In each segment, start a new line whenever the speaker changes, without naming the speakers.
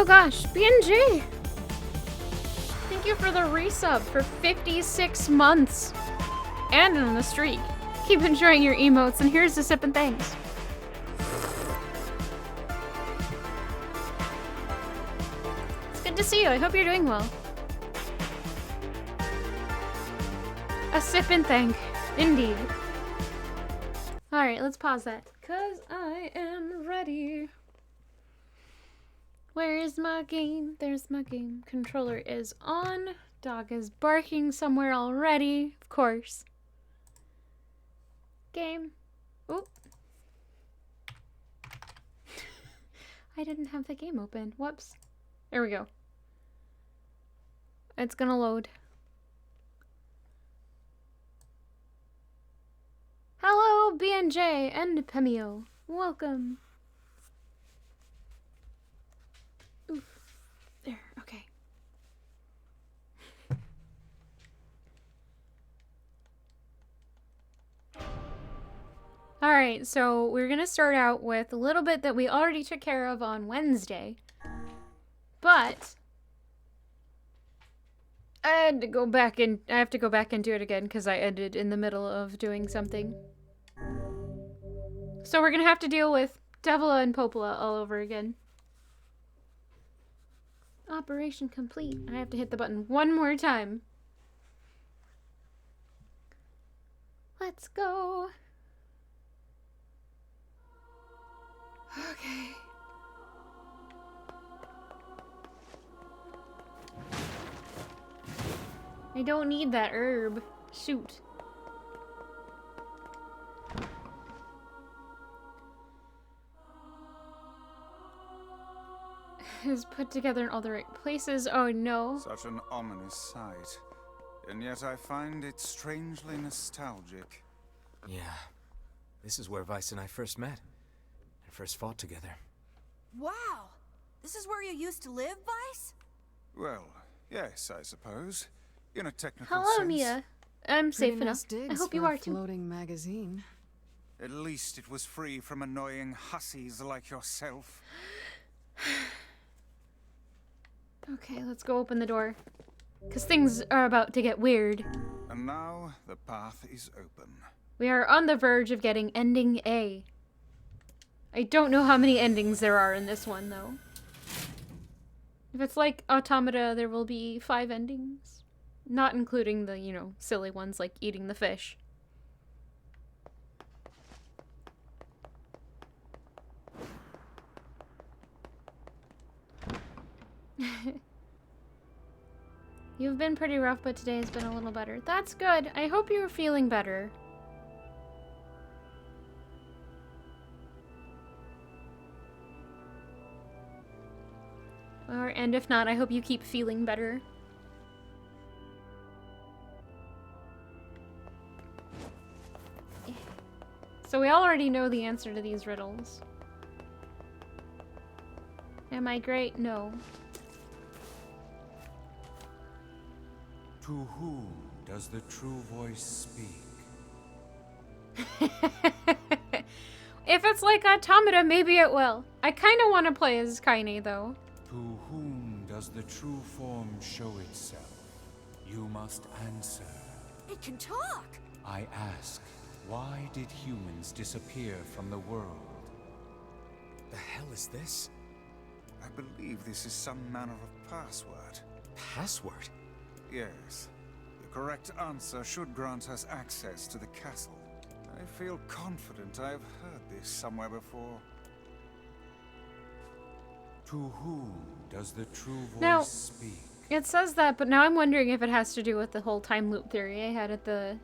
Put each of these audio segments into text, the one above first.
Oh gosh, BNG! Thank you for the resub for 56 months. And on the streak. Keep enjoying your emotes, and here's the sip and thanks. It's good to see you. I hope you're doing well. A sip and thank. Indeed. Alright, let's pause that. Because I am ready. Where is my game? There's my game. Controller is on. Dog is barking somewhere already. Of course. Game. Oop. I didn't have the game open. Whoops. There we go. It's gonna load. Hello, BNJ and Pemio. Welcome. Oof. There, okay. Alright, so we're gonna start out with a little bit that we already took care of on Wednesday. But I have to go back and do it again because I ended in the middle of doing something. So we're gonna have to deal with Devila and Popola all over again. Operation complete. I have to hit the button one more time. Let's go. Okay. I don't need that herb. Shoot. Is put together in all the right places. Oh no.
Such an ominous sight. And yet I find it strangely nostalgic.
Yeah. This is where Vice and I first met. And first fought together.
Wow! This is where you used to live, Vice?
Well, yes, I suppose. In a technical
Hello,
sense.
Mia. I'm safe
Pretty
enough.
nice
I
digs
hope you
for
are
a
too.
floating magazine.
At least it was free from annoying hussies like yourself.
Okay, let's go open the door. Because things are about to get weird.
And now the path is open.
We are on the verge of getting ending A. I don't know how many endings there are in this one, though. If it's like Automata, there will be 5 endings. Not including the, you know, silly ones like eating the fish. You've been pretty rough, but today has been a little better. That's good. I hope you're feeling better. And if not, I hope you keep feeling better. So we already know the answer to these riddles. Am I great? No.
To whom does the true voice speak?
If it's like Automata, maybe it will. I kind of want to play as Kaine, though.
To whom does the true form show itself? You must answer.
It can talk!
I ask, why did humans disappear from the world?
The hell is this?
I believe this is some manner of password.
Password?
Yes. The correct answer should grant us access to the castle. I feel confident I have heard this somewhere before. To whom does the true voice
Now,
speak?
It says that, but now I'm wondering if it has to do with the whole time loop theory I had at the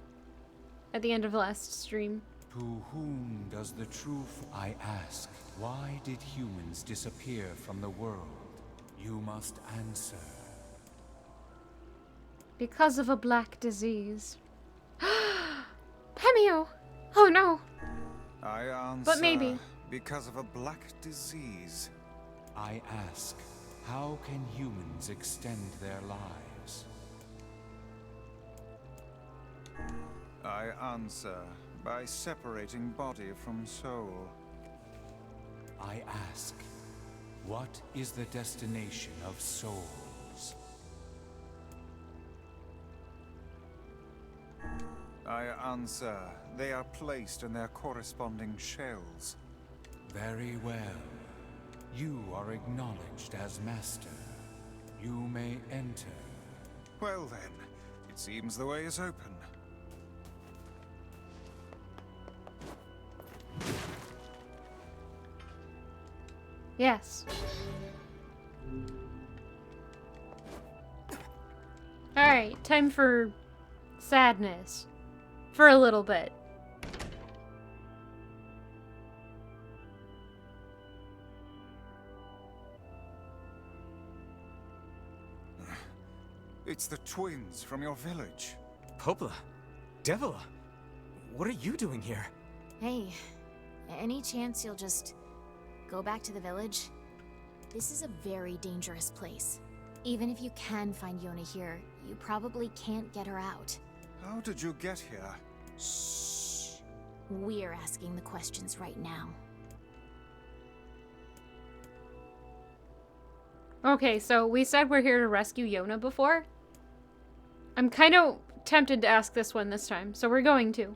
end of last stream.
To whom does the truth I ask? Why did humans disappear from the world? You must answer.
Because of a black disease. Pemio! Oh no!
I answer.
But maybe.
Because of a black disease. I ask, how can humans extend their lives? I answer by separating body from soul. I ask,
What is the destination of souls?
I answer, they are placed in their corresponding shells.
Very well. You are acknowledged as master. You may enter.
Well then, it seems the way is open.
Yes. Alright, time for sadness. For a little bit.
It's the twins from your village.
Popla? Devila? What are you doing here?
Hey, any chance you'll just go back to the village? This is a very dangerous place. Even if you can find Yona here, you probably can't get her out.
How did you get here?
Shh. We're asking the questions right now.
Okay, so we said we're here to rescue Yona before. I'm kind of tempted to ask this one this time, so we're going to.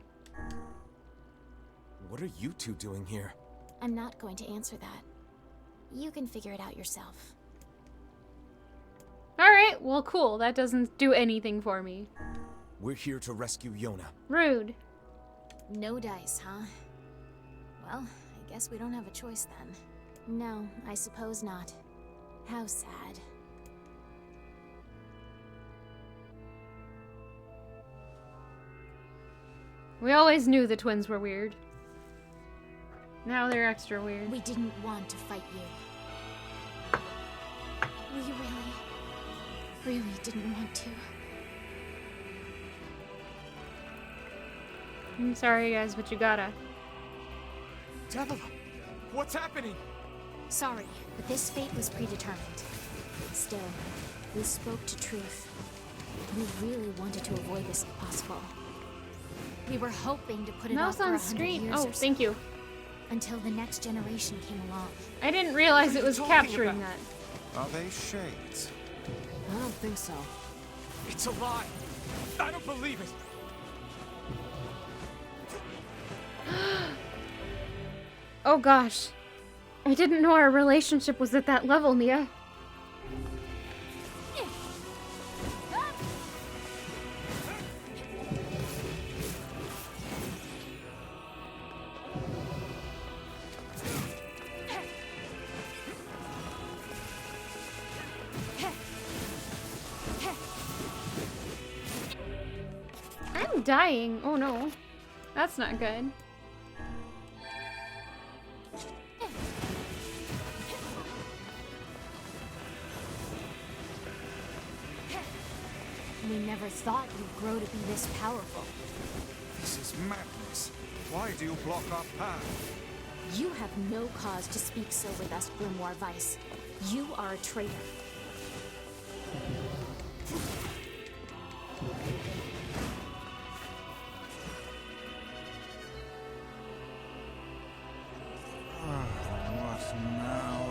What are you two doing here?
I'm not going to answer that. You can figure it out yourself.
Alright, well cool. That doesn't do anything for me.
We're here to rescue Yona.
Rude.
No dice, huh? Well, I guess we don't have a choice then. No, I suppose not. How sad.
We always knew the twins were weird. Now they're extra weird.
We didn't want to fight you. We really didn't want to.
I'm sorry guys, but you gotta.
Devila! What's happening?
Sorry, but this fate was predetermined. Still, we spoke to truth. We really wanted to avoid this if possible. We were hoping to put it off
Mouse
for
on
100
screen.
years
Oh,
or so,
thank you.
until the next generation came along.
I didn't realize it
What are
was
you talking
capturing
about?
that.
Are they shades?
I don't think so.
It's a lie! I don't believe it!
Oh gosh. I didn't know our relationship was at that level, Nia. I'm dying. Oh no. That's not good.
We never thought you'd grow to be this powerful.
This is madness. Why do you block our path?
You have no cause to speak so with us, Grimoire Vice. You are a traitor.
What now?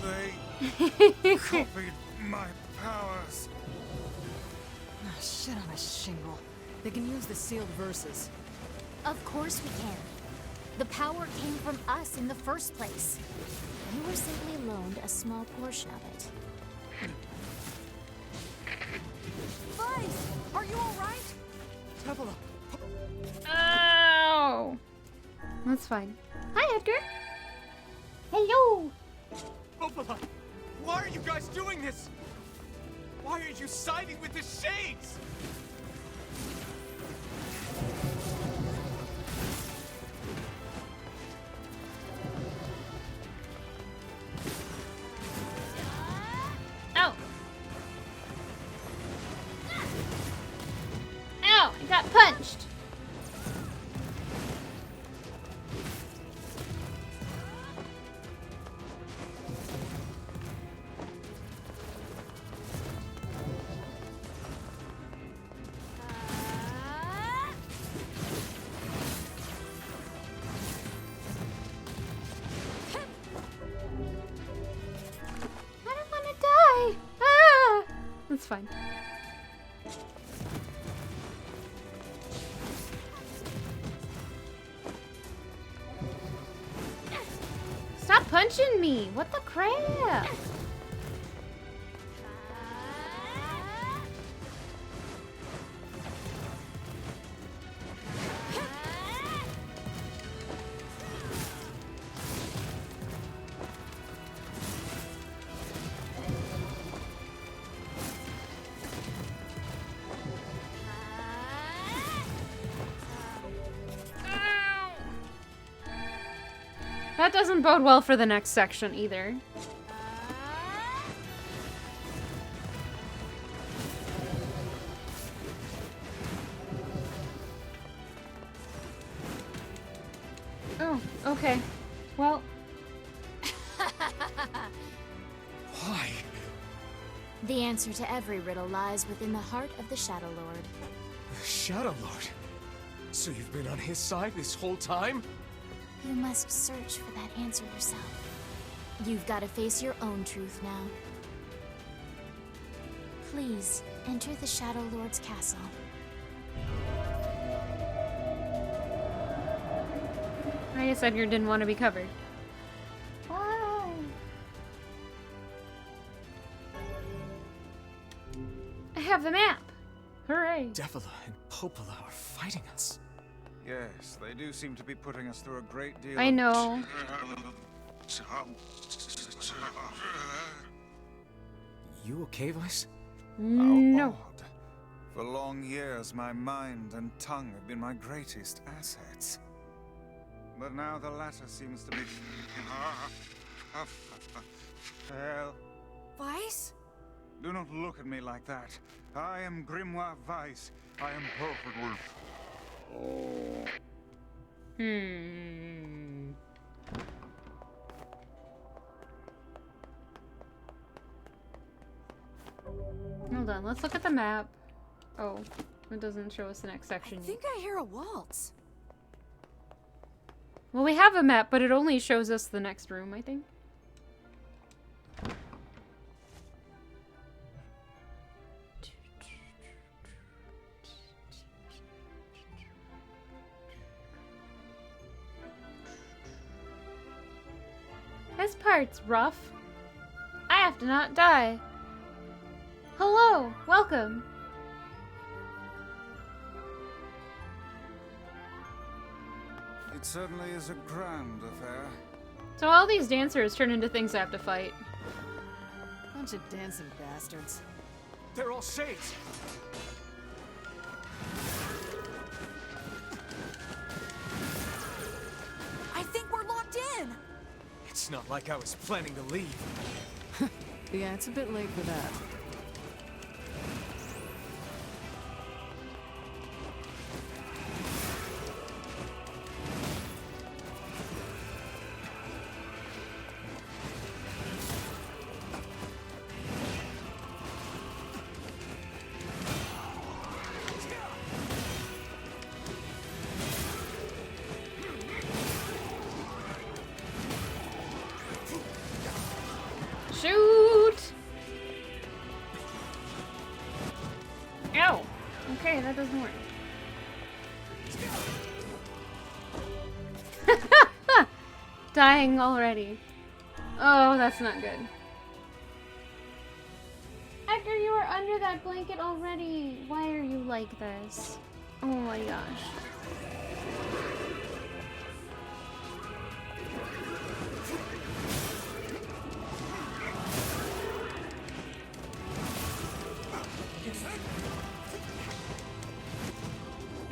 They copied my powers.
Ah, shit on a shingle. They can use the sealed verses.
Of course we can. The power came from us in the first place. You were simply loaned a small portion of it.
Vice, are you all right?
Devila!
Ow! That's fine. Hi, Edgar. Hello.
Popla! Why are you guys doing this? Why are you siding with the Shades?
Ow. Ow, I got punched. fine. Stop punching me! What the crap? That doesn't bode well for the next section either. Oh, okay. Well,
Why?
The answer to every riddle lies within the heart of the Shadow Lord.
The Shadow Lord? So you've been on his side this whole time?
You must search for that answer yourself. You've got to face your own truth now. Please, enter the Shadow Lord's castle.
I guess Edgar didn't want to be covered. Why? I have the map! Hooray!
Devila and Popola are fighting us.
Yes, they do seem to be putting us through a great deal
I
of
know.
You okay, Vice?
How
No.
odd. For long years, my mind and tongue have been my greatest assets. But now the latter seems to be... Well,
Vice?
do not look at me like that. I am Grimoire Weiss. I am perfectly...
Hold on, let's look at the map. Oh, it doesn't show us the next section
I
yet.
think I hear a waltz.
Well, we have a map, but it only shows us the next room, I think. This part's rough. I have to not die. Hello, welcome.
It certainly is a grand affair.
So all these dancers turn into things I have to fight.
Bunch of dancing bastards.
They're all shades.
I think we're locked in.
It's not like I was planning to leave.
Yeah, it's a bit late for that.
Shoot! Ow! Okay, that doesn't work. Dying already. Oh, that's not good. Edgar, you are under that blanket already. Why are you like this? Oh my gosh.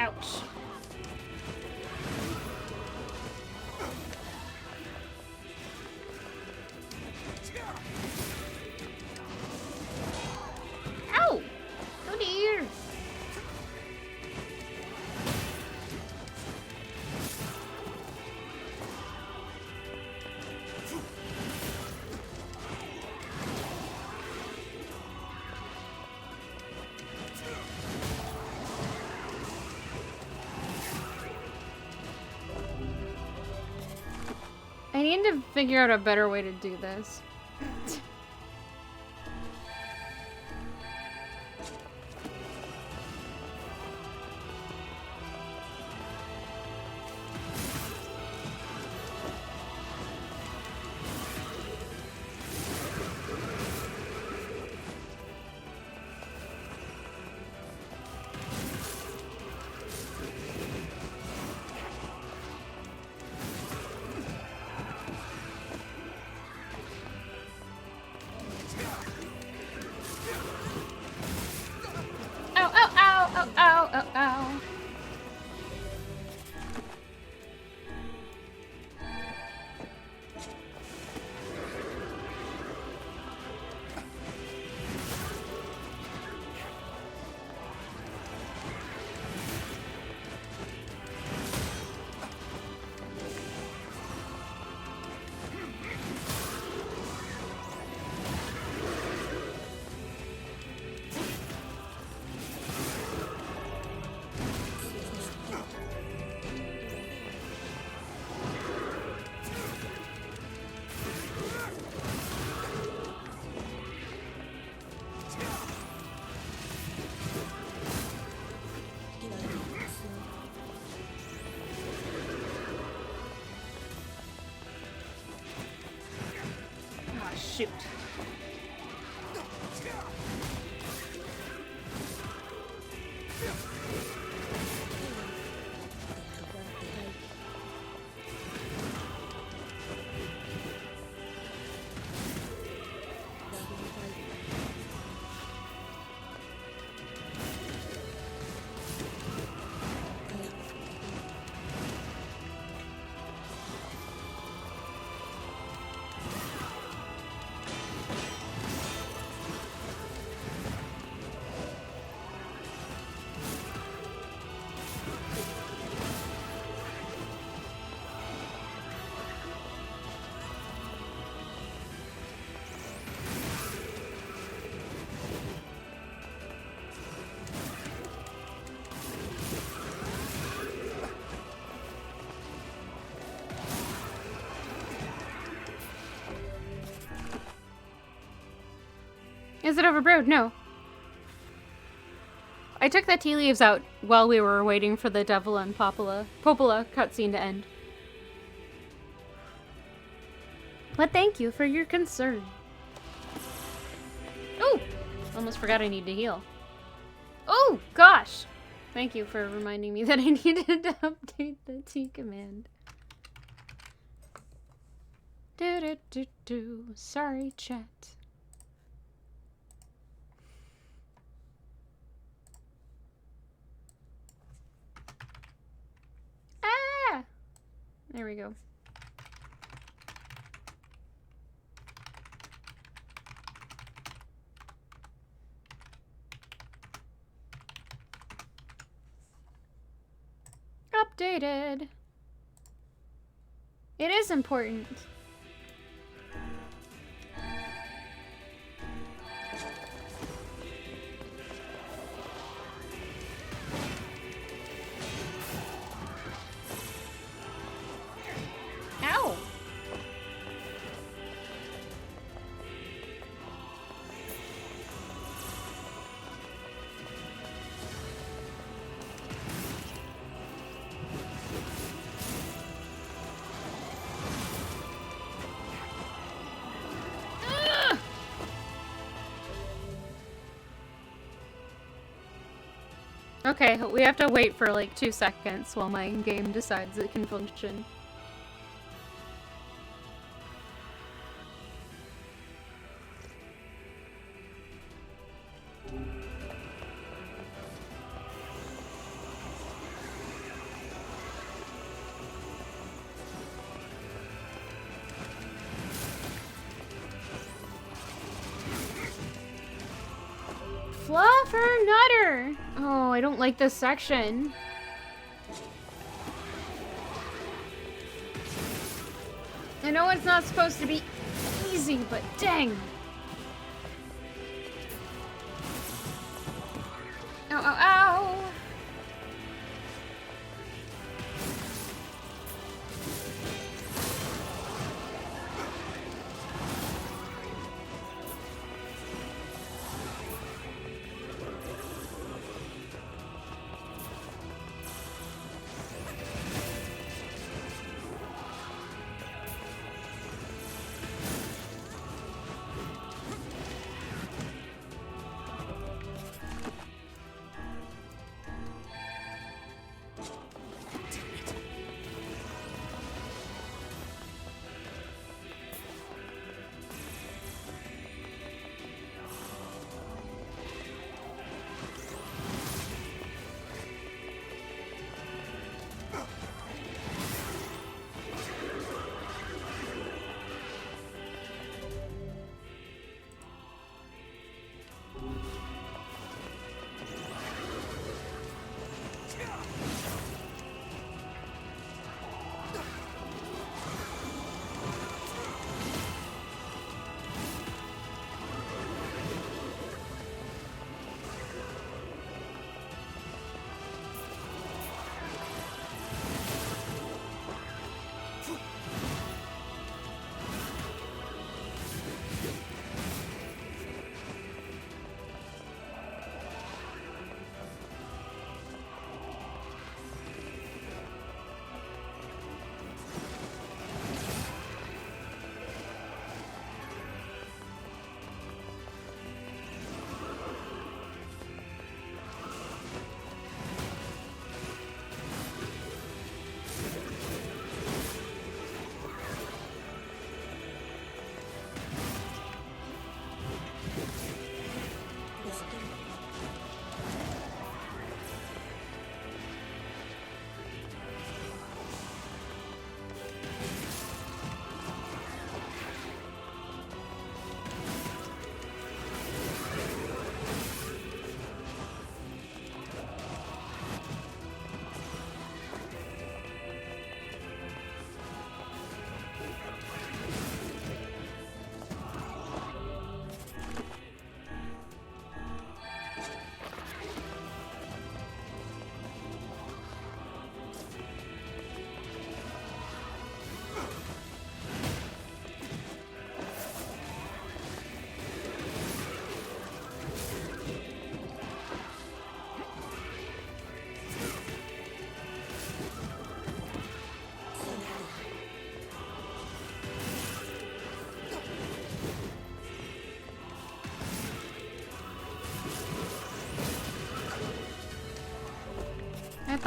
Ouch. Ow! Oh dear! I need to figure out a better way to do this. shoot. Is it overbrewed? No. I took the tea leaves out while we were waiting for the Devil and Popola cutscene to end. But thank you for your concern. Oh! Almost forgot I need to heal. Oh, gosh! Thank you for reminding me that I needed to update the T command. Do-do-do-do. Sorry, chat. Ah! There we go. Updated. It is important. Ow! Okay, we have to wait for like 2 seconds while my game decides it can function. Fluffernutter! Oh, I don't like this section. I know it's not supposed to be easy, but dang. Ow, ow, ow!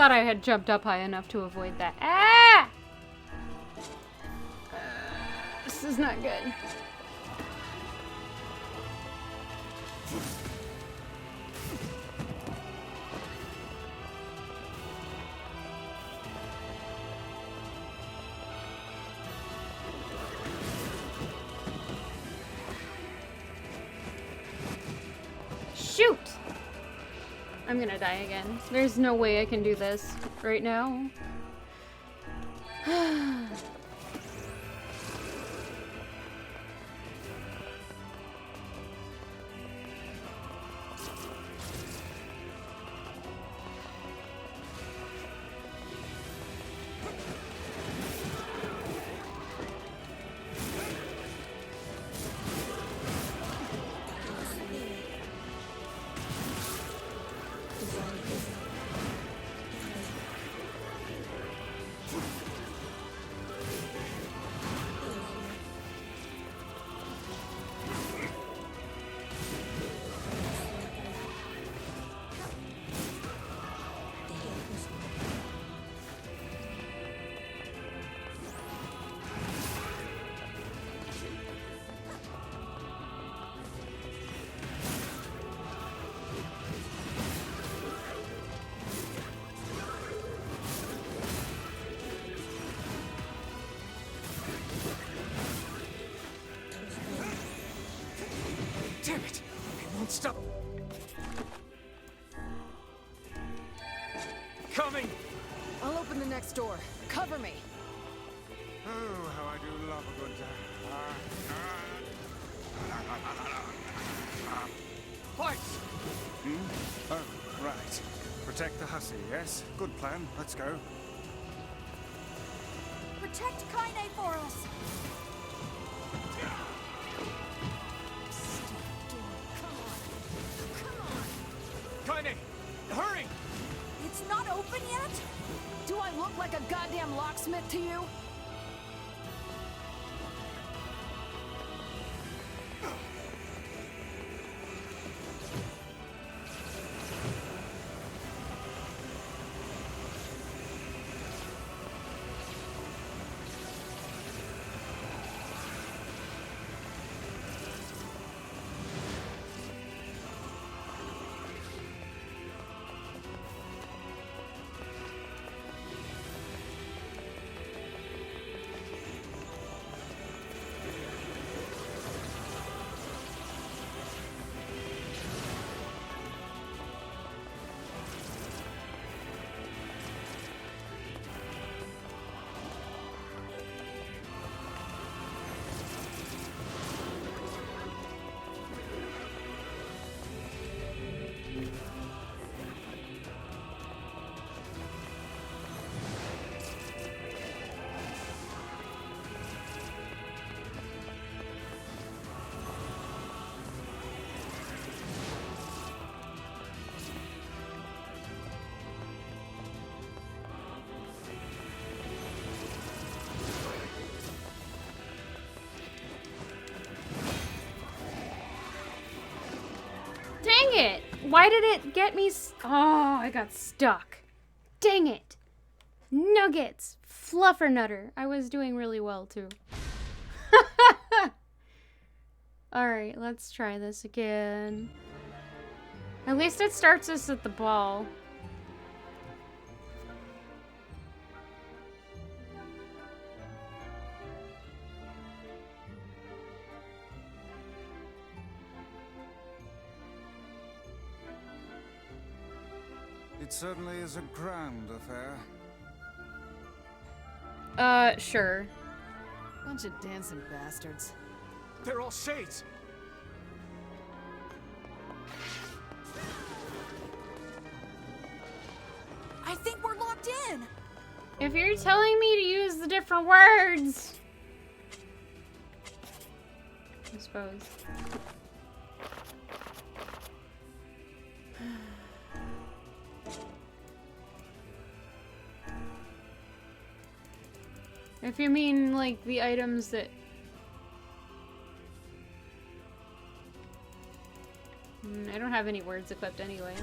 thought I had jumped up high enough to avoid that. Ah! This is not good. Shoot! I'm gonna die again. There's no way I can do this right now.
Damn it! It won't stop. Coming!
I'll open the next door. Cover me.
Oh, how I do love a good
Fight!
Oh, right. Protect the hussy, yes? Good plan. Let's go.
Protect Kaine for us!
Kaine! Hurry!
It's not open yet?
Do I look like a goddamn locksmith to you?
Dang it! Why did it get me oh, I got stuck. Dang it! Nuggets! Fluffernutter. I was doing really well, too. Alright, let's try this again. At least it starts us at the ball.
It certainly is a grand affair.
Sure.
Bunch of dancing bastards.
They're all shades!
I think we're locked in!
If you're telling me to use the different words... I suppose. If you mean, like, the items that... I don't have any words equipped anyway.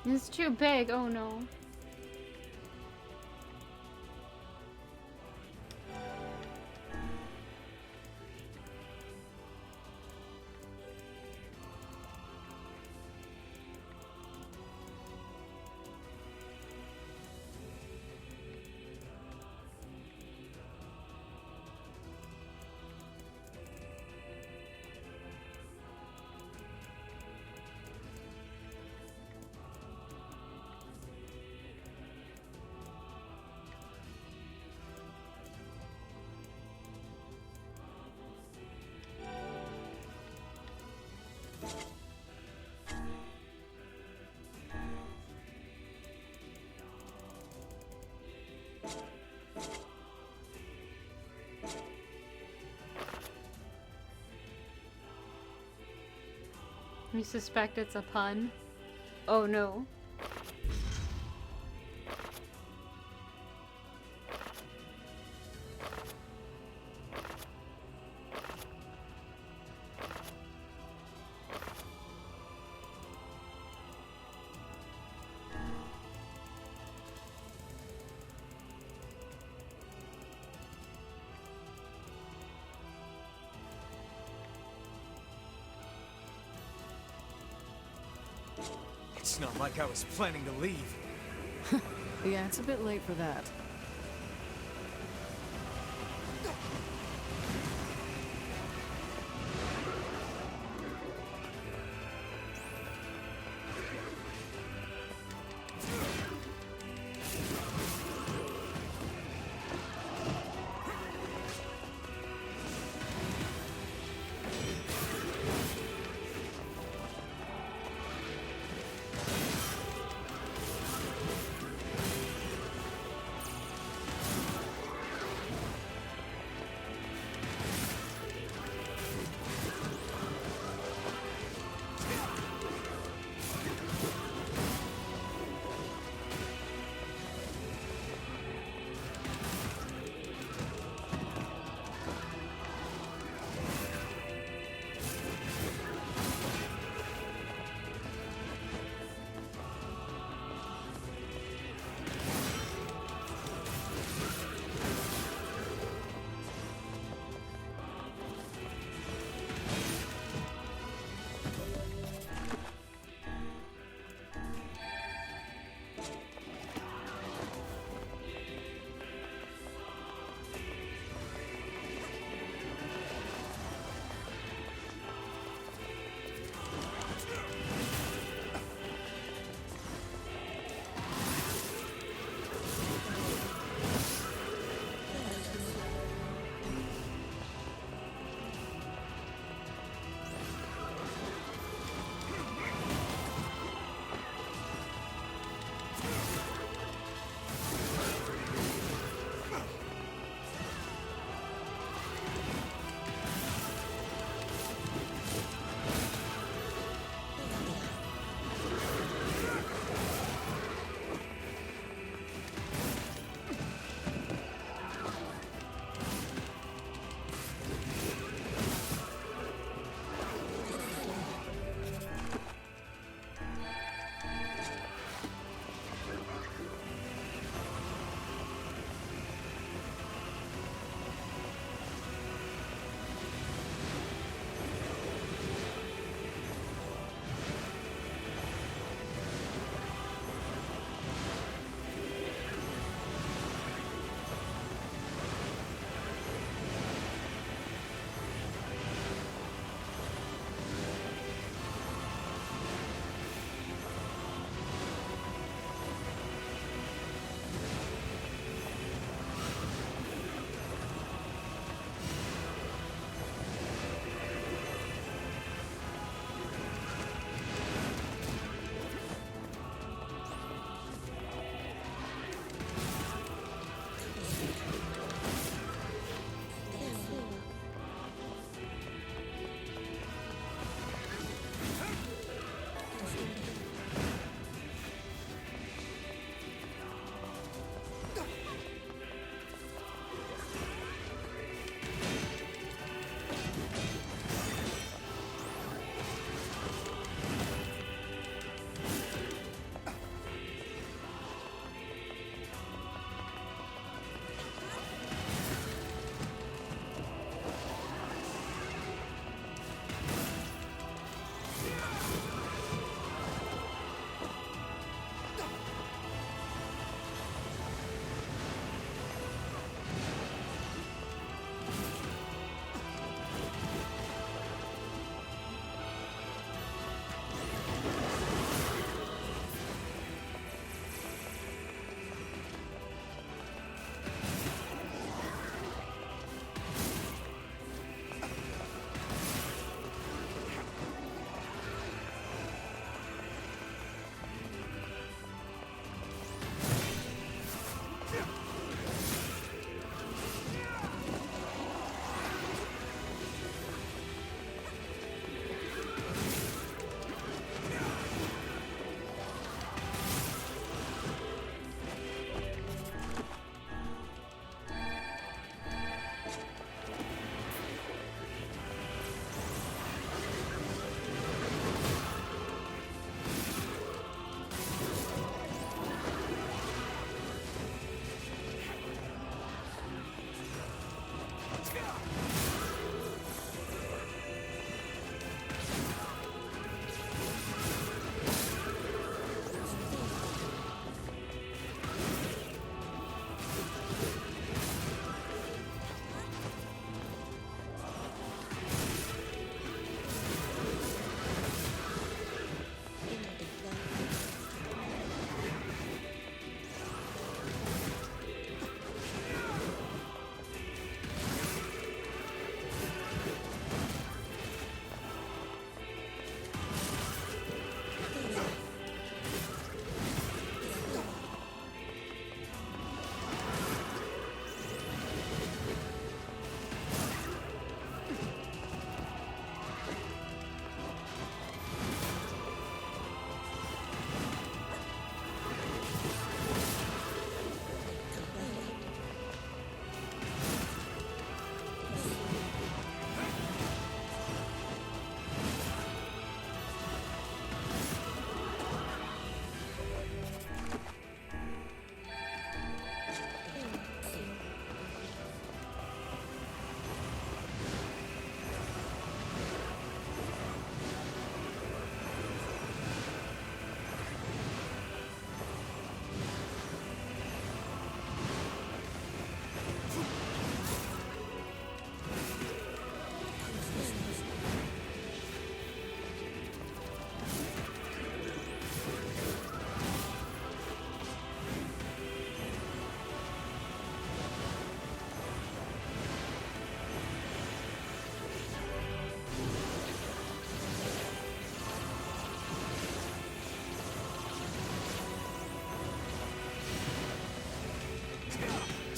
It's too big. Oh no. We suspect it's a pun. Oh no.
It's not like I was planning to leave.
Yeah, it's a bit late for that.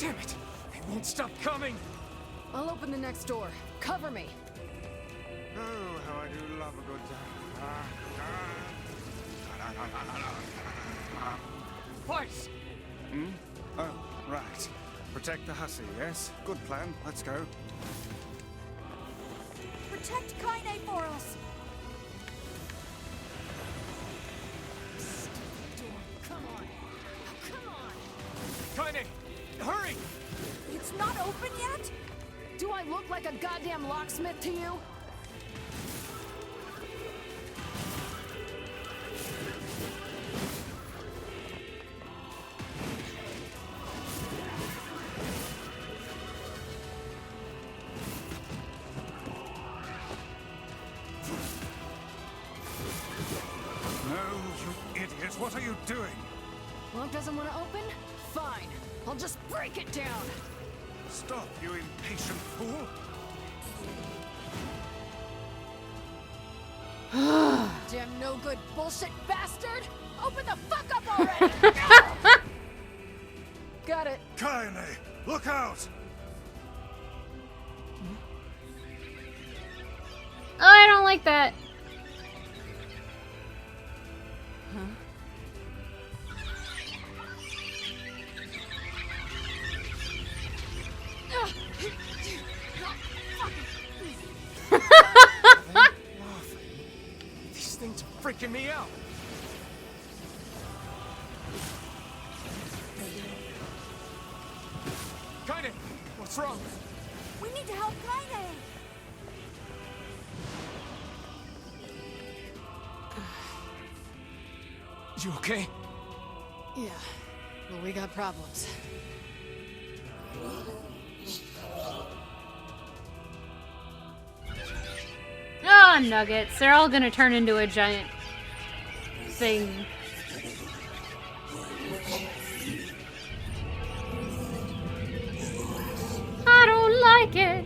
Damn it! They won't stop coming!
I'll open the next door. Cover me.
Oh, how I do love a good
Twice!
Oh, right. Protect the hussy, yes? Good plan. Let's go.
Protect Kaine for us.
Come on. Oh, come on.
Kaine! Hurry!
It's not open yet?
Do I look like a goddamn locksmith to you?
No, you idiot. What are you doing?
Lock doesn't want to open? Fine. I'll just break it down.
Stop, you impatient fool.
Damn no good bullshit bastard! Open the fuck up already! Got it.
Kaine, look out!
Oh, I don't like that.
These things are freaking me out! Kaine! What's wrong?
We need to help Kaine.
You okay?
Yeah. Well, we got problems.
Oh, nuggets. They're all gonna turn into a giant thing. I don't like it.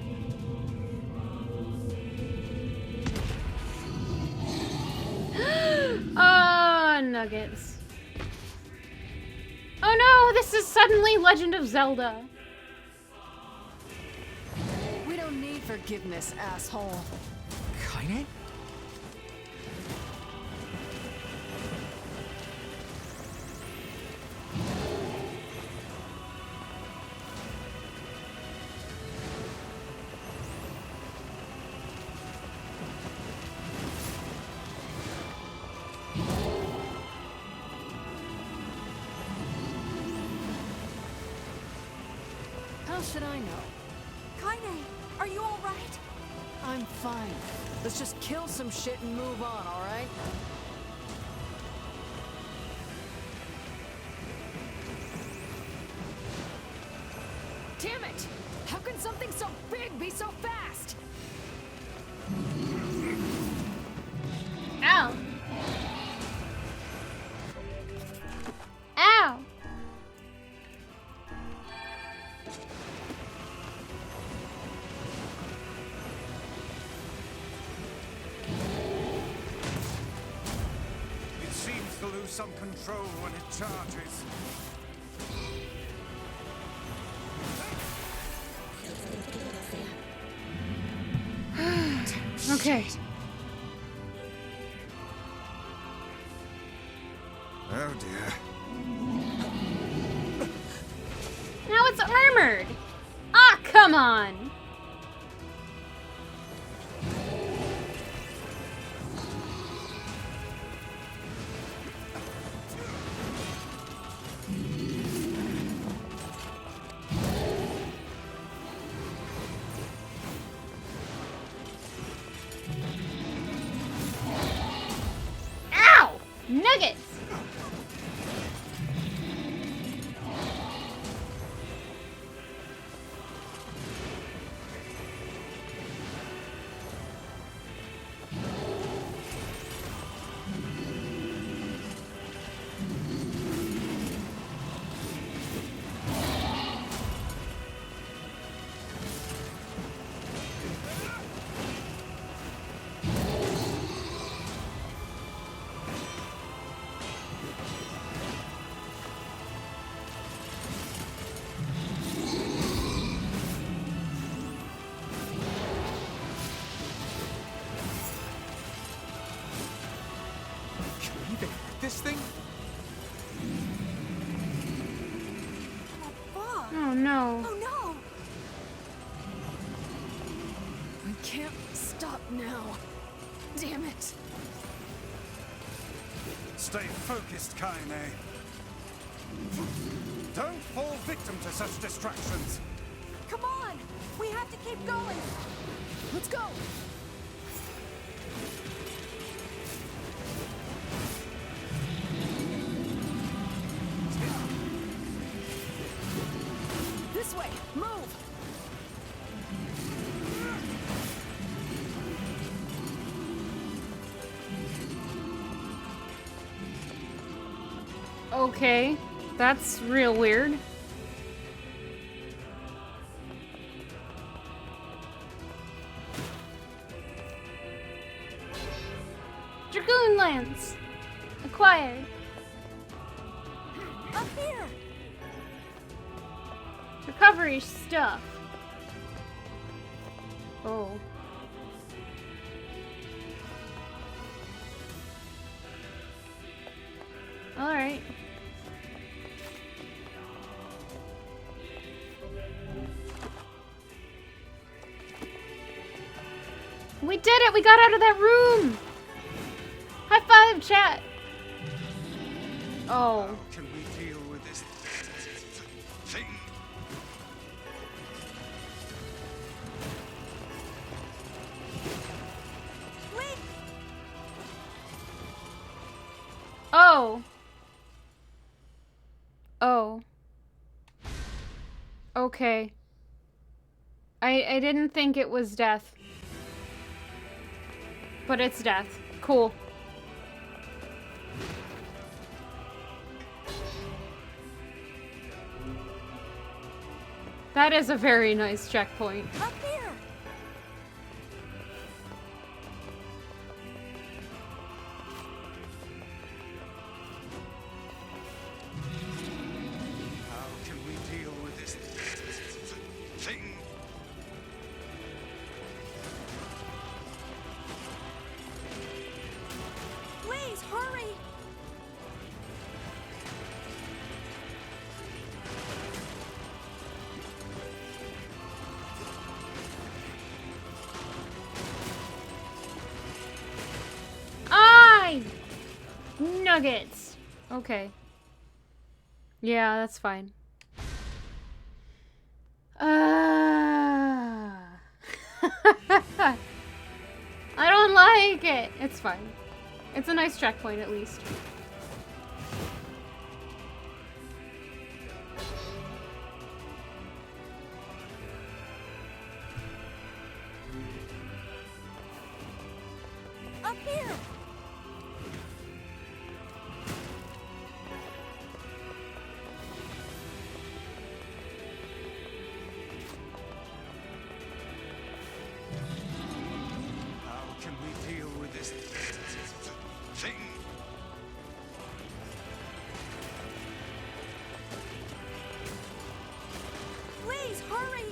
Oh, nuggets. Oh no, this is suddenly Legend of Zelda.
We don't need forgiveness, asshole.
Kaine?
How should I know?
Kaine, are you all right?
I'm fine. Let's just kill some shit and move on, alright? Damn it! How can something so big be so fast?
Ow. Ow.
It seems to lose some control when it charges.
Okay.
Oh dear.
Now it's armored. Ah, come on. Ow! Nuggets!
breathing. This thing?
Fog.
Oh no.
Oh no!
I can't stop now. Damn it.
Stay focused, Kaine. Don't fall victim to such distractions.
Come on! We have to keep going!
Let's go. This way. Move.
Okay. That's real weird. Dragoon Lance! Acquired.
Up here!
Recovery stuff. Oh. Alright. We did it! We got out of that room! High five, chat! Oh.
How can we deal with this thing?
Wait!
Oh. Oh. Okay. I didn't think it was death. But it's death. Cool. That is a very nice checkpoint.
Up here!
How can we deal with this thing?
Please, hurry!
Ay! Nuggets! Okay. Yeah, that's fine. I don't like it. It's fine. It's a nice checkpoint at least.
Up here!
How can we deal with this thing?
Please, hurry!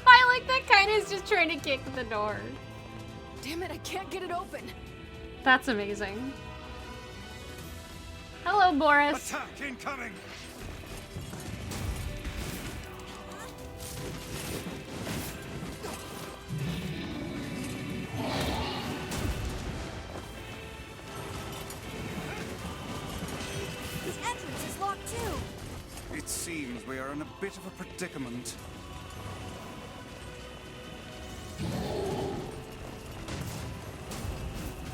I like that Kaina's just trying to kick the door.
Damn it, I can't get it open.
That's amazing. Hello, Boris.
Attack incoming!
This entrance is locked too!
It seems we are in a bit of a predicament.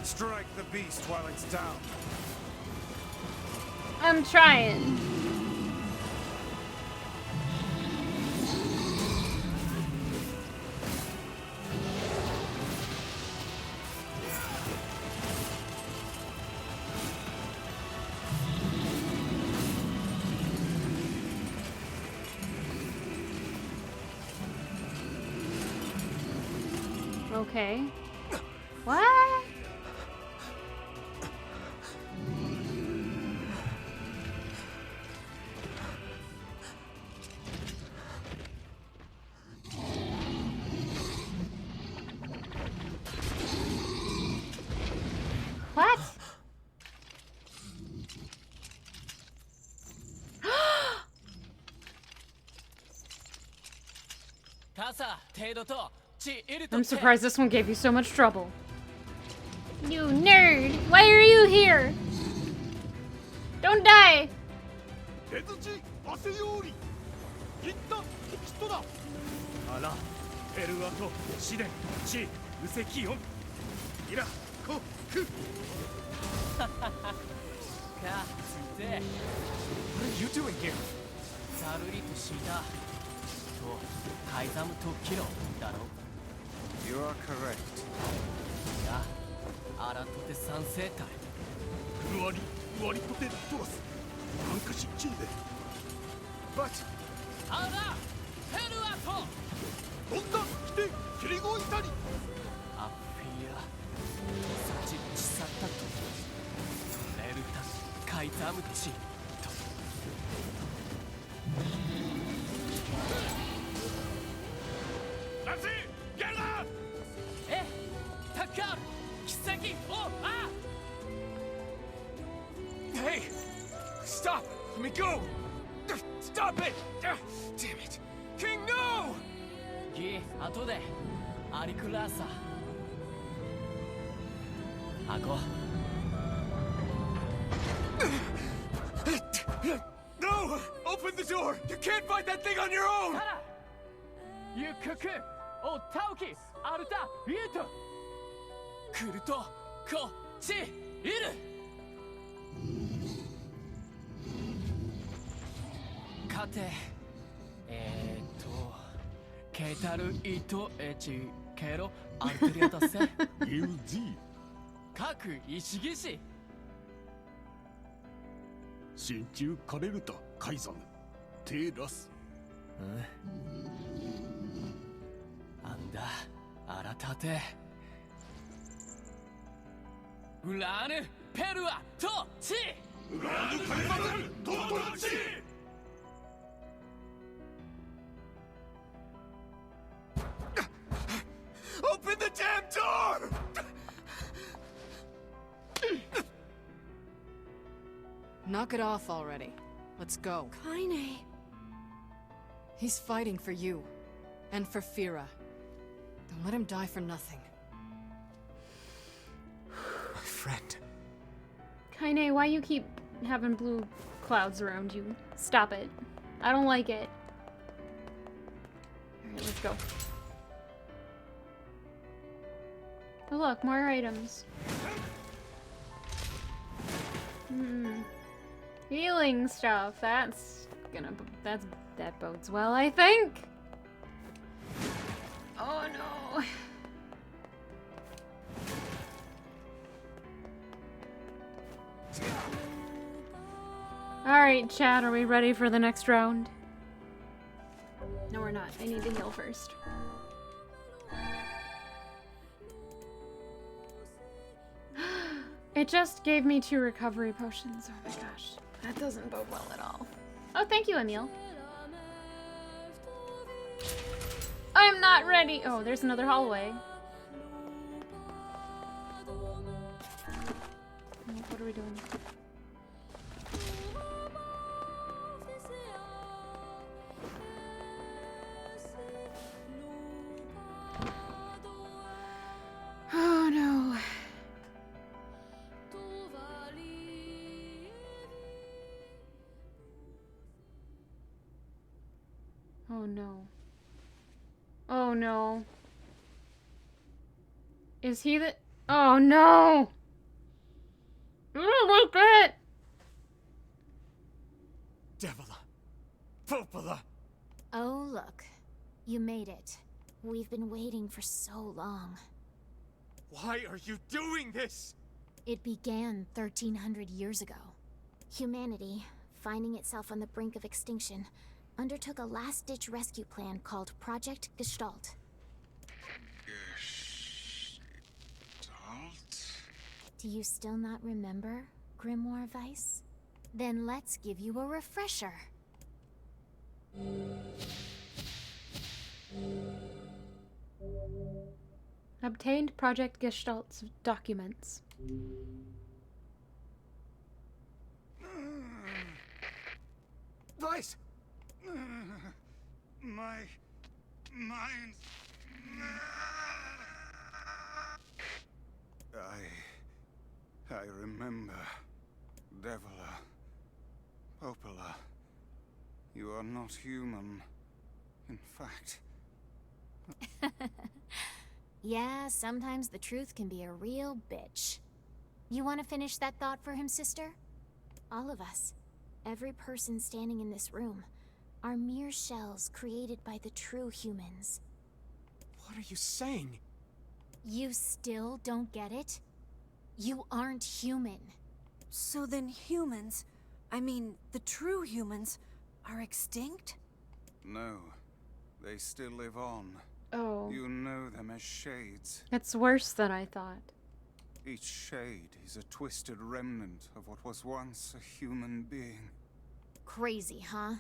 Strike the beast while it's down.
I'm trying. Okay. What? What? I'm surprised this one gave you so much trouble. You nerd! Why are you here? Don't die!
手槌汗ようり一旦人だあらペルアと試練地無石音イラコクかついて What are you doing here? さるりとしたとカイザムとキロだろ
You are correct.
やアラトテ三世体ふわりふわりとてトラスハンカシキーで But あらペルアとどんな来てキリゴイタリアフィアサチチサタとレルタカイザムチと That's it! Get up! Eh? Takar! Kiseki! Oh! Ah! Hey! Stop! Let me go! Stop it! Damn it! King, no! Gi, ato de. Arikurasa. Ako. No! Open the door! You can't fight that thing on your own! Yukuku! O Taoki! Aruta! Yuto! Kuruto! Ko! Chi! Iru! Kate! Keitaru ito echi kero arteria dase. UG! Kaku ishigishi! 真鍮カレルタカイザムテラスなんだ改てウラーヌペルアとチウラーヌカイザムとチ Open the damn door!
Knock it off already. Let's go.
Kaine.
He's fighting for you. And for Fira. Don't let him die for nothing.
My friend.
Kaine, why you keep having blue clouds around you? Stop it. I don't like it. Alright, let's go. Oh look, more items. Healing stuff. That bodes well, I think. Oh no. Alright, chat, are we ready for the next round? No, we're not. I need to heal first. It just gave me 2 recovery potions. Oh my gosh. That doesn't bode well at all. Oh, thank you, Emil. I'm not ready. Oh, there's another hallway. What are we doing? Oh no. Oh no. Oh no. Is he the— oh no! I don't like that!
Devila. Popola.
Oh, look. You made it. We've been waiting for so long.
Why are you doing this?
It began 1300 years ago. Humanity, finding itself on the brink of extinction, undertook a last-ditch rescue plan called Project Gestalt. Do you still not remember, Grimoire Vice? Then let's give you a refresher.
Obtained Project Gestalt's documents.
Vice! My mind. I remember. Devila. Popola. You are not human. In fact.
Yeah, sometimes the truth can be a real bitch. You want to finish that thought for him, sister? All of us, every person standing in this room, are mere shells created by the true humans.
What are you saying?
You still don't get it? You aren't human.
So then humans, I mean, the true humans, are extinct?
No. They still live on.
Oh.
You know them as shades.
It's worse than I thought.
Each shade is a twisted remnant of what was once a human being.
Crazy, huh?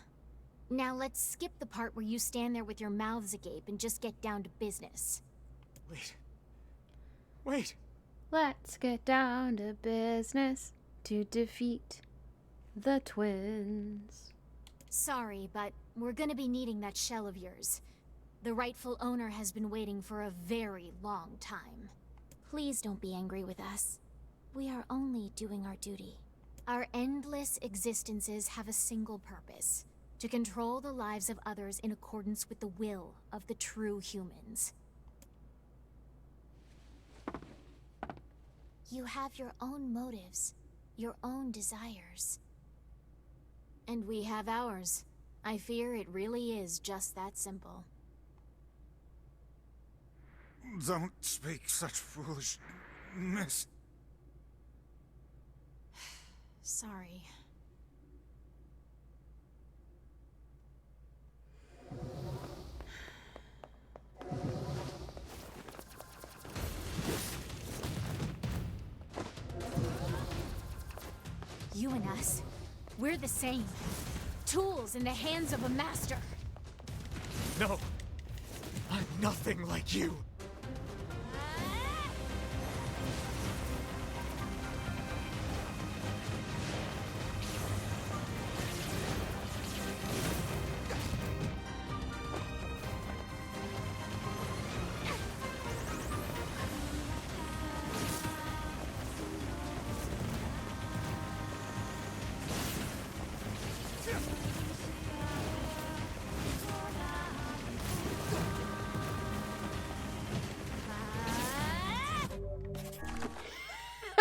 Now let's skip the part where you stand there with your mouths agape and just get down to business.
Wait. Wait.
Let's get down to business to defeat the twins.
Sorry, but we're gonna be needing that shell of yours. The rightful owner has been waiting for a very long time. Please don't be angry with us. We are only doing our duty. Our endless existences have a single purpose: to control the lives of others in accordance with the will of the true humans. You have your own motives, your own desires. And we have ours. I fear it really is just that simple.
Don't speak such foolishness.
Sorry. You and us, we're the same. Tools in the hands of a master.
No. I'm nothing like you.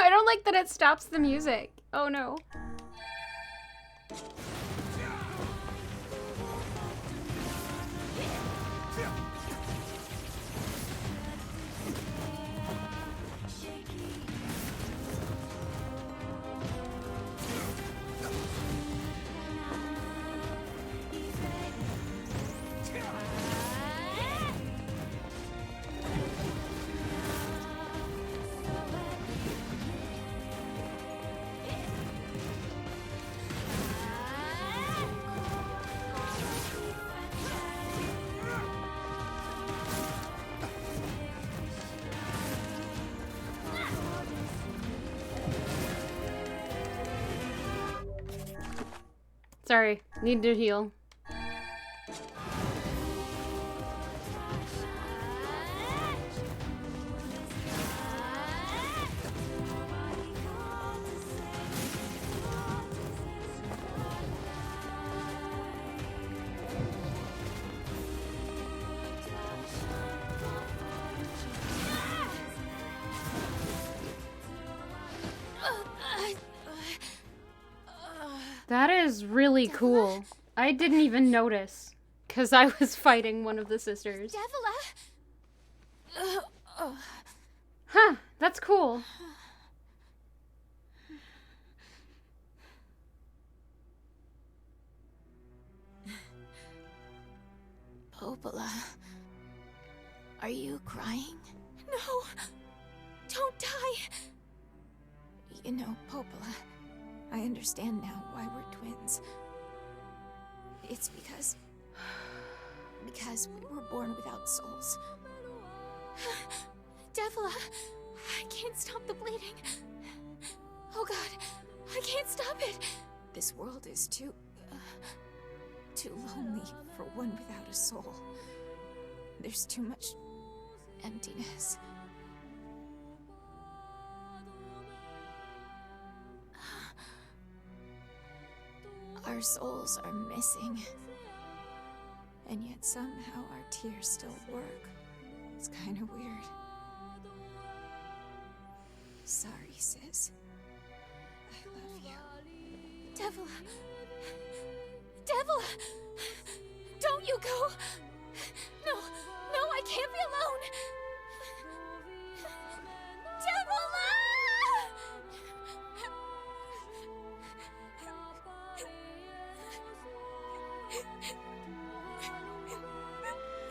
I don't like that it stops the music. Oh no. Sorry, need to heal. That is really cool. I didn't even notice, because I was fighting one of the sisters.
Devila!
Huh, that's cool.
Popola, are you crying? No! Don't die! You know, Popola, I understand now why we're twins. It's because we were born without souls. Devila, I can't stop the bleeding. Oh god, I can't stop it. This world is too lonely for one without a soul. There's too much emptiness. Our souls are missing. And yet somehow our tears still work. It's kind of weird. Sorry, sis. I love you. Devila! Devila! Don't you go! No, I can't be alone!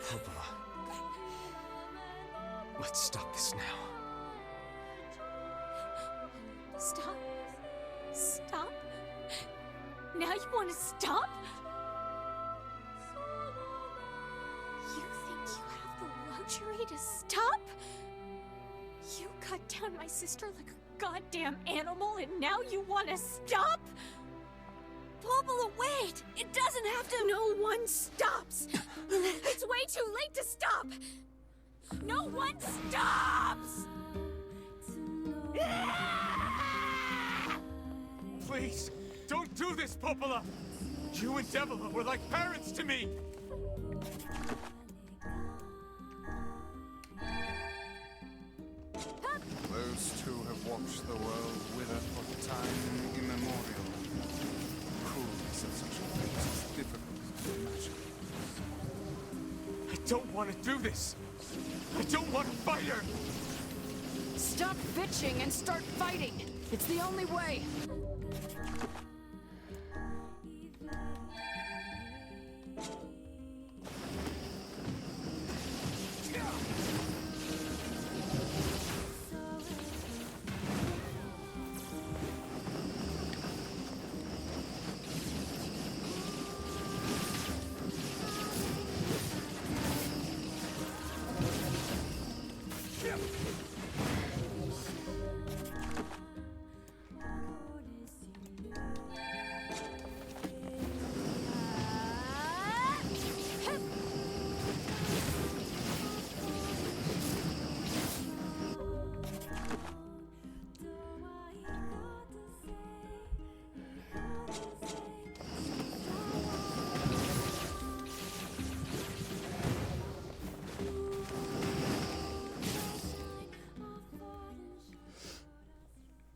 Popola. Let's stop this now.
Stop? Stop? Now you want to stop? You think you have the luxury to stop? You cut down my sister like a goddamn animal and now you want to stop?
Popola, wait! It doesn't have to—
No one stops! It's way too late to stop! No one stops!
Please, don't do this, Popola! You and Devila were like parents to me!
Those two have watched the world wither for time immemorial. The cruelness of such a fate is difficult to imagine.
I don't want to do this! I don't want to fight her!
Stop bitching and start fighting! It's the only way!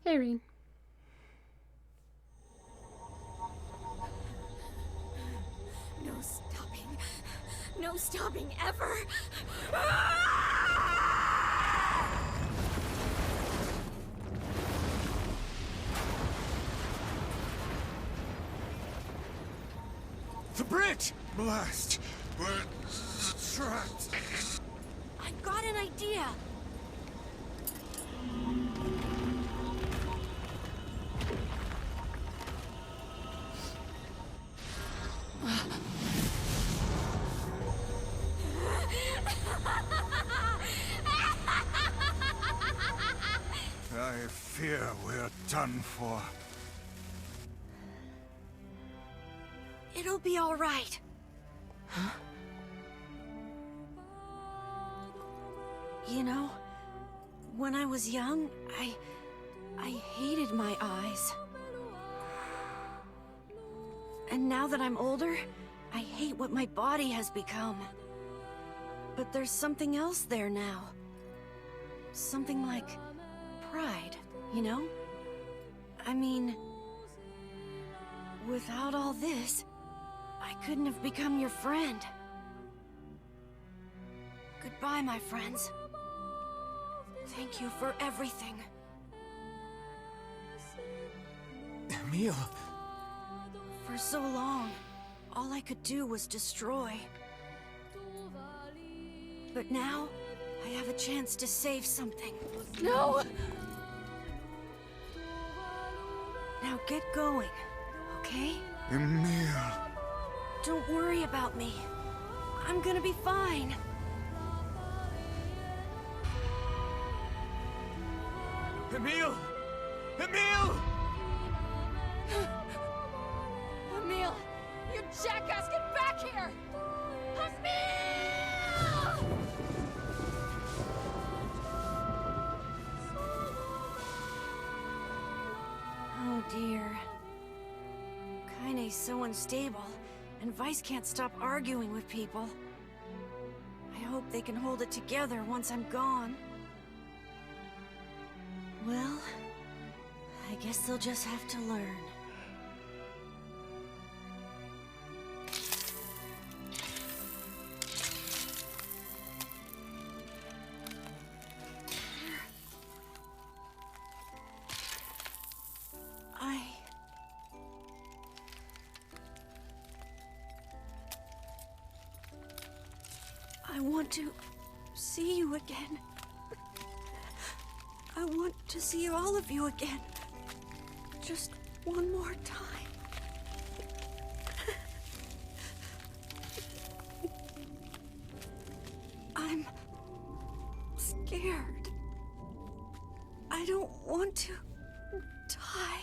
Hey, Rean.
No stopping. No stopping ever!
The bridge!
Blast! We're trapped!
I've got an idea!
I fear we're done for.
It'll be all right. You know, when I was young, I hated my eyes. And now that I'm older, I hate what my body has become. But there's something else there now. Something like pride, you know? I mean, without all this, I couldn't have become your friend. Goodbye, my friends. Thank you for everything.
Emil!
For so long, all I could do was destroy. But now, I have a chance to save something.
No!
Now get going, okay?
Emil.
Don't worry about me. I'm gonna be fine.
Emil! Emil!
Emil! You jackass, get back here! Emil!
Oh dear. Kaine's so unstable, and Vice can't stop arguing with people. I hope they can hold it together once I'm gone. Well, I guess they'll just have to learn. I want to see you again. I want to see all of you again. Just one more time. I'm scared. I don't want to die.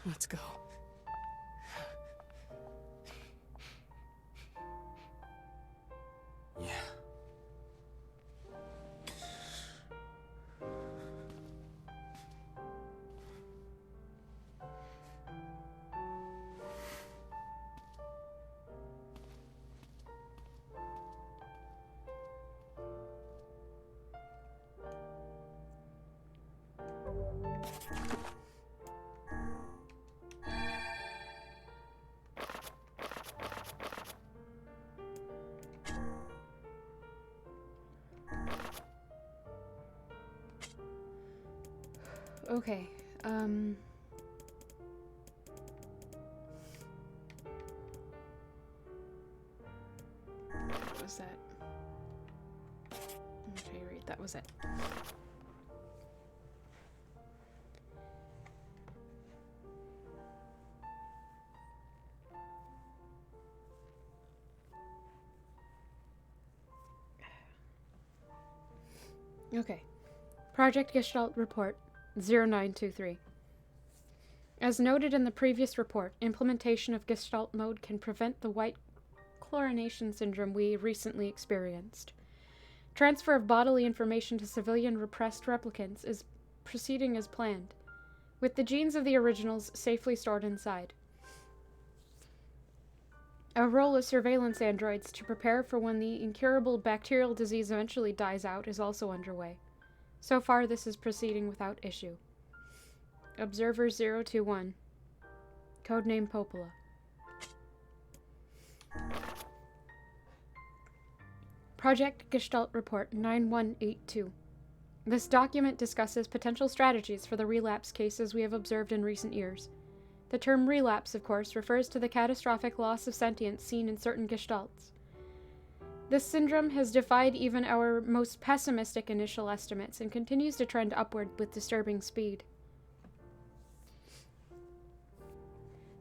Let's go.
Yeah.
Okay, what was that? Okay, right, that was it. Okay. Project Gestalt Report 0923. As noted in the previous report, implementation of Gestalt mode can prevent the white chlorination syndrome we recently experienced. Transfer of bodily information to civilian repressed replicants is proceeding as planned, with the genes of the originals safely stored inside. Our role as surveillance androids to prepare for when the incurable bacterial disease eventually dies out is also underway. So far, this is proceeding without issue. Observer 021. Codename Popola. Project Gestalt Report 9182. This document discusses potential strategies for the relapse cases we have observed in recent years. The term relapse, of course, refers to the catastrophic loss of sentience seen in certain gestalts. This syndrome has defied even our most pessimistic initial estimates and continues to trend upward with disturbing speed.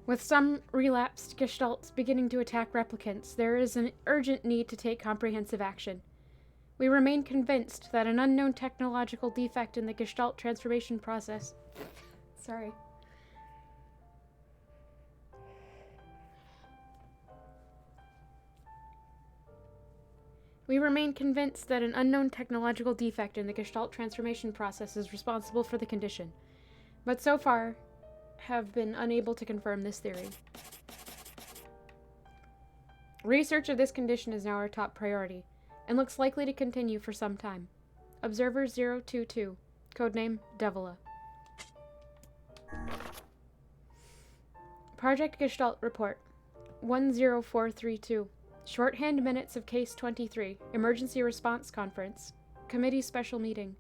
With some relapsed gestalts beginning to attack replicants, there is an urgent need to take comprehensive action. We remain convinced that an unknown technological defect in the gestalt transformation process... Sorry. We remain convinced that an unknown technological defect in the gestalt transformation process is responsible for the condition, but so far have been unable to confirm this theory. Research of this condition is now our top priority, and looks likely to continue for some time. Observer 022, codename Devila. Project Gestalt Report 10432. Shorthand minutes of Case 23, Emergency Response Conference, Committee Special Meeting.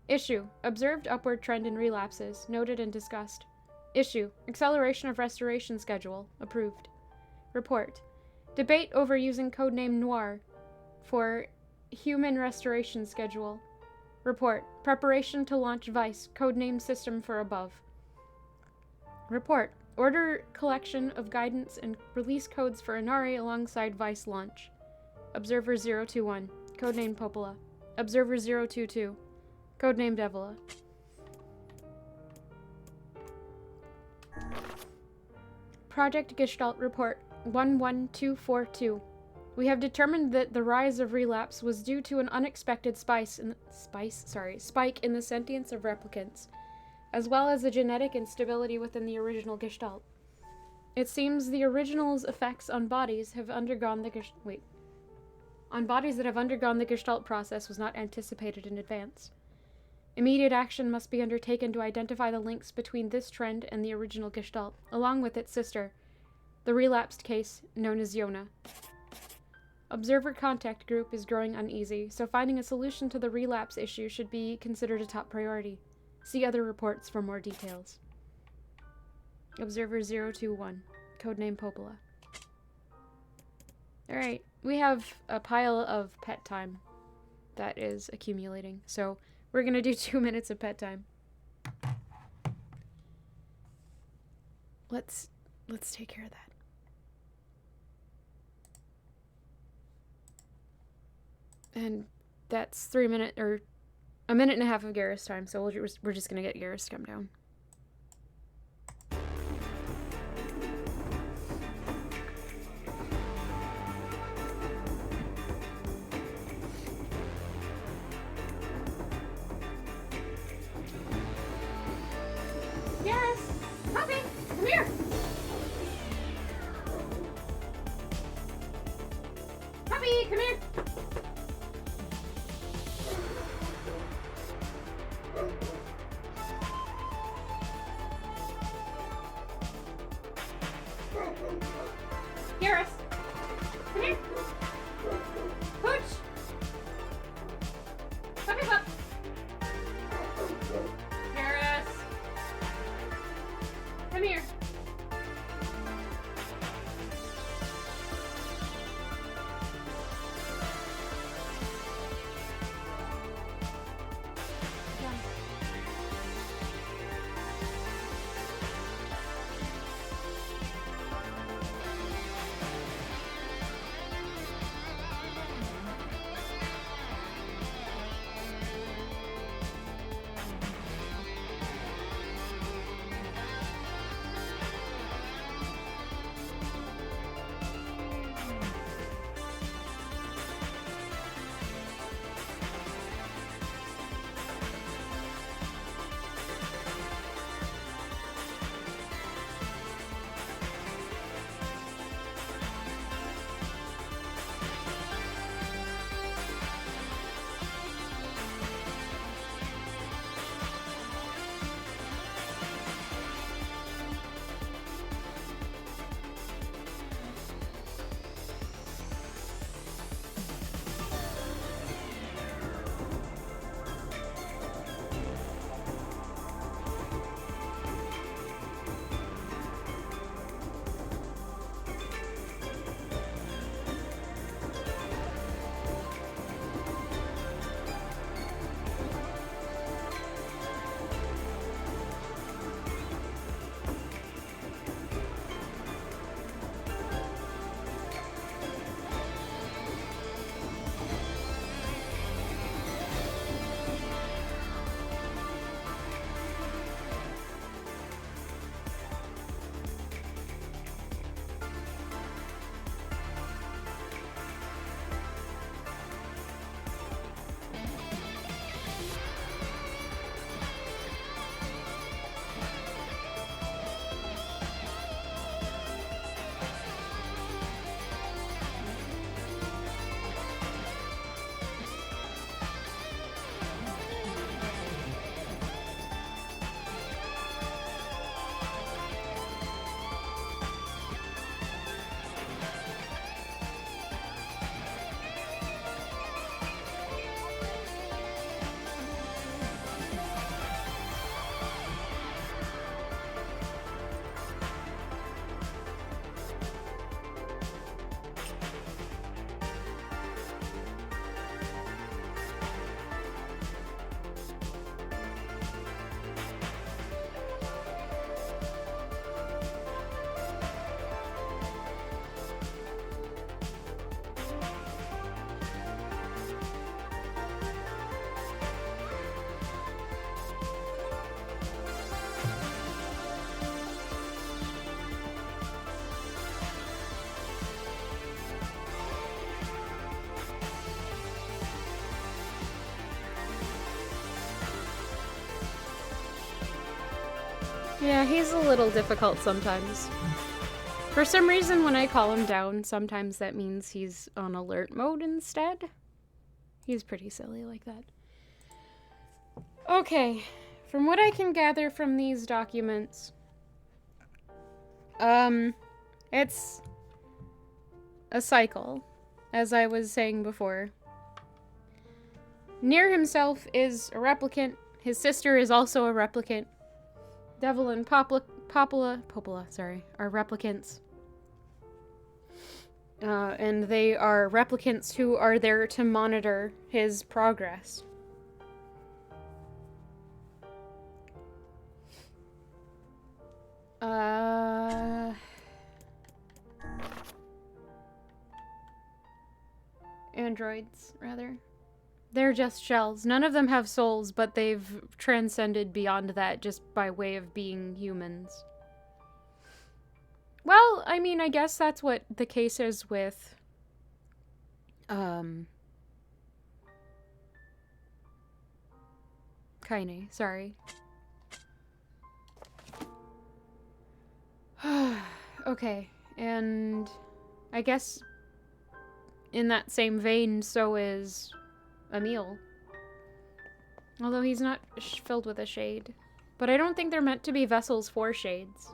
Issue, observed upward trend in relapses, noted and discussed. Issue, acceleration of restoration schedule, approved. Report, debate over using codename NieR for human restoration schedule. Report, preparation to launch Vice, codename system for above. Report, order collection of guidance and release codes for Inari alongside Vice launch. Observer 021, codename Popola. Observer 022, codename Devila. Project Gestalt Report 11242. We have determined that the rise of relapse was due to an unexpected spike in the sentience of replicants, as well as a genetic instability within the original Gestalt. It seems the original's effects on bodies have undergone the bodies that have undergone the Gestalt process was not anticipated in advance. Immediate action must be undertaken to identify the links between this trend and the original Gestalt, along with its sister, the relapsed case known as Yona. Observer contact group is growing uneasy, so finding a solution to the relapse issue should be considered a top priority. See other reports for more details. Observer 021, codename Popola. Alright, we have a pile of pet time that is accumulating, so we're gonna do 2 minutes of pet time. Let's take care of that. And that's a minute and a half of Garrus time, so we're just gonna get Garrus to come down. Garrus! Puppy! Come here! Puppy, come here! Garrus! Come here! Pooch! Puppy pup! Garrus! Come here! Yeah, he's a little difficult sometimes. For some reason, when I call him down, sometimes that means he's on alert mode instead. He's pretty silly like that. Okay, from what I can gather from these documents, it's a cycle, as I was saying before. NieR himself is a replicant. His sister is also a replicant. Devil and Popola, are replicants. And they are replicants who are there to monitor his progress. Androids, rather. They're just shells. None of them have souls, but they've transcended beyond that just by way of being humans. Well, I mean, I guess that's what the case is with, Kaine, sorry. Okay, and I guess in that same vein, so is Emil. Although he's not filled with a shade. But I don't think they're meant to be vessels for shades.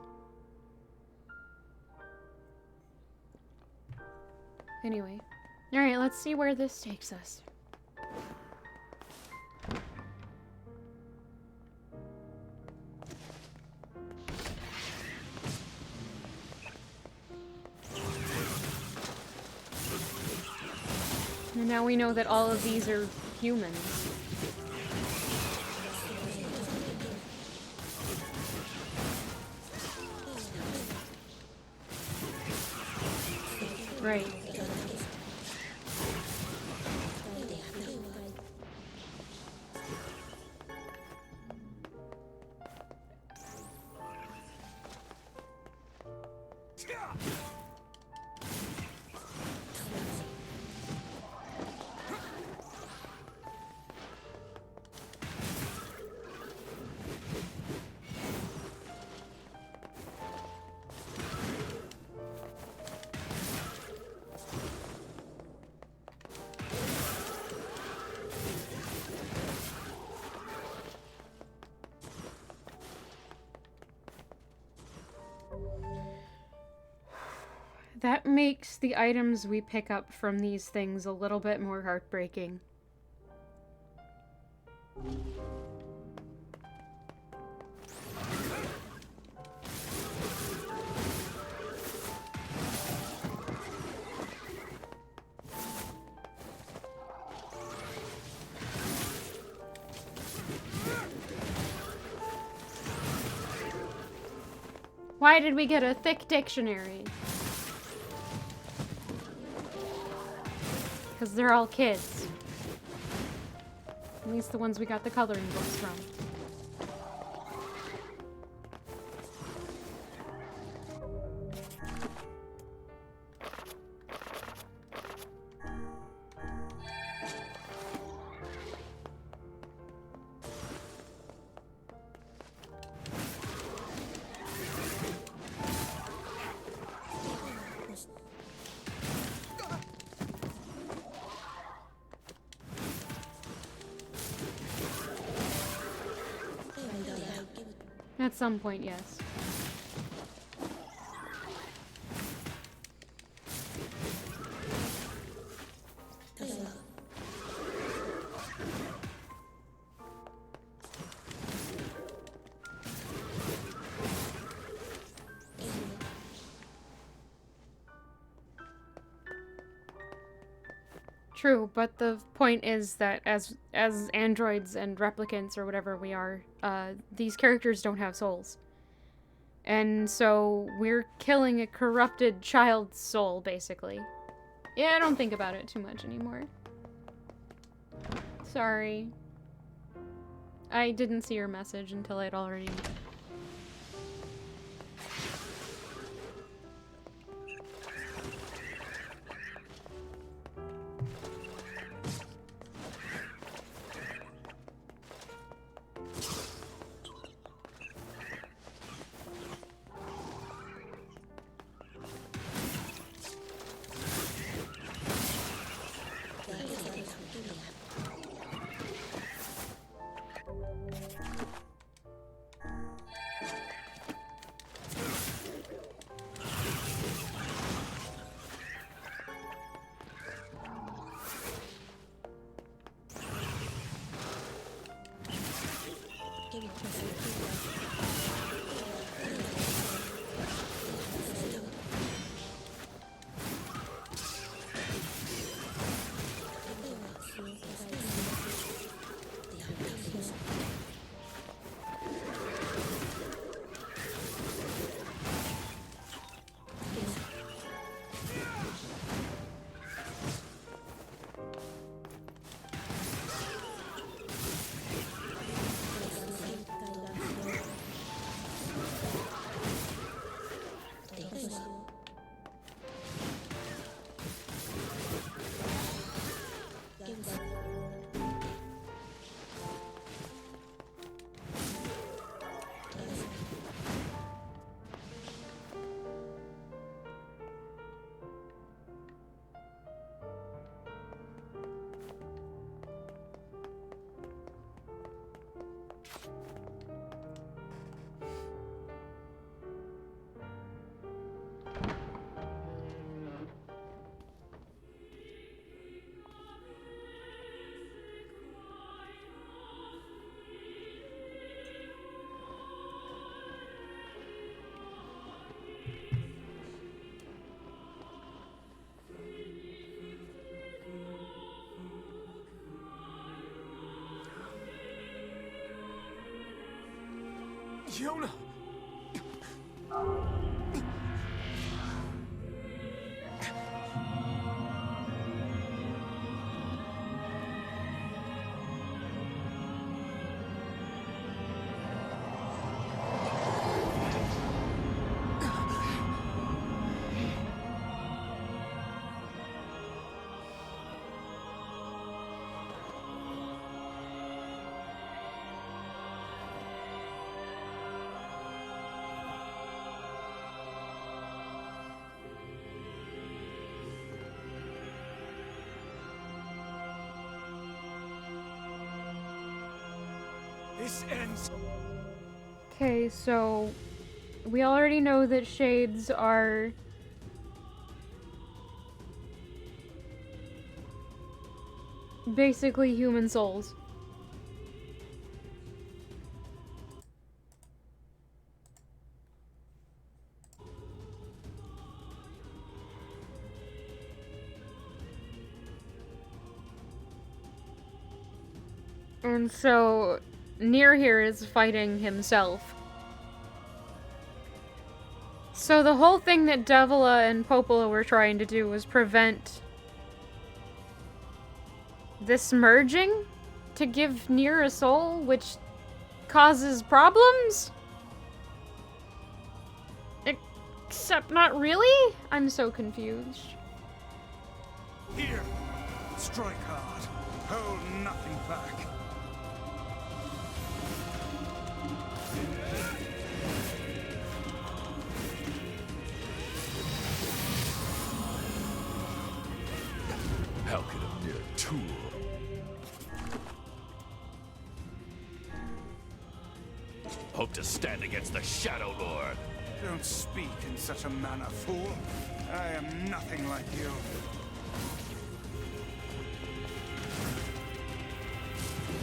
Anyway. Alright, let's see where this takes us. And now we know that all of these are humans. Right. That makes the items we pick up from these things a little bit more heartbreaking. Why did we get a thick dictionary? Because they're all kids. At least the ones we got the coloring books from. At some point, yes. True, but the point is that as androids and replicants or whatever we are, these characters don't have souls. And so we're killing a corrupted child's soul, basically. Yeah, I don't think about it too much anymore. Sorry. I didn't see your message until I'd already...
Yona! This ends.
Okay, so we already know that shades are basically human souls. And so NieR here is fighting himself. So the whole thing that Davila and Popola were trying to do was prevent this merging to give NieR a soul, which causes problems? Except not really? I'm so confused.
Here! Strike hard. Hold nothing back.
How could a mere tool? Hope to stand against the Shadow Lord.
Don't speak in such a manner, fool. I am nothing like you.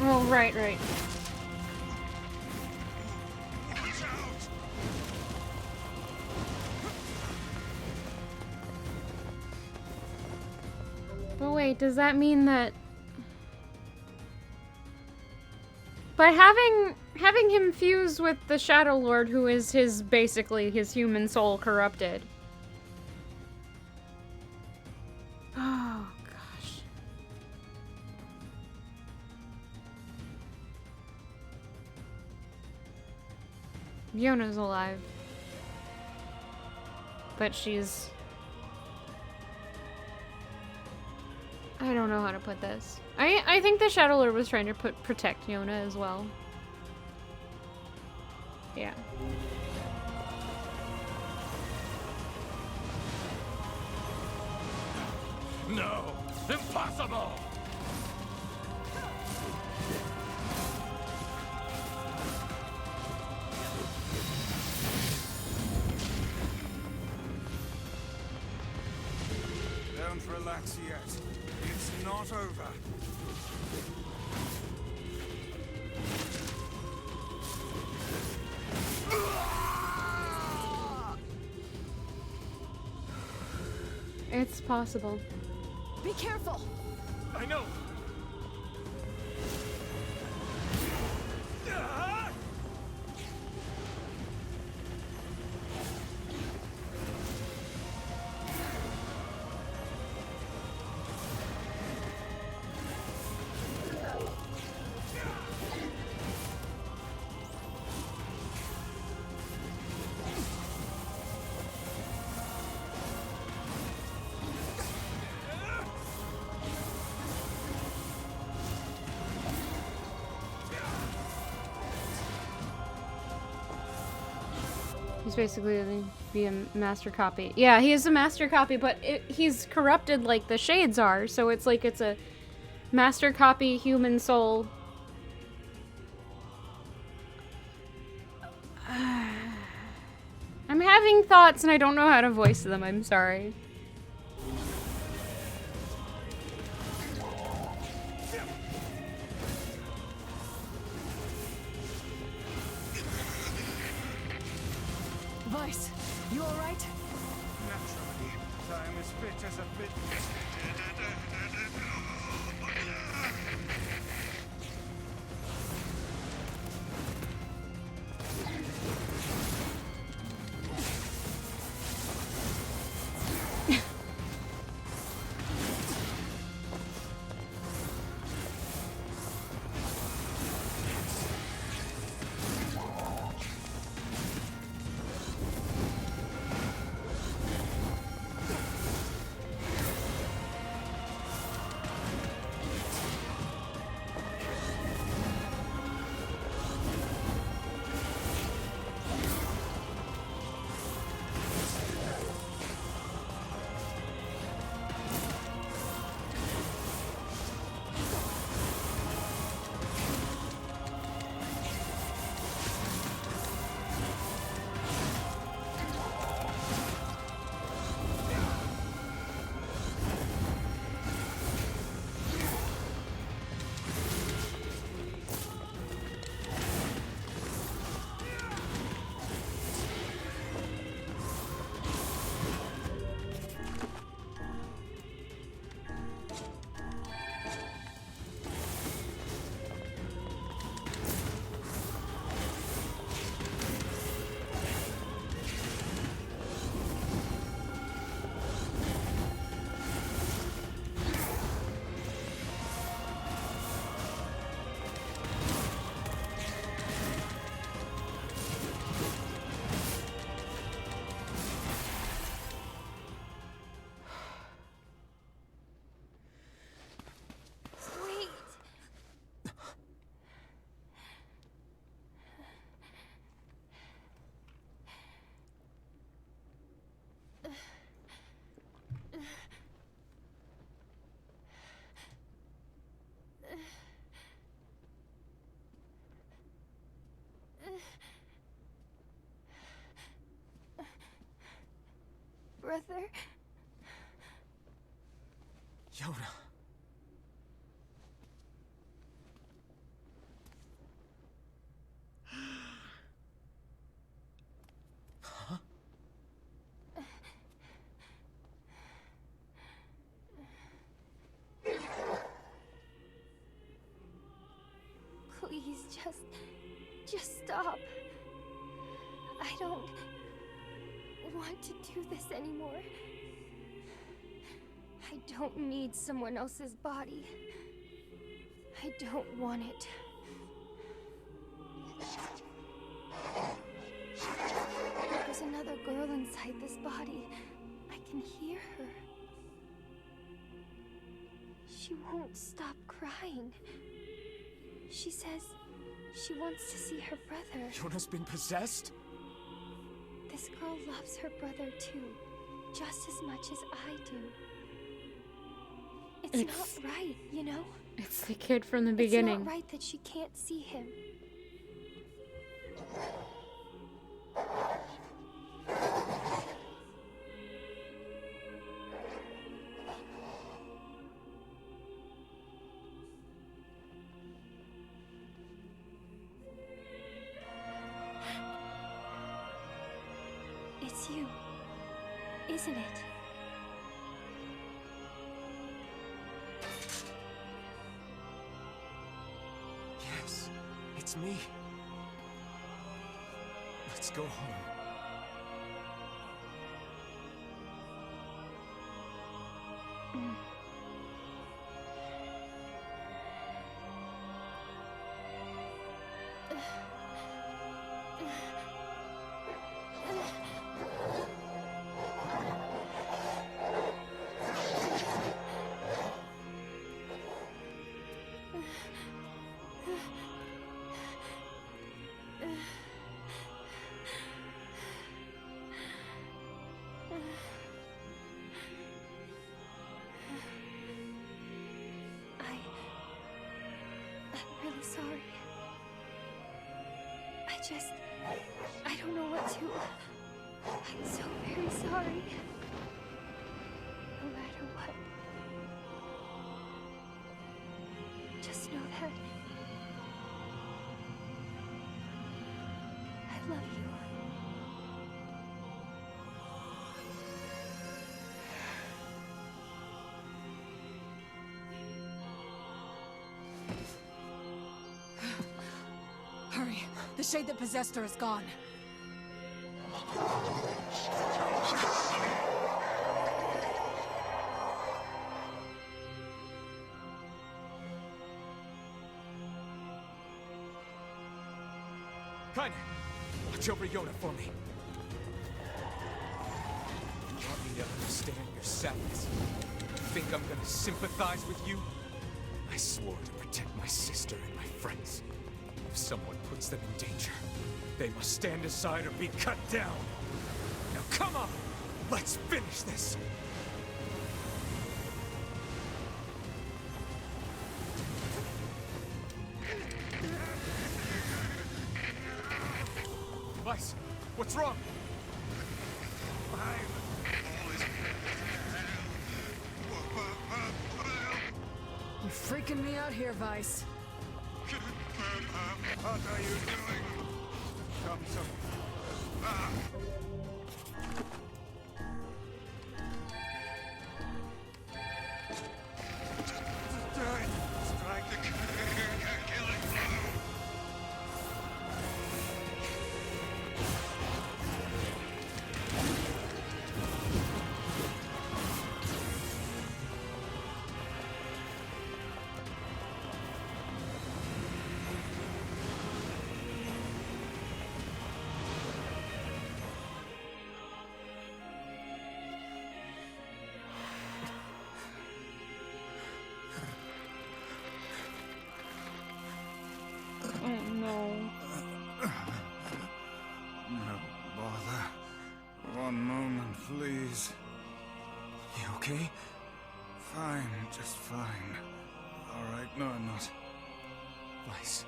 Oh, right.
Watch out!
But wait, does that mean that by having him fuse with the Shadow Lord, who is basically his human soul corrupted? Oh gosh. Yona's alive. But she's... I don't know how to put this. I think the Shadow Lord was trying to protect Yona as well. Yeah.
No! Impossible!
Don't relax yet. It's not over.
It's possible.
Be careful!
I know!
He's basically gonna be a master copy. Yeah, he is a master copy, but he's corrupted like the shades are, so it's like it's a master copy human soul. I'm having thoughts and I don't know how to voice them, I'm sorry.
Vice, you alright?
Naturally, time is fit as a bit.
Brother?
Yona. Huh?
Please, just stop. I don't want to do this anymore. I don't need someone else's body. I don't want it. There's another girl inside this body. I can hear her. She won't stop crying. She says she wants to see her brother.
Yona's been possessed?
This girl loves her brother too, just as much as I do. It's not right, you know?
It's the kid from the beginning.
It's not right that she can't see him. It's you, isn't it?
Yes, it's me. Let's go home.
I'm really sorry. I don't know what to... I'm so very sorry. No matter what. Just know that... I love you.
Hurry. The shade that possessed her is gone.
Kaine, watch over Yona for me. You want me to understand your sadness? You think I'm gonna sympathize with you? I swore to protect my sister and my friends. If someone puts them in danger, they must stand aside or be cut down. Now come on! Let's finish this! Vice, what's wrong?
You're freaking me out here, Vice.
What are you doing? Come some. Strike the killing blow.
Oh no.
No bother. One moment, please.
You okay?
Fine, just fine. Alright, no, I'm not.
Vice,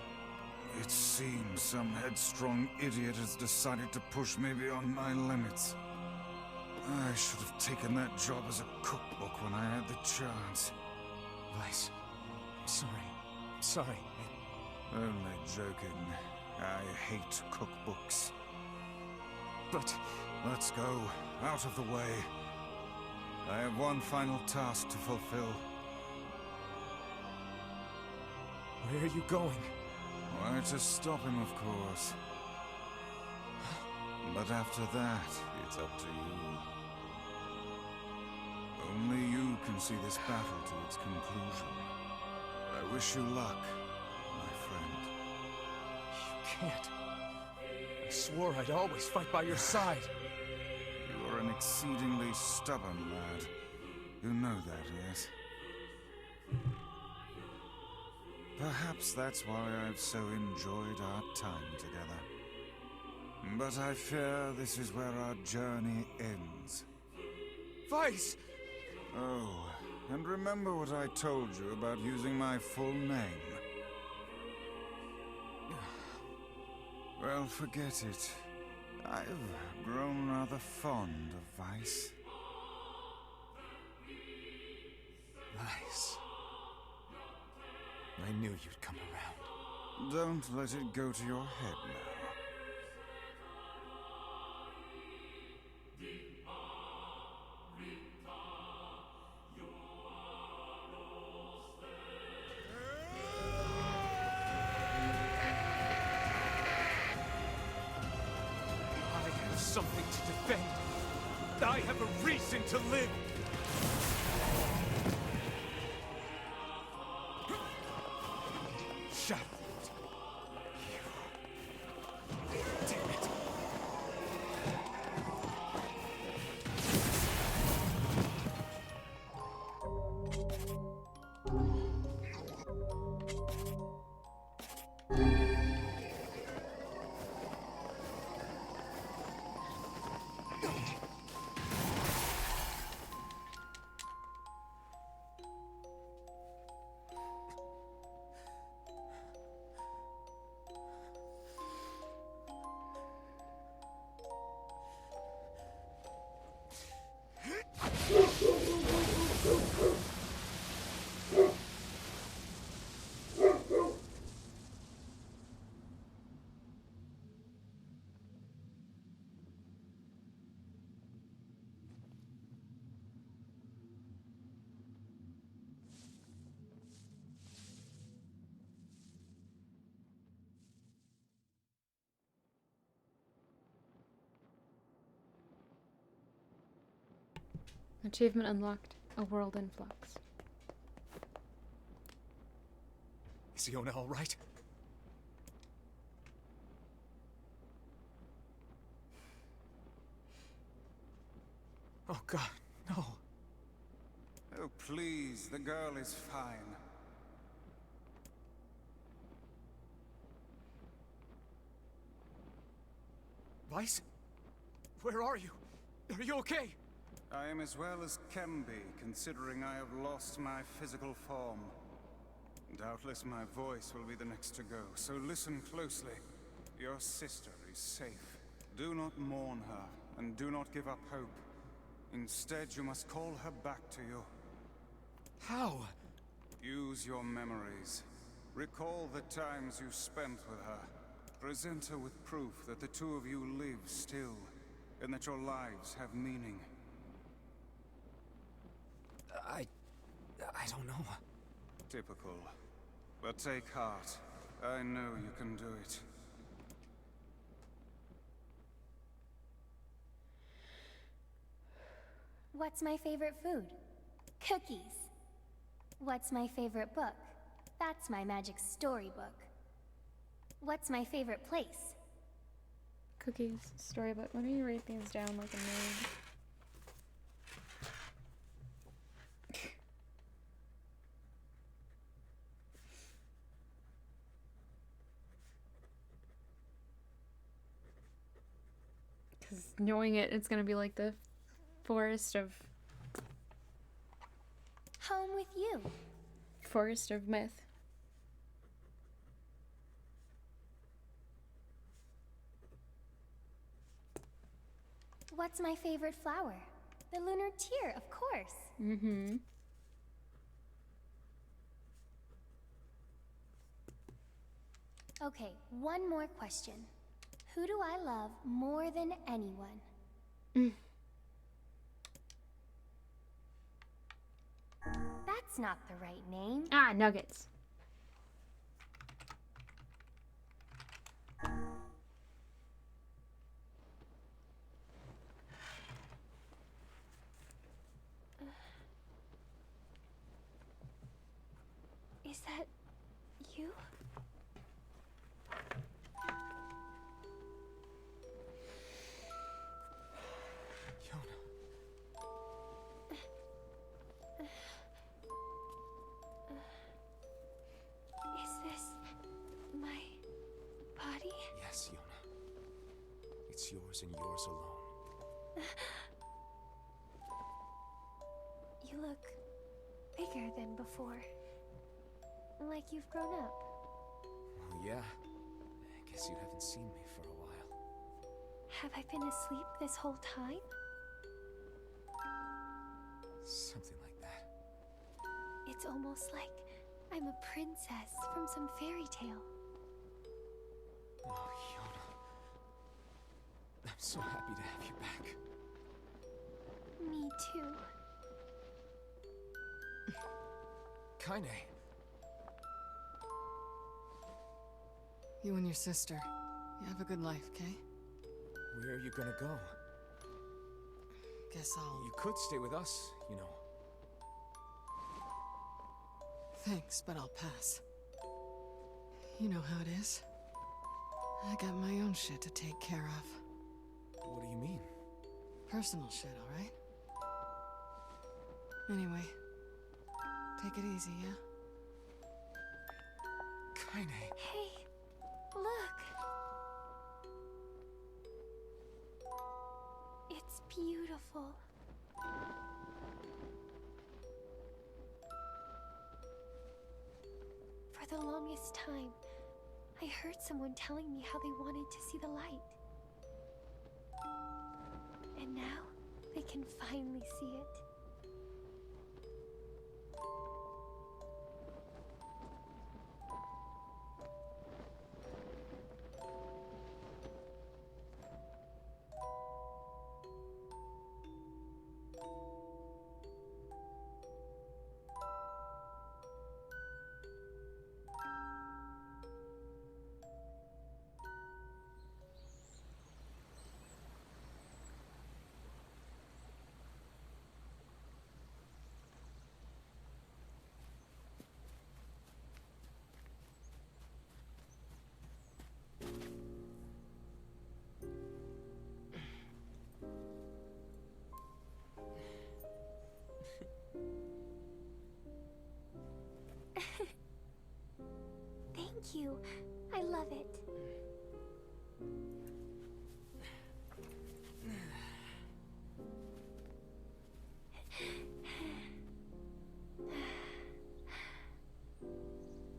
It seems some headstrong idiot has decided to push me beyond my limits. I should have taken that job as a cookbook when I had the chance.
Vice, I'm sorry. I'm sorry.
Only joking. I hate cookbooks.
But
Let's go. Out of the way. I have one final task to fulfill.
where are you going?
Why, to stop him, of course. But after that, it's up to you. Only you can see this battle to its conclusion. I wish you luck, my friend.
You can't. I swore I'd always fight by your side.
You are an exceedingly stubborn lad. You know that, yes? Perhaps that's why I've so enjoyed our time together. But I fear this is where our journey ends.
Vice!
Oh, and remember what I told you about using my full name. Well, forget it. I've grown rather fond of Vice.
Vice. I knew you'd come around.
Don't let it go to your head now.
I have something to defend. I have a reason to live. Shut up. You. Damn it.
Achievement unlocked. A world in flux.
Is Yona all right? Oh God, no.
Oh, please, the girl is fine.
Weiss? Where are you? Are you okay?
I am as well as can be, considering I have lost my physical form. Doubtless my voice will be the next to go, so listen closely. Your sister is safe. Do not mourn her, and do not give up hope. Instead, you must call her back to you.
How?
Use your memories. Recall the times you spent with her. Present her with proof that the two of you live still, and that your lives have meaning.
I don't know.
Typical. But take heart. I know you can do it.
What's my favorite food? Cookies. What's my favorite book? That's my magic storybook. What's my favorite place?
Cookies, storybook. Let me write these down like a nerd. Because knowing it, it's gonna be like the forest of
Home with you.
myth.
What's my favorite flower? The lunar tear, of course.
Mm-hmm.
Okay, one more question. Who do I love more than anyone? That's not the right name.
Ah, nuggets.
Is that you?
Yona.
Is this my body?
Yes, Yona. It's yours and yours alone.
You look bigger than before. Like you've grown up.
Well, yeah. I guess you haven't seen me for a while.
Have I been asleep this whole time?
Something like that.
It's almost like I'm a princess from some fairy tale.
Oh, Yona. I'm so happy to have you back.
Me too.
Kaine.
You and your sister, you have a good life, Kay?
Where are you gonna go?
Guess I'll...
You could stay with us, you know.
Thanks, but I'll pass. You know how it is. I got my own shit to take care of.
What do you mean?
Personal shit, alright? Anyway, take it easy, yeah?
Kaine.
Hey, look. It's beautiful. For the longest time, I heard someone telling me how they wanted to see the light. And now, they can finally see it. Thank you. I love it.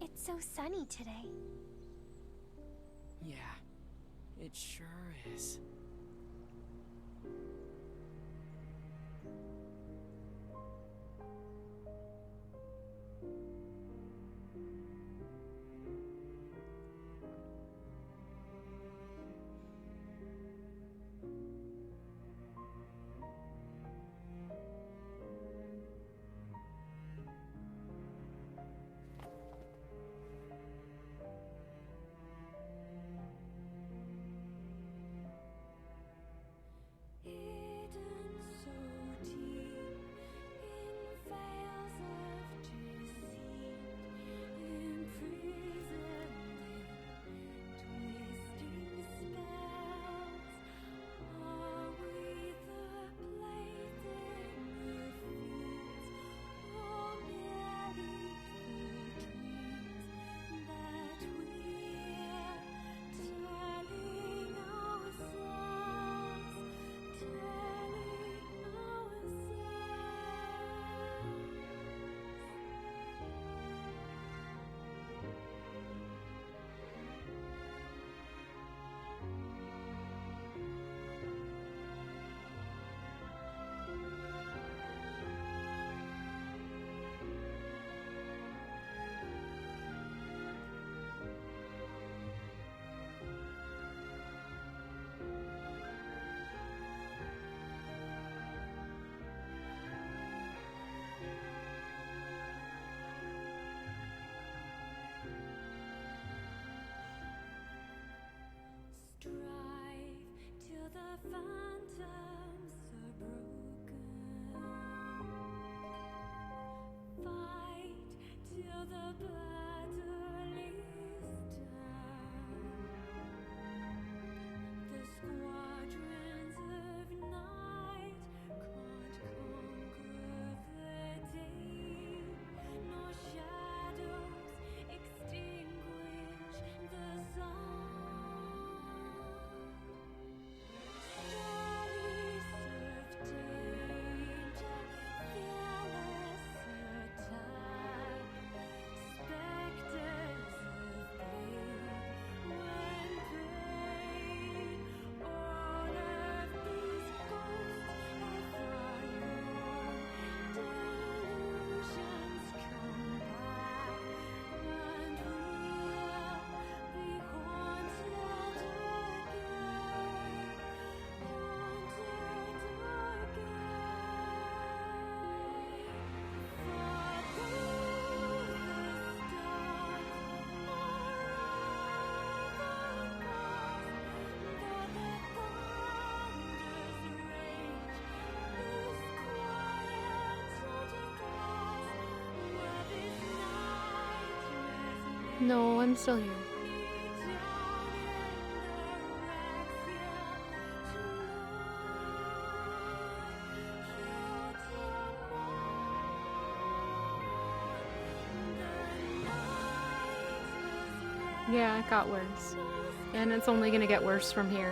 It's so sunny today.
Yeah, it sure is.
No, I'm still here. Yeah, it got worse. And it's only gonna get worse from here.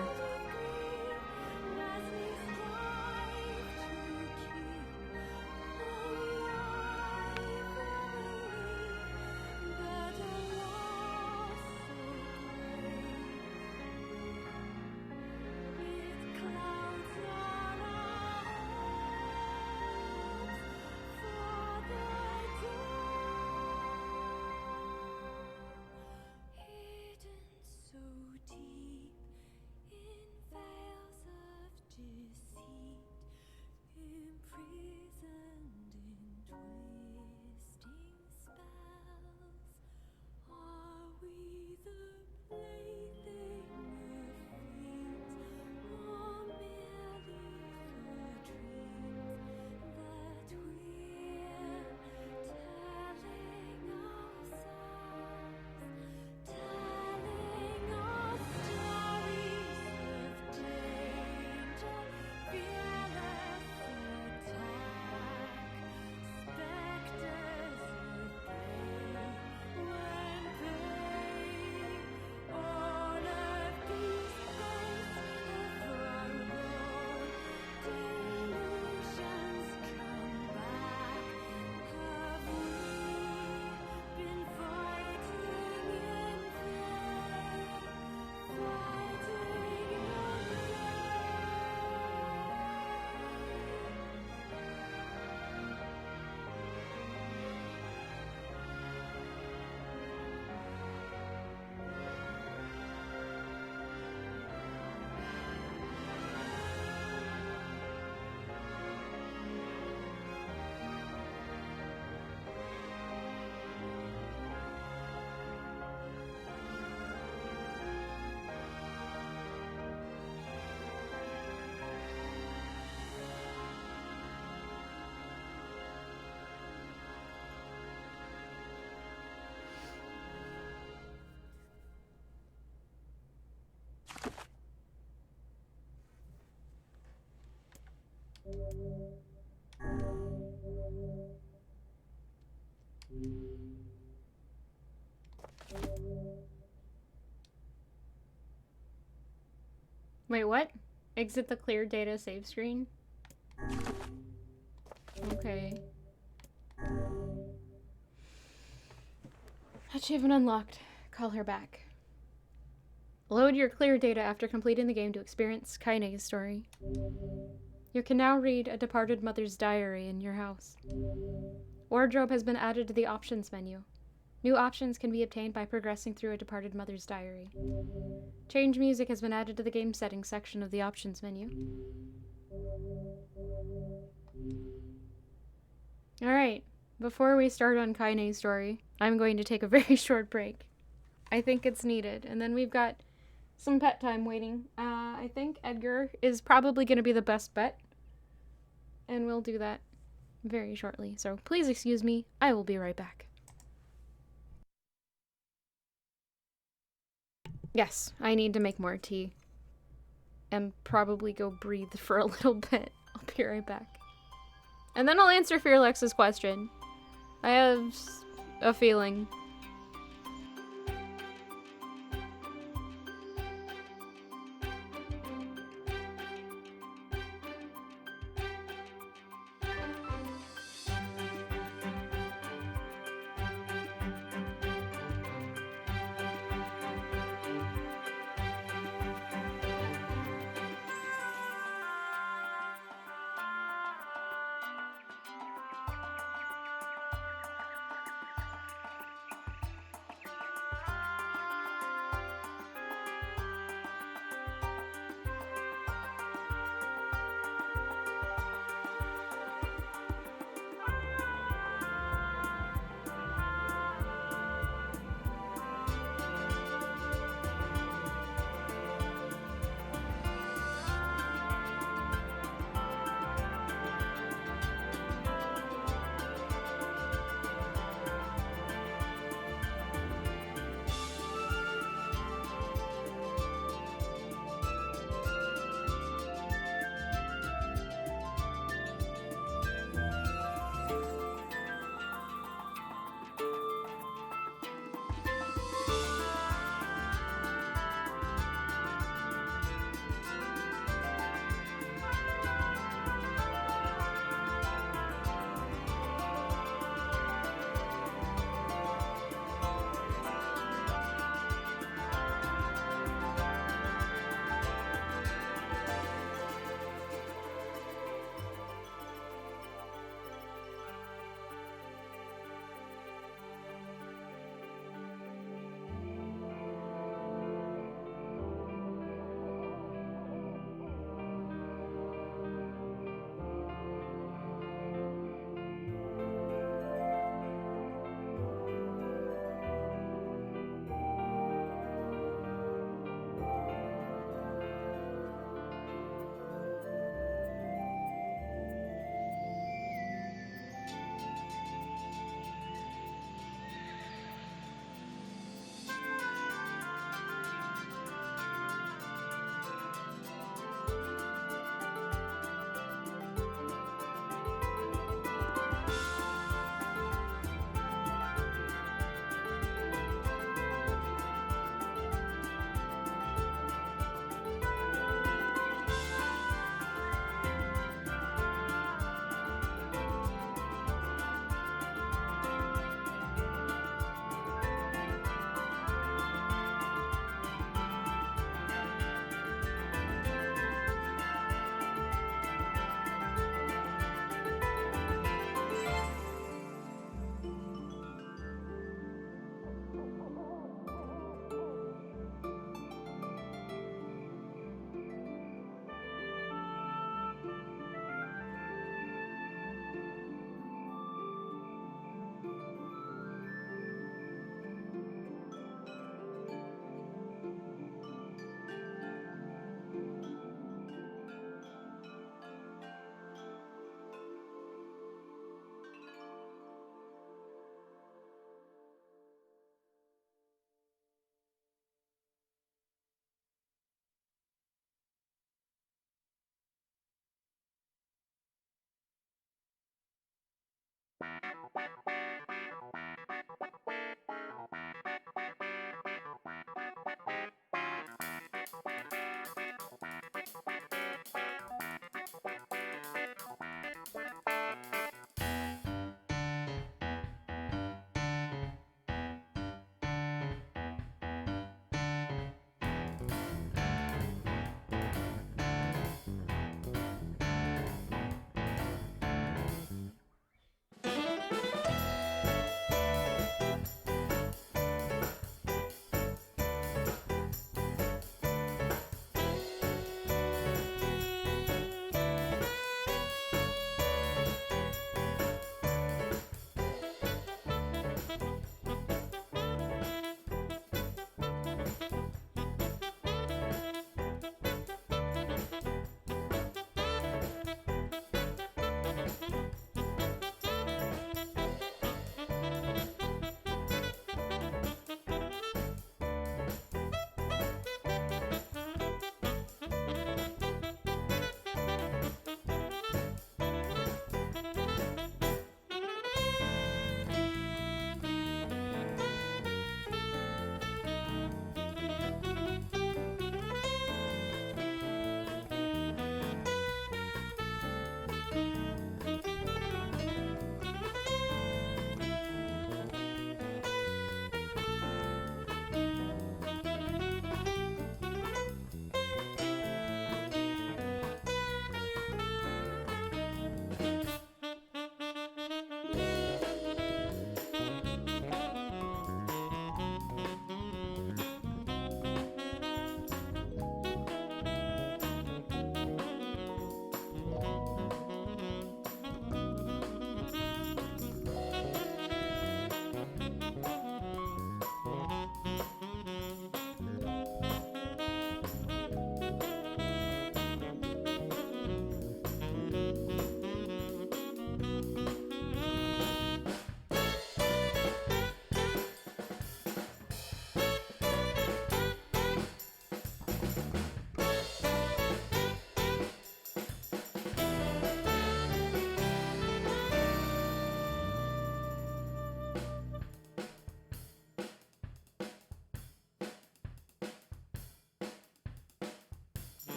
Wait, what? Exit the clear data save screen? Okay. Achievement unlocked. Call her back. Load your clear data after completing the game to experience Kaine's story. You can now read a departed mother's diary in your house. Wardrobe has been added to the options menu. New options can be obtained by progressing through a departed mother's diary. Change music has been added to the game settings section of the options menu. Alright, before we start on Kaine's story, I'm going to take a very short break. I think it's needed. And then we've got some pet time waiting. I think Edgar is probably going to be the best bet. And we'll do that very shortly. So please excuse me. I will be right back. Yes, I need to make more tea. And probably go breathe for a little bit. I'll be right back. And then I'll answer Fearlex's question. I have a feeling.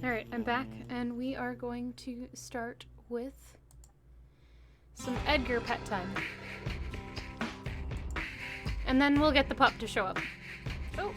Alright, I'm back, and we are going to start with some Edgar pet time. And then we'll get the pup to show up. Oh.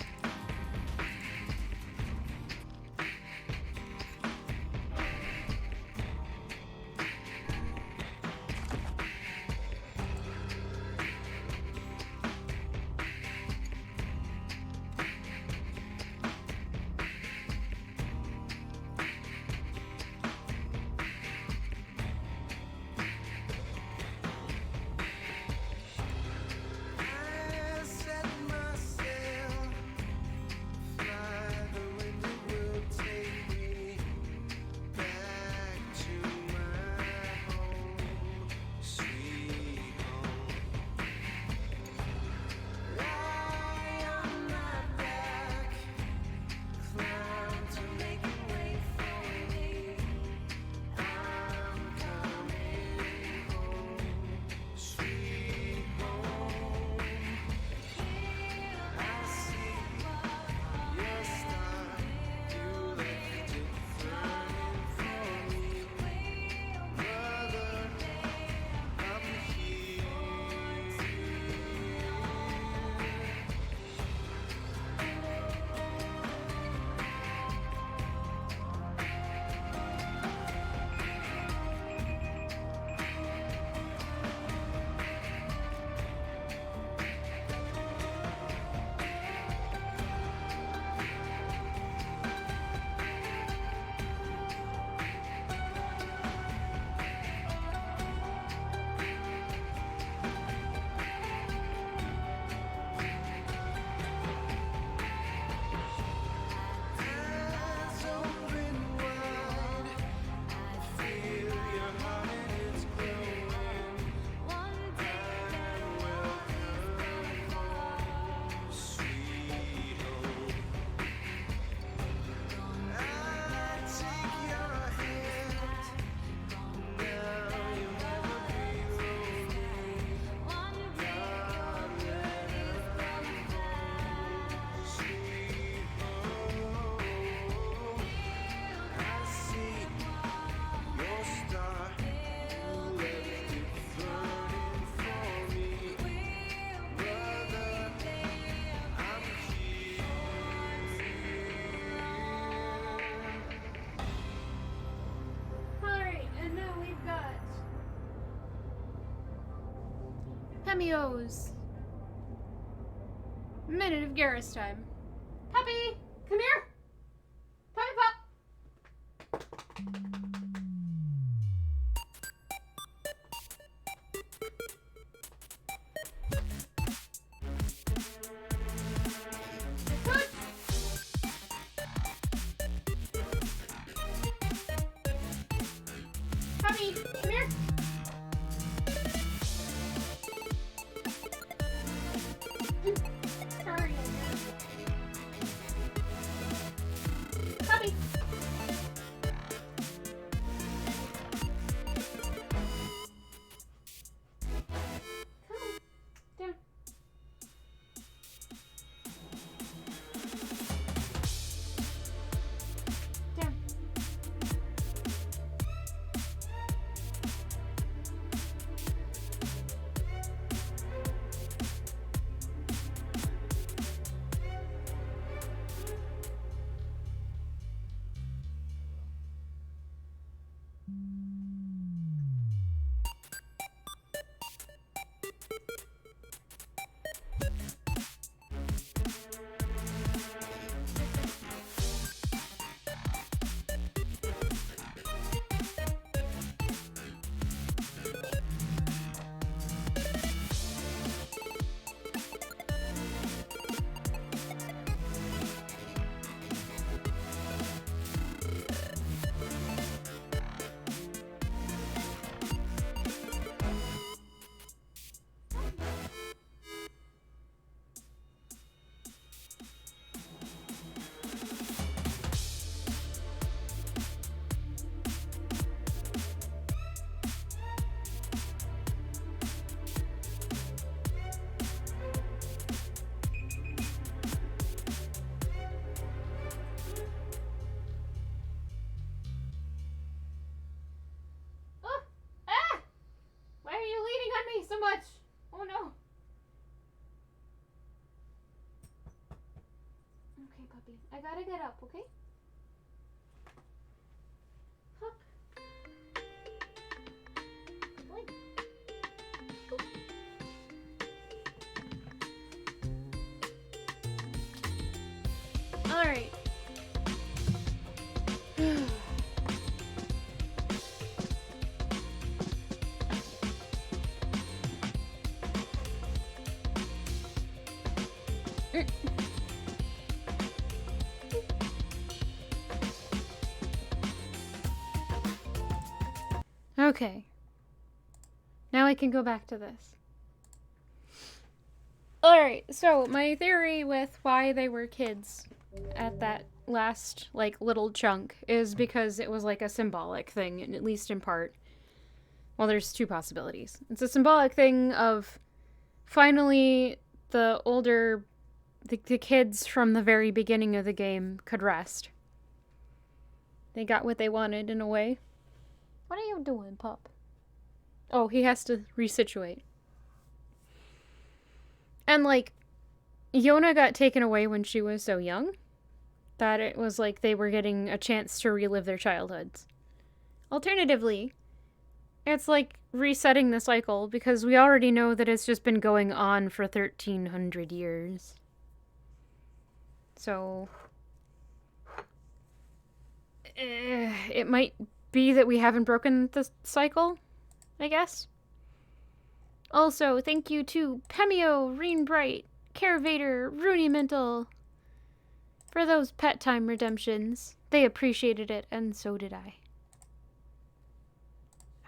Cameos. Minute of Garrus time. Puppy, come here. Puppy pup. Good. Puppy, come here. Sorry. so much. Oh no. Okay, puppy. I gotta get up, okay? Hop. Good boy. All right. Okay. Now I can go back to this. Alright, so my theory with why they were kids at that last, like, little chunk is because it was, like, a symbolic thing, at least in part. Well, there's two possibilities. It's a symbolic thing of finally the older, the kids from the very beginning of the game could rest. They got what they wanted in a way. What are you doing, pup? Oh, he has to resituate. And, like, Yona got taken away when she was so young that it was like they were getting a chance to relive their childhoods. Alternatively, it's like resetting the cycle because we already know that it's just been going on for 1,300 years. So, it might be that we haven't broken the cycle, I guess. Also, thank you to Pemio, Reenbright, Caravator, Rudimental for those pet time redemptions. They appreciated it, and so did I.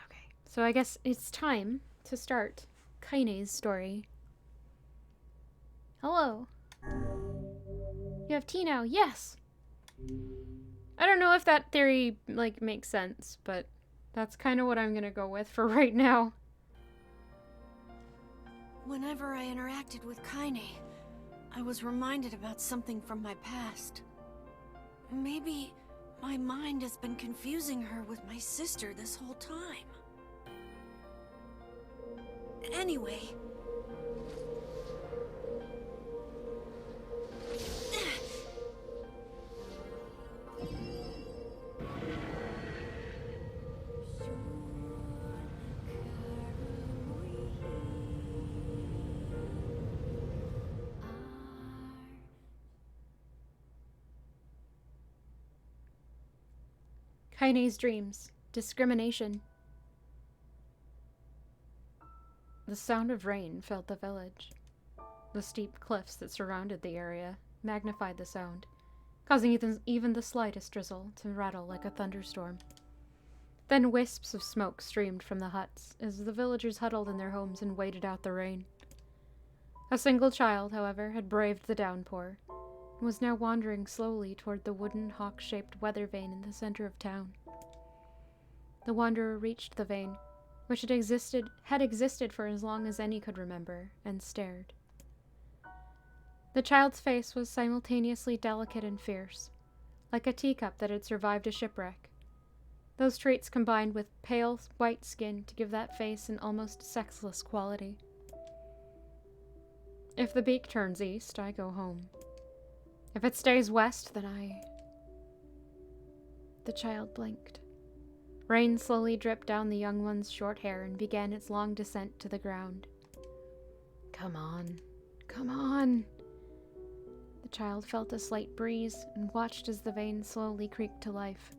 Okay, so I guess it's time to start Kaine's story. Hello. You have tea now? Yes! I don't know if that theory, like, makes sense, but that's kind of what I'm gonna go with for right now.
Whenever I interacted with Kaine, I was reminded about something from my past. Maybe my mind has been confusing her with my sister this whole time. Anyway...
Kaine's dreams. Discrimination. The sound of rain filled the village. The steep cliffs that surrounded the area magnified the sound, causing even the slightest drizzle to rattle like a thunderstorm. Then wisps of smoke streamed from the huts as the villagers huddled in their homes and waited out the rain. A single child, however, had braved the downpour and was now wandering slowly toward the wooden hawk-shaped weather vane in the center of town. The wanderer reached the vane, which had existed for as long as any could remember, and stared. The child's face was simultaneously delicate and fierce, like a teacup that had survived a shipwreck. Those traits combined with pale, white skin to give that face an almost sexless quality. If the beak turns east, I go home. If it stays west, then I... The child blinked. Rain slowly dripped down the young one's short hair and began its long descent to the ground. Come on. Come on. The child felt a slight breeze and watched as the vein slowly creaked to life.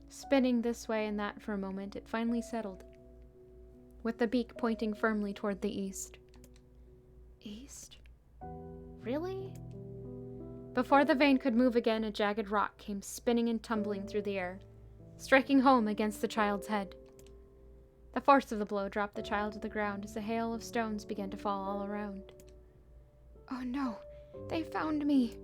Spinning this way and that for a moment, it finally settled, with the beak pointing firmly toward the east. East? Really? Before the vein could move again, a jagged rock came spinning and tumbling through the air, striking home against the child's head. The force of the blow dropped the child to the ground as a hail of stones began to fall all around. Oh no, they found me!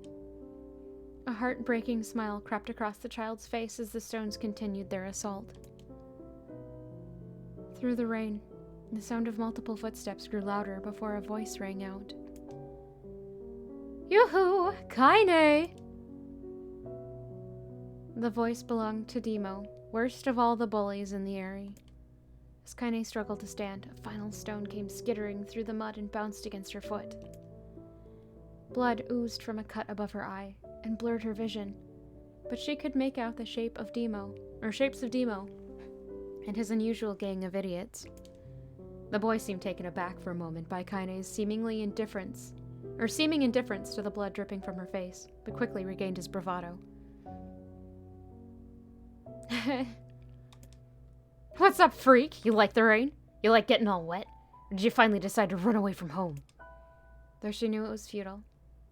A heartbreaking smile crept across the child's face as the stones continued their assault. Through the rain, the sound of multiple footsteps grew louder before a voice rang out. Yoo-hoo! Kaine! The voice belonged to Demo, worst of all the bullies in the area. As Kaine struggled to stand, a final stone came skittering through the mud and bounced against her foot. Blood oozed from a cut above her eye and blurred her vision, but she could make out the shapes of Demo, and his unusual gang of idiots. The boy seemed taken aback for a moment by Kaine's seeming indifference to the blood dripping from her face, but quickly regained his bravado. What's up, freak? You like the rain? You like getting all wet? Or did you finally decide to run away from home? Though she knew it was futile,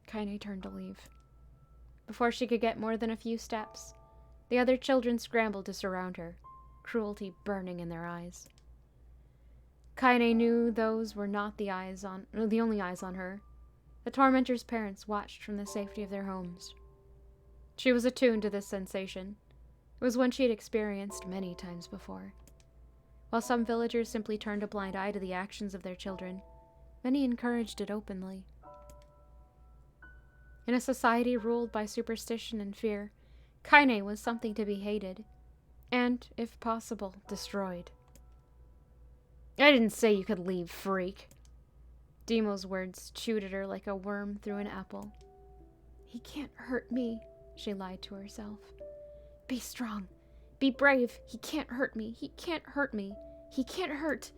Kaine turned to leave. Before she could get more than a few steps, the other children scrambled to surround her, cruelty burning in their eyes. Kaine knew those were not the only eyes on her. The tormentor's parents watched from the safety of their homes. She was attuned to this sensation. It was one she had experienced many times before. While some villagers simply turned a blind eye to the actions of their children, many encouraged it openly. In a society ruled by superstition and fear, Kaine was something to be hated, and, if possible, destroyed. I didn't say you could leave, freak. Demo's words chewed at her like a worm through an apple. He can't hurt me, she lied to herself. Be strong. Be brave. He can't hurt me. He can't hurt me. He can't hurt.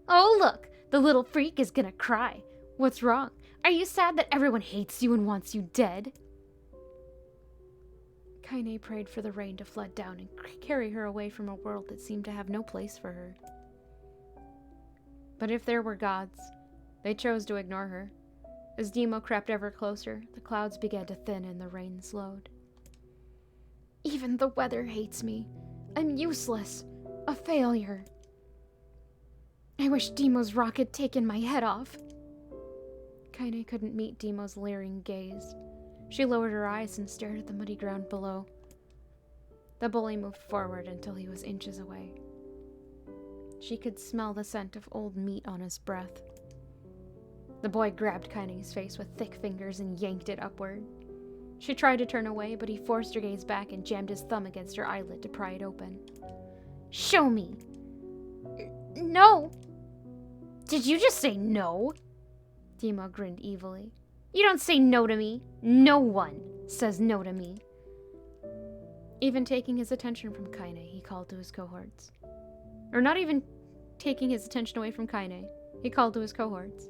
Oh, look! The little freak is gonna cry. What's wrong? Are you sad that everyone hates you and wants you dead? Kaine prayed for the rain to flood down and carry her away from a world that seemed to have no place for her. But if there were gods, they chose to ignore her. As Demo crept ever closer, the clouds began to thin and the rain slowed. Even the weather hates me. I'm useless. A failure. I wish Demo's rock had taken my head off. Kaine couldn't meet Demo's leering gaze. She lowered her eyes and stared at the muddy ground below. The bully moved forward until he was inches away. She could smell the scent of old meat on his breath. The boy grabbed Kaine's face with thick fingers and yanked it upward. She tried to turn away, but he forced her gaze back and jammed his thumb against her eyelid to pry it open. Show me! No! Did you just say no? Demo grinned evilly. You don't say no to me. No one says no to me. Even taking his attention from Kaine, he called to his cohorts. Or not even taking his attention away from Kaine, he called to his cohorts.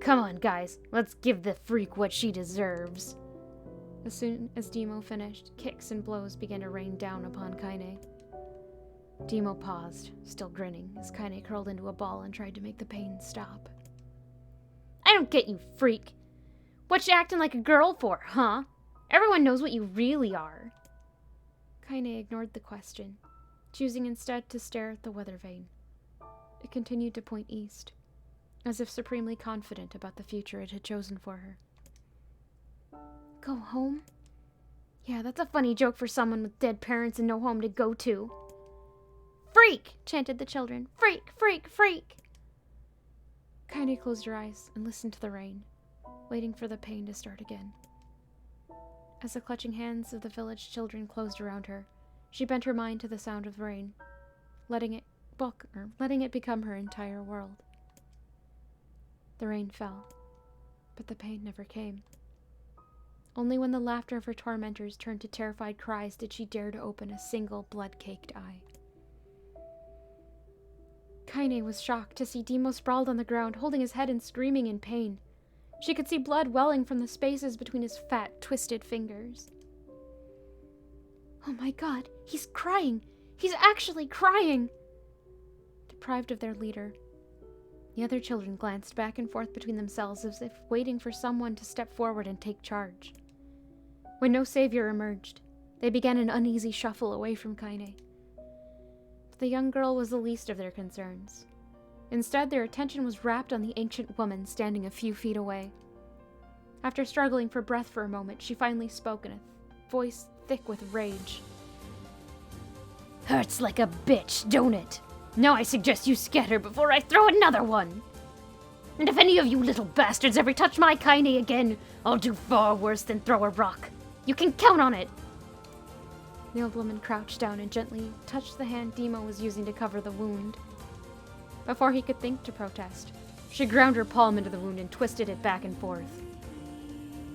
Come on, guys. Let's give the freak what she deserves. As soon as Demo finished, kicks and blows began to rain down upon Kaine. Demo paused, still grinning, as Kaine curled into a ball and tried to make the pain stop. I don't get you, freak. What you acting like a girl for, huh? Everyone knows what you really are. Kaine ignored the question, choosing instead to stare at the weather vane. It continued to point east, as if supremely confident about the future it had chosen for her. Go home? Yeah, that's a funny joke for someone with dead parents and no home to go to. Freak! Chanted the children. Freak! Freak! Freak! Kaine closed her eyes and listened to the rain, waiting for the pain to start again. As the clutching hands of the village children closed around her, she bent her mind to the sound of rain, letting it become her entire world. The rain fell, but the pain never came. Only when the laughter of her tormentors turned to terrified cries did she dare to open a single blood-caked eye. Kaine was shocked to see Demo sprawled on the ground, holding his head and screaming in pain. She could see blood welling from the spaces between his fat, twisted fingers. Oh my god, he's crying! He's actually crying! Deprived of their leader, the other children glanced back and forth between themselves as if waiting for someone to step forward and take charge. When no savior emerged, they began an uneasy shuffle away from Kaine. But the young girl was the least of their concerns. Instead, their attention was wrapped on the ancient woman standing a few feet away. After struggling for breath for a moment, she finally spoke in a voice thick with rage. Hurts like a bitch, don't it? Now I suggest you scatter before I throw another one! And if any of you little bastards ever touch my Kaine again, I'll do far worse than throw a rock. You can count on it! The old woman crouched down and gently touched the hand Demo was using to cover the wound. Before he could think to protest, she ground her palm into the wound and twisted it back and forth.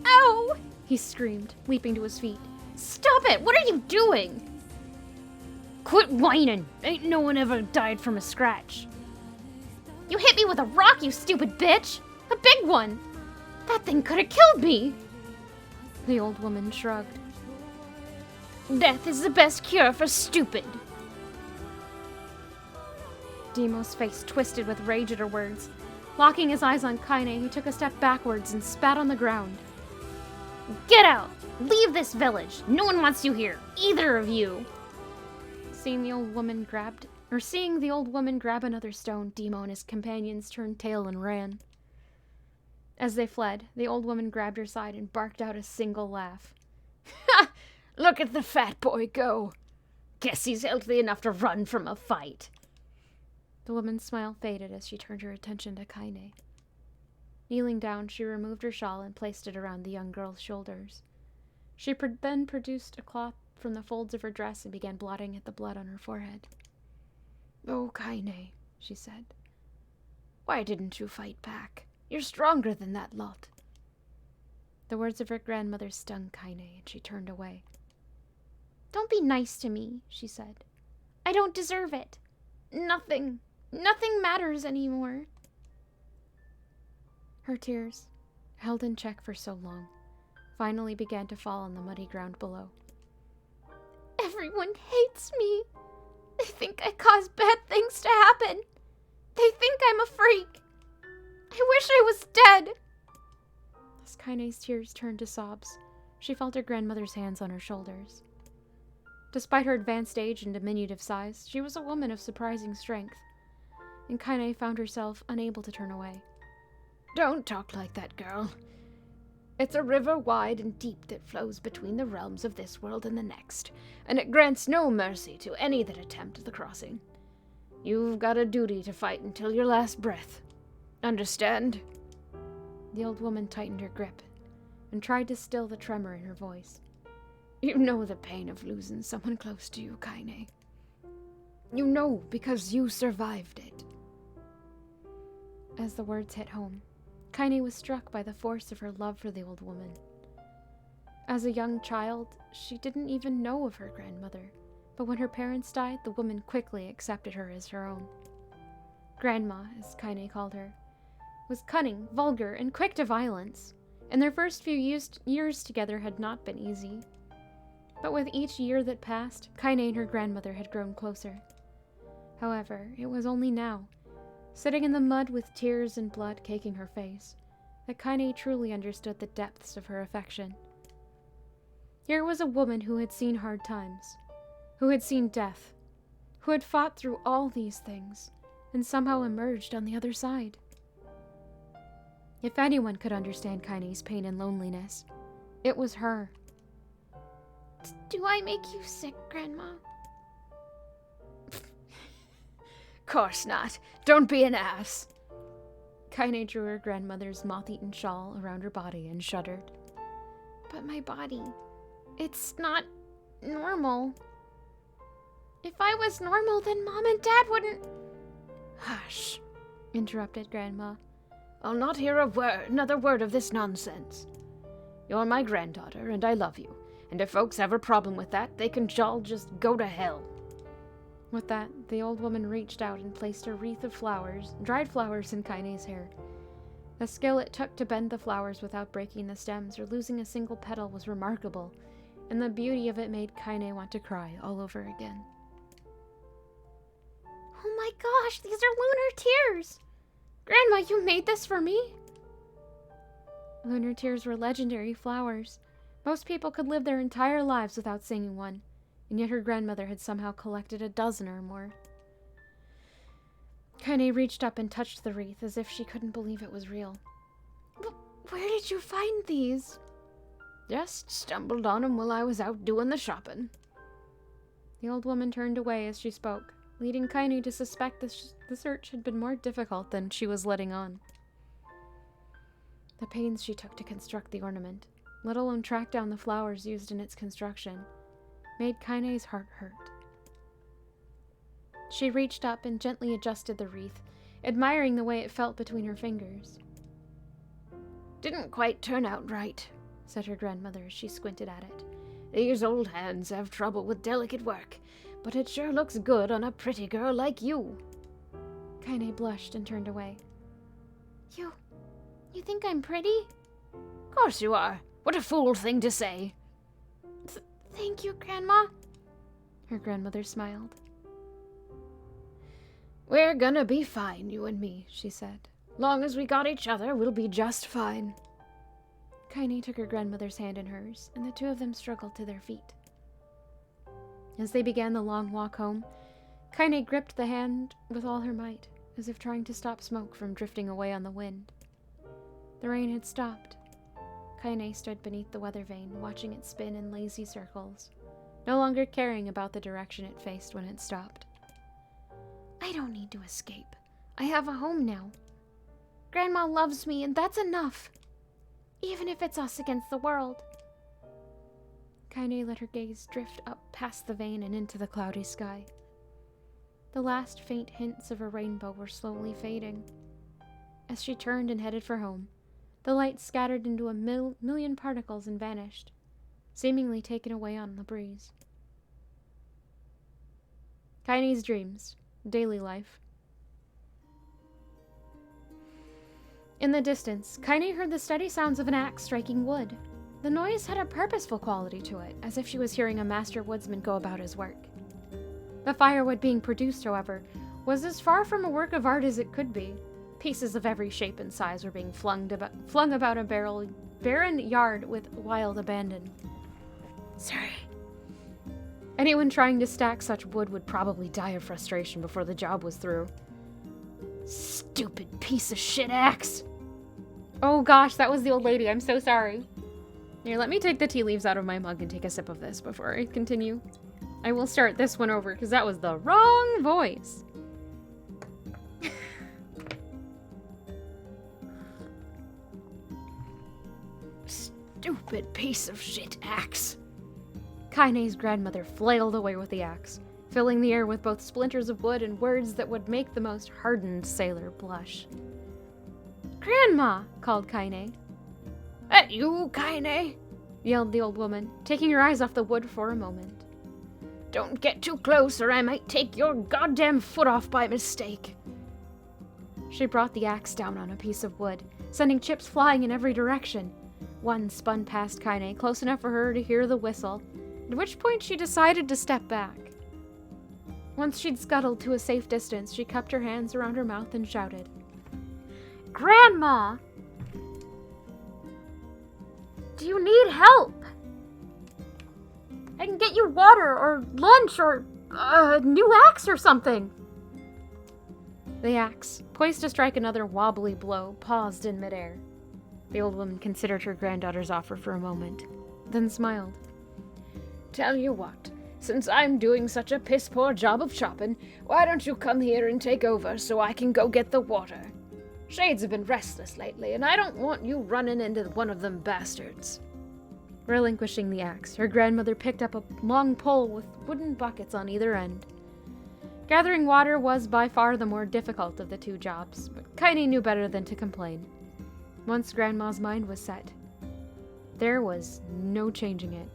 Ow! He screamed, leaping to his feet. Stop it! What are you doing? Quit whining! Ain't no one ever died from a scratch. You hit me with a rock, you stupid bitch! A big one! That thing could have killed me! The old woman shrugged. Death is the best cure for stupid. Demo's face twisted with rage at her words. Locking his eyes on Kaine, he took a step backwards and spat on the ground. Get out! Leave this village! No one wants you here! Either of you! Seeing the old woman grab another stone, Demo and his companions turned tail and ran. As they fled, the old woman grabbed her side and barked out a single laugh. Ha! Look at the fat boy go! Guess he's healthy enough to run from a fight. The woman's smile faded as she turned her attention to Kaine. Kneeling down, she removed her shawl and placed it around the young girl's shoulders. She then produced a cloth from the folds of her dress and began blotting at the blood on her forehead. Oh, Kaine, she said. Why didn't you fight back? You're stronger than that lot. The words of her grandmother stung Kaine, and she turned away. Don't be nice to me, she said. I don't deserve it. Nothing matters anymore. Her tears, held in check for so long, finally began to fall on the muddy ground below. Everyone hates me. They think I cause bad things to happen. They think I'm a freak. I wish I was dead. As Kaine's tears turned to sobs, she felt her grandmother's hands on her shoulders. Despite her advanced age and diminutive size, she was a woman of surprising strength, and Kaine found herself unable to turn away. Don't talk like that, girl. It's a river wide and deep that flows between the realms of this world and the next, and it grants no mercy to any that attempt the crossing. You've got a duty to fight until your last breath. Understand? The old woman tightened her grip and tried to still the tremor in her voice. You know the pain of losing someone close to you, Kaine. You know because you survived it. As the words hit home, Kaine was struck by the force of her love for the old woman. As a young child, she didn't even know of her grandmother, but when her parents died, the woman quickly accepted her as her own. Grandma, as Kaine called her, was cunning, vulgar, and quick to violence, and their first few years together had not been easy. But with each year that passed, Kaine and her grandmother had grown closer. However, it was only now, sitting in the mud with tears and blood caking her face, that Kaine truly understood the depths of her affection. Here was a woman who had seen hard times, who had seen death, who had fought through all these things, and somehow emerged on the other side. If anyone could understand Kaine's pain and loneliness, it was her. Do I make you sick, Grandma? Course not. Don't be an ass. Kaine drew her grandmother's moth-eaten shawl around her body and shuddered. But my body, it's not normal. If I was normal, then Mom and Dad wouldn't... Hush, interrupted Grandma. I'll not hear another word of this nonsense. You're my granddaughter, and I love you. And if folks have a problem with that, they can all just go to hell. With that, the old woman reached out and placed a wreath of flowers, dried flowers, in Kaine's hair. The skill it took to bend the flowers without breaking the stems or losing a single petal was remarkable, and the beauty of it made Kaine want to cry all over again. Oh my gosh, these are lunar tears! Grandma, you made this for me? Lunar tears were legendary flowers. Most people could live their entire lives without seeing one, and yet her grandmother had somehow collected a dozen or more. Kaine reached up and touched the wreath as if she couldn't believe it was real. Where did you find these? Just stumbled on them while I was out doing the shopping. The old woman turned away as she spoke, leading Kaine to suspect the search had been more difficult than she was letting on. The pains she took to construct the ornament, let alone track down the flowers used in its construction, made Kaine's heart hurt. She reached up and gently adjusted the wreath admiring the way it felt between her fingers.
Didn't quite turn out right,
said her grandmother as she squinted at it.
These old hands have trouble with delicate work, but it sure looks good on a pretty girl like you.
Kaine blushed and turned away. You think I'm pretty?
Course you are. What a fool thing to say.
Thank you, Grandma. Her grandmother smiled.
We're gonna be fine, you and me, she said. Long as we got each other, we'll be just fine.
Kaine took her grandmother's hand in hers, and the two of them struggled to their feet. As they began the long walk home, Kaine gripped the hand with all her might, as if trying to stop smoke from drifting away on the wind. The rain had stopped. Kaine stood beneath the weather vane, watching it spin in lazy circles, no longer caring about the direction it faced when it stopped. I don't need to escape. I have a home now. Grandma loves me, and that's enough. Even if it's us against the world. Kaine let her gaze drift up past the vane and into the cloudy sky. The last faint hints of a rainbow were slowly fading. As she turned and headed for home, the light scattered into a million particles and vanished, seemingly taken away on the breeze. Kaine's dreams, daily life. In the distance, Kaine heard the steady sounds of an axe striking wood. The noise had a purposeful quality to it, as if she was hearing a master woodsman go about his work. The firewood being produced, however, was as far from a work of art as it could be. Pieces of every shape and size were being flung about a barren yard with wild abandon. Sorry. Anyone trying to stack such wood would probably die of frustration before the job was through. Stupid piece of shit axe! Oh gosh, that was the old lady. I'm so sorry. Here, let me take the tea leaves out of my mug and take a sip of this before I continue. I will start this one over because that was the wrong voice.
Stupid piece of shit axe.
Kaine's grandmother flailed away with the axe, filling the air with both splinters of wood and words that would make the most hardened sailor blush. Grandma! Called Kaine.
That you, Kaine?
Yelled the old woman, taking her eyes off the wood for a moment.
Don't get too close or I might take your goddamn foot off by mistake.
She brought the axe down on a piece of wood, sending chips flying in every direction. One spun past Kaine, close enough for her to hear the whistle, at which point she decided to step back. Once she'd scuttled to a safe distance, she cupped her hands around her mouth and shouted, Grandma! Do you need help? I can get you water or lunch or a new axe or something. The axe, poised to strike another wobbly blow, paused in midair. The old woman considered her granddaughter's offer for a moment, then smiled.
Tell you what, since I'm doing such a piss-poor job of chopping, why don't you come here and take over so I can go get the water? Shades have been restless lately, and I don't want you running into one of them bastards.
Relinquishing the axe, her grandmother picked up a long pole with wooden buckets on either end. Gathering water was by far the more difficult of the two jobs, but Kaine knew better than to complain. Once Grandma's mind was set, there was no changing it.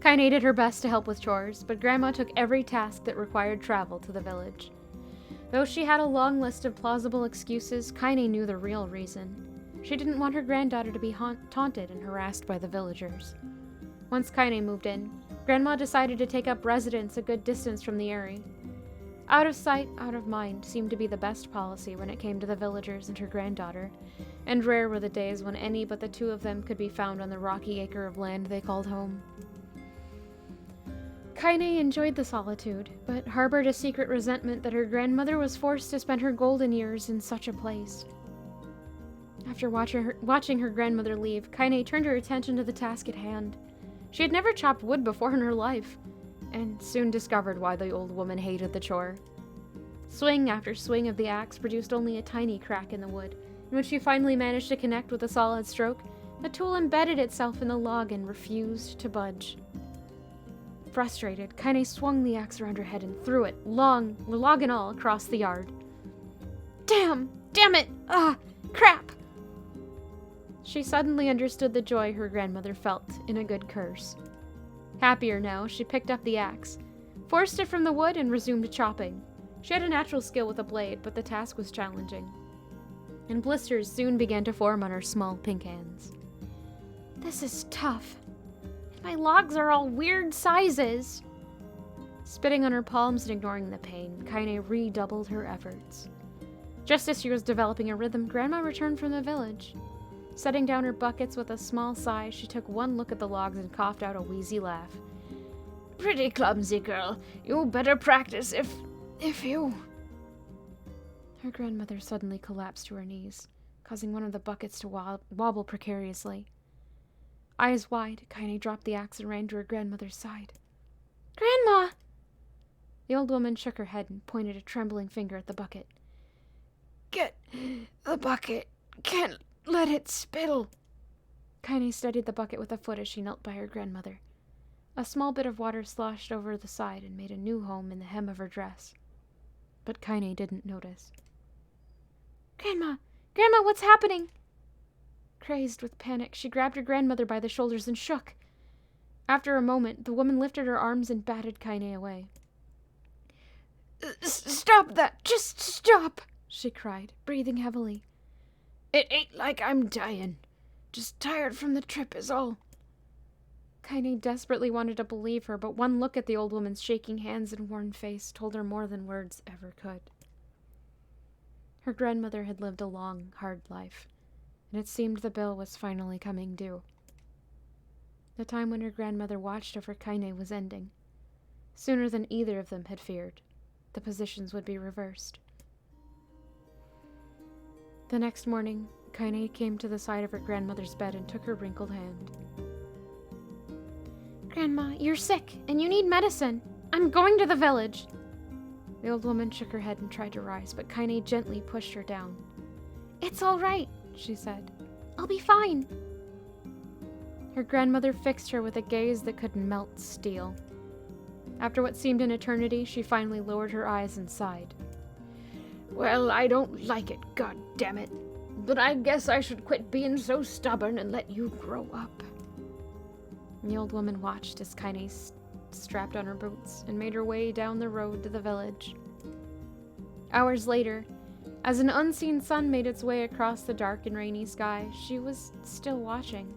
Kaine did her best to help with chores, but Grandma took every task that required travel to the village. Though she had a long list of plausible excuses, Kaine knew the real reason. She didn't want her granddaughter to be taunted and harassed by the villagers. Once Kaine moved in, Grandma decided to take up residence a good distance from the Eyrie. Out of sight, out of mind seemed to be the best policy when it came to the villagers and her granddaughter, and rare were the days when any but the two of them could be found on the rocky acre of land they called home. Kaine enjoyed the solitude, but harbored a secret resentment that her grandmother was forced to spend her golden years in such a place. After watching her grandmother leave, Kaine turned her attention to the task at hand. She had never chopped wood before in her life, and soon discovered why the old woman hated the chore. Swing after swing of the axe produced only a tiny crack in the wood, and when she finally managed to connect with a solid stroke, the tool embedded itself in the log and refused to budge. Frustrated, Kaine swung the axe around her head and threw it, log and all, across the yard. Damn it! Crap! She suddenly understood the joy her grandmother felt in a good curse. Happier now, she picked up the axe, forced it from the wood, and resumed chopping. She had a natural skill with a blade, but the task was challenging, and blisters soon began to form on her small pink hands. This is tough. My logs are all weird sizes. Spitting on her palms and ignoring the pain, Kaine redoubled her efforts. Just as she was developing a rhythm, Grandma returned from the village. Setting down her buckets with a small sigh, she took one look at the logs and coughed out a wheezy laugh.
Pretty clumsy girl. You better practice if you...
Her grandmother suddenly collapsed to her knees, causing one of the buckets to wobble precariously. Eyes wide, Kaine dropped the axe and ran to her grandmother's side. Grandma! The old woman shook her head and pointed a trembling finger at the bucket.
Get the bucket. Can't let it spill.
Kaine steadied the bucket with a foot as she knelt by her grandmother. A small bit of water sloshed over the side and made a new home in the hem of her dress. But Kaine didn't notice. Grandma! Grandma, what's happening? Crazed with panic, she grabbed her grandmother by the shoulders and shook. After a moment, the woman lifted her arms and batted Kaine away.
Stop that! Just stop!
She cried, breathing heavily.
It ain't like I'm dying. Just tired from the trip is all.
Kaine desperately wanted to believe her, but one look at the old woman's shaking hands and worn face told her more than words ever could. Her grandmother had lived a long, hard life, and it seemed the bill was finally coming due. The time when her grandmother watched over Kaine was ending. Sooner than either of them had feared, the positions would be reversed. The next morning, Kaine came to the side of her grandmother's bed and took her wrinkled hand. Grandma, you're sick, and you need medicine. I'm going to the village. The old woman shook her head and tried to rise, but Kaine gently pushed her down. It's all right, she said. I'll be fine. Her grandmother fixed her with a gaze that could melt steel. After what seemed an eternity, she finally lowered her eyes and sighed.
Well, I don't like it, god damn it. But I guess I should quit being so stubborn and let you grow up.
The old woman watched as Kaine strapped on her boots and made her way down the road to the village. Hours later, as an unseen sun made its way across the dark and rainy sky, she was still watching.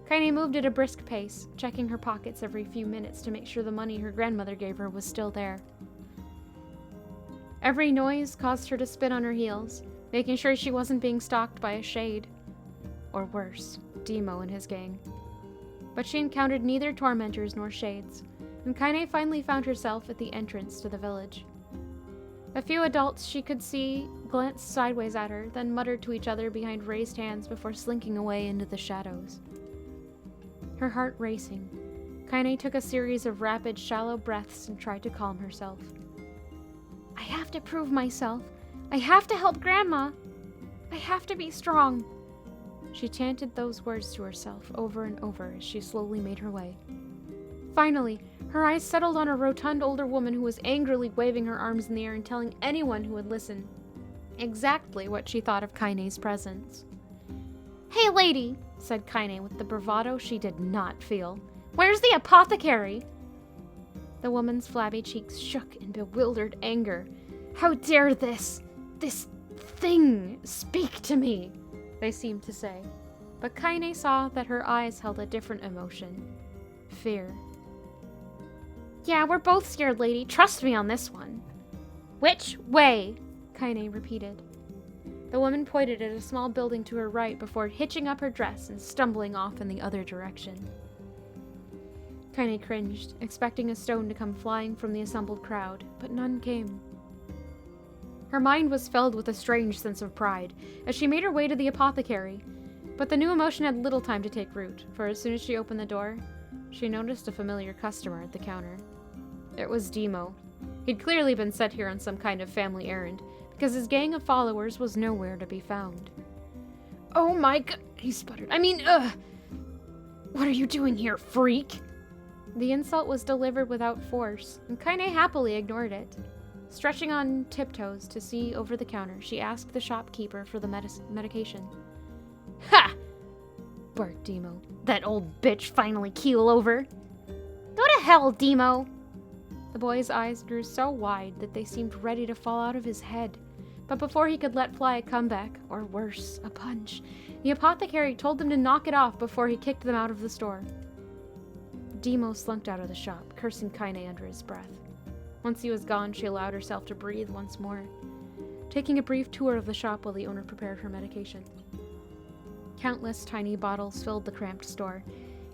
Kaine moved at a brisk pace, checking her pockets every few minutes to make sure the money her grandmother gave her was still there. Every noise caused her to spin on her heels, making sure she wasn't being stalked by a shade. Or worse, Demo and his gang. But she encountered neither tormentors nor shades, and Kaine finally found herself at the entrance to the village. A few adults she could see glanced sideways at her, then muttered to each other behind raised hands before slinking away into the shadows. Her heart racing, Kaine took a series of rapid, shallow breaths and tried to calm herself. I have to prove myself. I have to help Grandma. I have to be strong. She chanted those words to herself over and over as she slowly made her way. Finally, her eyes settled on a rotund older woman who was angrily waving her arms in the air and telling anyone who would listen exactly what she thought of Kaine's presence. Hey lady, said Kaine with the bravado she did not feel. Where's the apothecary? The woman's flabby cheeks shook in bewildered anger. How dare this thing speak to me? They seemed to say. But Kaine saw that her eyes held a different emotion. Fear. Yeah, we're both scared, lady. Trust me on this one. Which way? Kaine repeated. The woman pointed at a small building to her right before hitching up her dress and stumbling off in the other direction. Kaine cringed, expecting a stone to come flying from the assembled crowd, but none came. Her mind was filled with a strange sense of pride as she made her way to the apothecary, but the new emotion had little time to take root, for as soon as she opened the door, she noticed a familiar customer at the counter. It was Demo. He'd clearly been sent here on some kind of family errand, because his gang of followers was nowhere to be found.
Oh my god, he sputtered.
What are you doing here, freak? The insult was delivered without force, and Kaine happily ignored it. Stretching on tiptoes to see over the counter, she asked the shopkeeper for the medication.
Ha! Barked Demo. That old bitch finally keel over.
Go to hell, Demo! The boy's eyes grew so wide that they seemed ready to fall out of his head. But before he could let fly a comeback, or worse, a punch, the apothecary told them to knock it off before he kicked them out of the store. Demo slunk out of the shop, cursing Kaine under his breath. Once he was gone, she allowed herself to breathe once more, taking a brief tour of the shop while the owner prepared her medication. Countless tiny bottles filled the cramped store,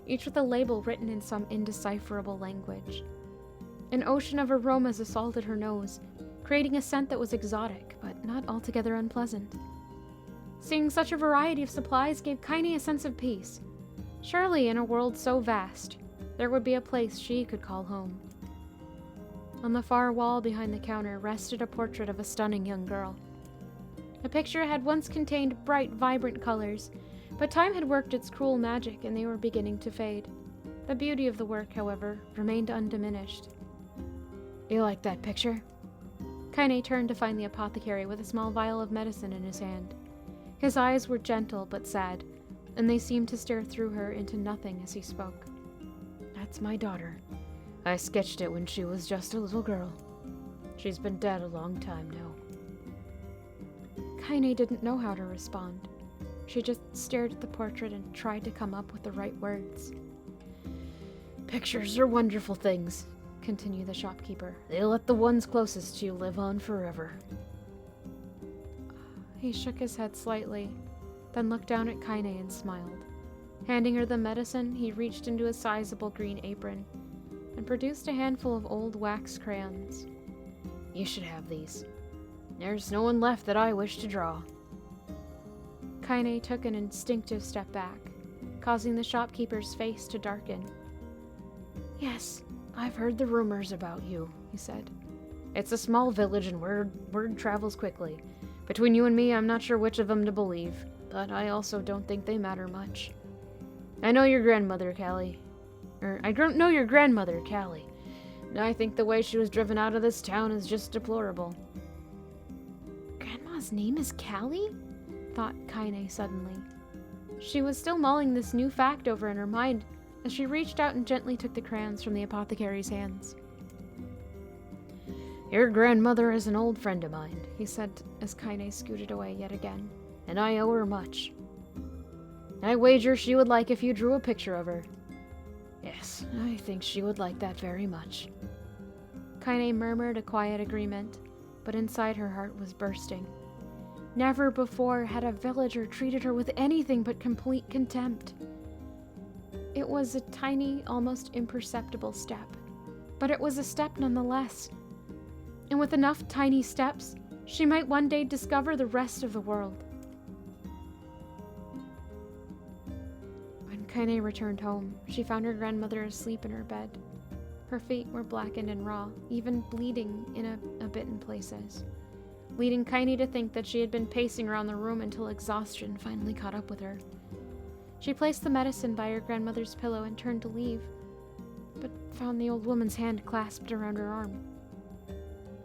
each with a label written in some indecipherable language. An ocean of aromas assaulted her nose, creating a scent that was exotic, but not altogether unpleasant. Seeing such a variety of supplies gave Kaine a sense of peace. Surely, in a world so vast, there would be a place she could call home. On the far wall behind the counter rested a portrait of a stunning young girl. The picture had once contained bright, vibrant colors, but time had worked its cruel magic and they were beginning to fade. The beauty of the work, however, remained undiminished.
You like that picture?
Kaine turned to find the apothecary with a small vial of medicine in his hand. His eyes were gentle but sad, and they seemed to stare through her into nothing as he spoke.
That's my daughter. I sketched it when she was just a little girl. She's been dead a long time now.
Kaine didn't know how to respond. She just stared at the portrait and tried to come up with the right words.
Pictures are wonderful things, continued the shopkeeper. They let the ones closest to you live on forever.
He shook his head slightly, then looked down at Kaine and smiled. Handing her the medicine, he reached into a sizable green apron and produced a handful of old wax crayons.
You should have these. There's no one left that I wish to draw.
Kaine took an instinctive step back, causing the shopkeeper's face to darken.
Yes, I've heard the rumors about you, he said. It's a small village and word travels quickly. Between you and me, I'm not sure which of them to believe, but I also don't think they matter much. I know your grandmother, Callie. I don't know your grandmother, Callie. I think the way she was driven out of this town is just deplorable.
Grandma's name is Callie? Thought Kaine suddenly. She was still mulling this new fact over in her mind as she reached out and gently took the crayons from the apothecary's hands.
Your grandmother is an old friend of mine, he said as Kaine scooted away yet again, and I owe her much. I wager she would like if you drew a picture of her. Yes, I think she would like that very much.
Kaine murmured a quiet agreement, but inside her heart was bursting. Never before had a villager treated her with anything but complete contempt. It was a tiny, almost imperceptible step, but it was a step nonetheless. And with enough tiny steps, she might one day discover the rest of the world. When Kaine returned home, she found her grandmother asleep in her bed. Her feet were blackened and raw, even bleeding in a bit in places, leading Kaine to think that she had been pacing around the room until exhaustion finally caught up with her. She placed the medicine by her grandmother's pillow and turned to leave, but found the old woman's hand clasped around her arm.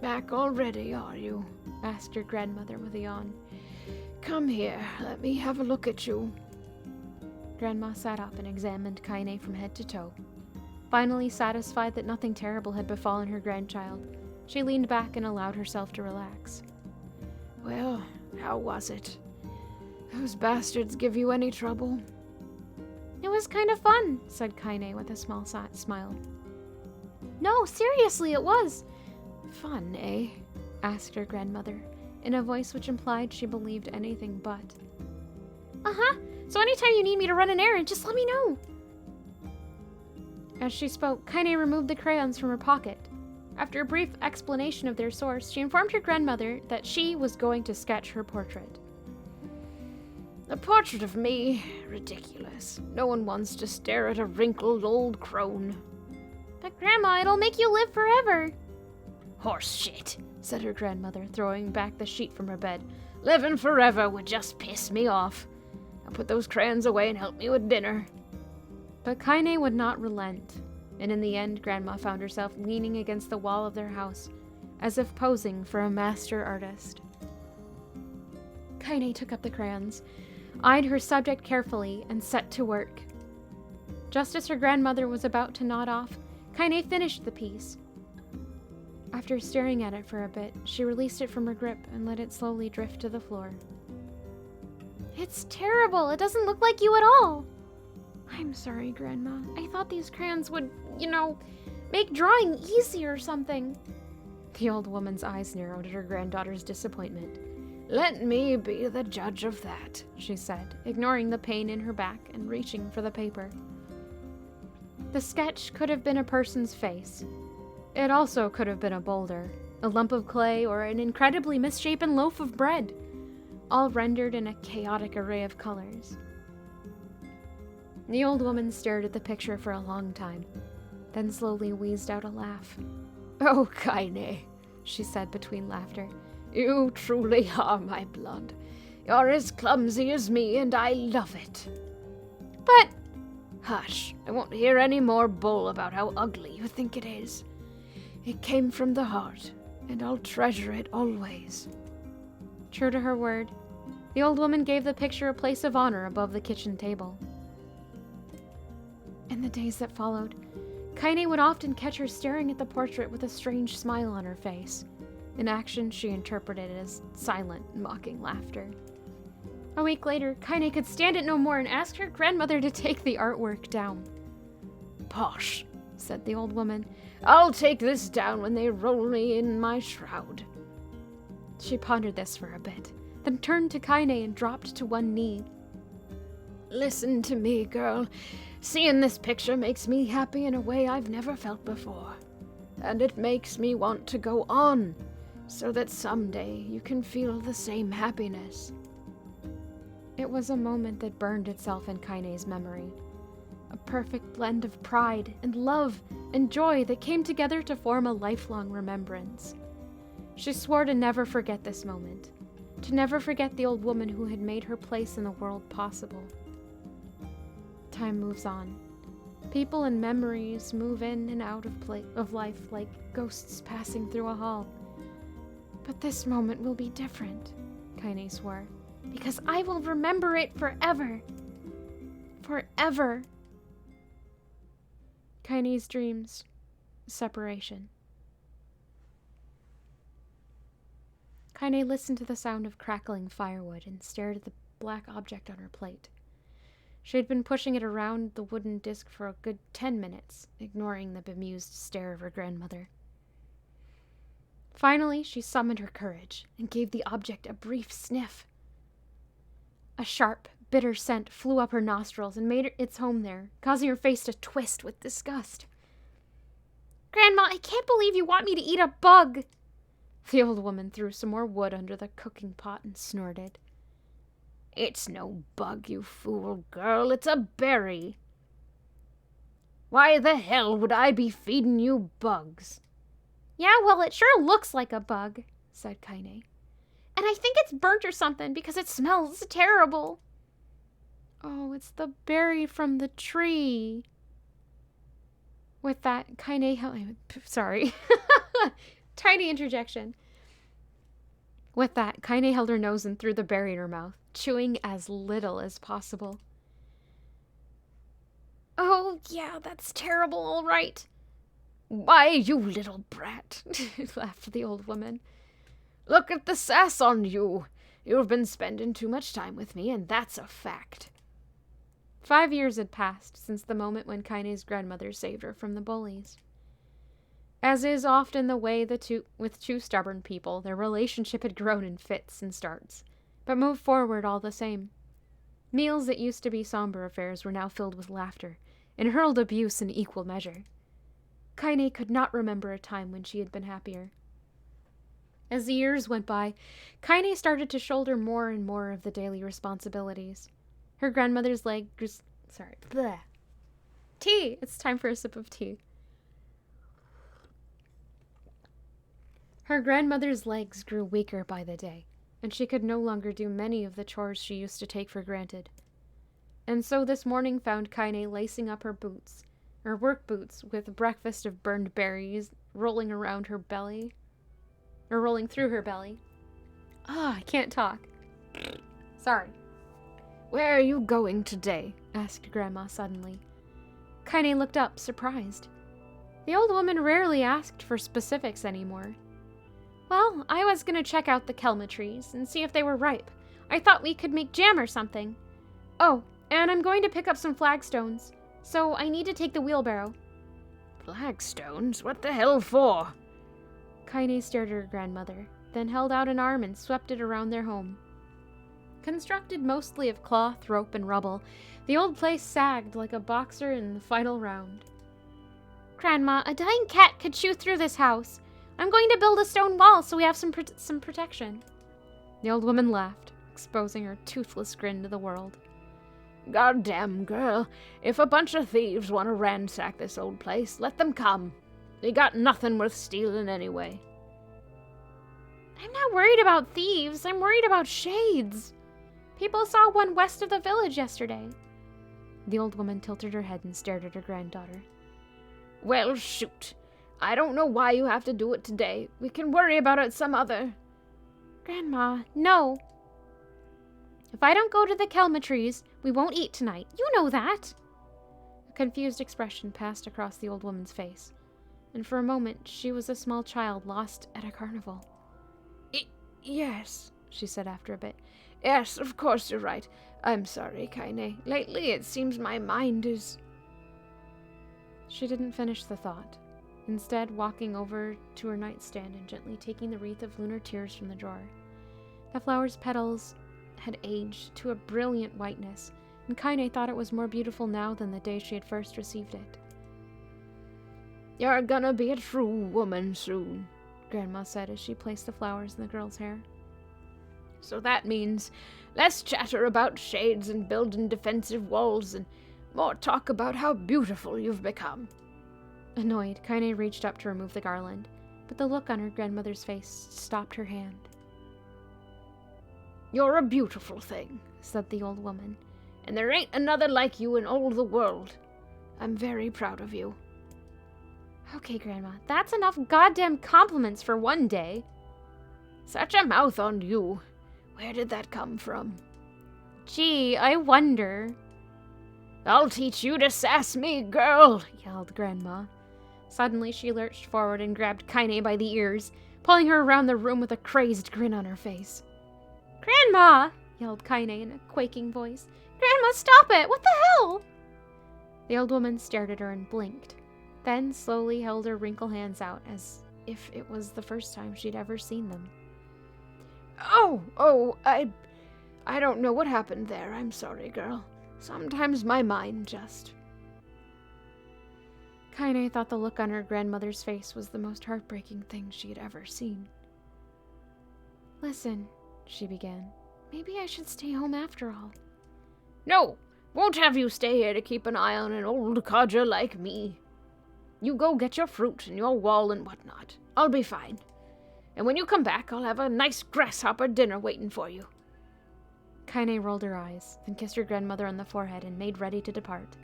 Back already, are you? Asked her grandmother with a yawn. Come here, let me have a look at you.
Grandma sat up and examined Kaine from head to toe. Finally satisfied that nothing terrible had befallen her grandchild, she leaned back and allowed herself to relax.
Well, how was it? Those bastards give you any trouble?
It was kind of fun, said Kaine with a small smile. No, seriously, it was.
Fun, eh?
Asked her grandmother, in a voice which implied she believed anything but.
Uh-huh. So anytime you need me to run an errand, just let me know.
As she spoke, Kaine removed the crayons from her pocket. After a brief explanation of their source, she informed her grandmother that she was going to sketch her portrait.
A portrait of me? Ridiculous. No one wants to stare at a wrinkled old crone.
But Grandma, it'll make you live forever.
Horse shit, said her grandmother, throwing back the sheet from her bed. Living forever would just piss me off. Now put those crayons away and help me with dinner.
But Kaine would not relent. and in the end, Grandma found herself leaning against the wall of their house, as if posing for a master artist. Kaine took up the crayons, eyed her subject carefully, and set to work. Just as her grandmother was about to nod off, Kaine finished the piece. After staring at it for a bit, she released it from her grip and let it slowly drift to the floor.
It's terrible. It doesn't look like you at all. I'm sorry, Grandma. I thought these crayons would, make drawing easy or something.
The old woman's eyes narrowed at her granddaughter's disappointment.
Let me be the judge of that,
she said, ignoring the pain in her back and reaching for the paper. The sketch could have been a person's face. It also could have been a boulder, a lump of clay, or an incredibly misshapen loaf of bread, all rendered in a chaotic array of colors. The old woman stared at the picture for a long time, then slowly wheezed out a laugh.
Oh, Kaine, she said between laughter. You truly are my blood. You're as clumsy as me, and I love it.
But...
Hush, I won't hear any more bull about how ugly you think it is. It came from the heart, and I'll treasure it always.
True to her word, the old woman gave the picture a place of honor above the kitchen table. In the days that followed, Kaine would often catch her staring at the portrait with a strange smile on her face, an action she interpreted as silent, mocking laughter. A week later, Kaine could stand it no more and asked her grandmother to take the artwork down.
Posh, said the old woman. I'll take this down when they roll me in my shroud.
She pondered this for a bit, then turned to Kaine and dropped to one knee.
Listen to me, girl. Seeing this picture makes me happy in a way I've never felt before. And it makes me want to go on, so that someday you can feel the same happiness.
It was a moment that burned itself in Kaine's memory. A perfect blend of pride and love and joy that came together to form a lifelong remembrance. She swore to never forget this moment, to never forget the old woman who had made her place in the world possible. Time moves on. People and memories move in and out of life like ghosts passing through a hall. But this moment will be different, Kaine swore, because I will remember it forever. Forever. Kaine's dreams. Separation. Kaine listened to the sound of crackling firewood and stared at the black object on her plate. She had been pushing it around the wooden disc for a good 10 minutes, ignoring the bemused stare of her grandmother. Finally, she summoned her courage and gave the object a brief sniff. A sharp, bitter scent flew up her nostrils and made its home there, causing her face to twist with disgust.
Grandma, I can't believe you want me to eat a bug!
The old woman threw some more wood under the cooking pot and snorted.
It's no bug, you fool girl. It's a berry. Why the hell would I be feeding you bugs?
Yeah, well, it sure looks like a bug, said Kaine.
And I think it's burnt or something because it smells terrible.
Oh, it's the berry from the tree. With that, Kaine sorry. Tiny interjection. With that, Kaine held her nose and threw the berry in her mouth, chewing as little as possible.
Oh, yeah, that's terrible, all right.
Why, you little brat, laughed the old woman.
Look at the sass on you. You've been spending too much time with me, and that's a fact.
5 years had passed since the moment when Kaine's grandmother saved her from the bullies. As is often the way with two stubborn people, their relationship had grown in fits and starts, but moved forward all the same. Meals that used to be somber affairs were now filled with laughter, and hurled abuse in equal measure. Kaine could not remember a time when she had been happier. As the years went by, Kaine started to shoulder more and more of the daily responsibilities. Her grandmother's legs... Bleh. Tea! It's time for a sip of tea. Her grandmother's legs grew weaker by the day, and she could no longer do many of the chores she used to take for granted. And so this morning found Kaine lacing up her boots her work boots with a breakfast of burned berries rolling around her belly. Or rolling through her belly. Ah, I can't talk. Sorry.
Where are you going today? Asked Grandma suddenly.
Kaine looked up, surprised. The old woman rarely asked for specifics anymore. Well, I was gonna check out the kelma trees and see if they were ripe. I thought we could make jam or something. Oh, and I'm going to pick up some flagstones, so I need to take the wheelbarrow.
Flagstones? What the hell for?
Kaine stared at her grandmother, then held out an arm and swept it around their home. Constructed mostly of cloth, rope, and rubble, the old place sagged like a boxer in the final round. Grandma, a dying cat could chew through this house. I'm going to build a stone wall so we have some protection. The old woman laughed, exposing her toothless grin to the world.
Goddamn girl, if a bunch of thieves want to ransack this old place, let them come. They got nothing worth stealing anyway.
I'm not worried about thieves, I'm worried about shades. People saw one west of the village yesterday. The old woman tilted her head and stared at her granddaughter.
Well, shoot. I don't know why you have to do it today. We can worry about it some other.
Grandma, no. If I don't go to the kelma trees, we won't eat tonight. You know that. A confused expression passed across the old woman's face, and for a moment she was a small child lost at a carnival.
Yes, she said after a bit. Yes, of course you're right. I'm sorry, Kaine. Lately it seems my mind is...
She didn't finish the thought, instead walking over to her nightstand and gently taking the wreath of lunar tears from the drawer. The flower's petals had aged to a brilliant whiteness, and Kaine thought it was more beautiful now than the day she had first received it.
You're gonna be a true woman soon, Grandma said as she placed the flowers in the girl's hair. So that means less chatter about shades and building defensive walls and more talk about how beautiful you've become.
Annoyed, Kaine reached up to remove the garland, but the look on her grandmother's face stopped her hand.
You're a beautiful thing, said the old woman, and there ain't another like you in all the world. I'm very proud of you.
Okay, Grandma, that's enough goddamn compliments for one day.
Such a mouth on you. Where did that come from?
Gee, I wonder.
I'll teach you to sass me, girl,
yelled Grandma. Suddenly she lurched forward and grabbed Kaine by the ears, pulling her around the room with a crazed grin on her face. Grandma, yelled Kaine in a quaking voice. Grandma, stop it! What the hell? The old woman stared at her and blinked, then slowly held her wrinkled hands out as if it was the first time she'd ever seen them.
I don't know what happened there. I'm sorry, girl. Sometimes my mind just...
Kaine thought the look on her grandmother's face was the most heartbreaking thing she had ever seen. Listen, she began. Maybe I should stay home after all.
No! Won't have you stay here to keep an eye on an old codger like me. You go get your fruit and your wall and whatnot. I'll be fine. And when you come back, I'll have a nice grasshopper dinner waiting for you.
Kaine rolled her eyes, then kissed her grandmother on the forehead and made ready to depart,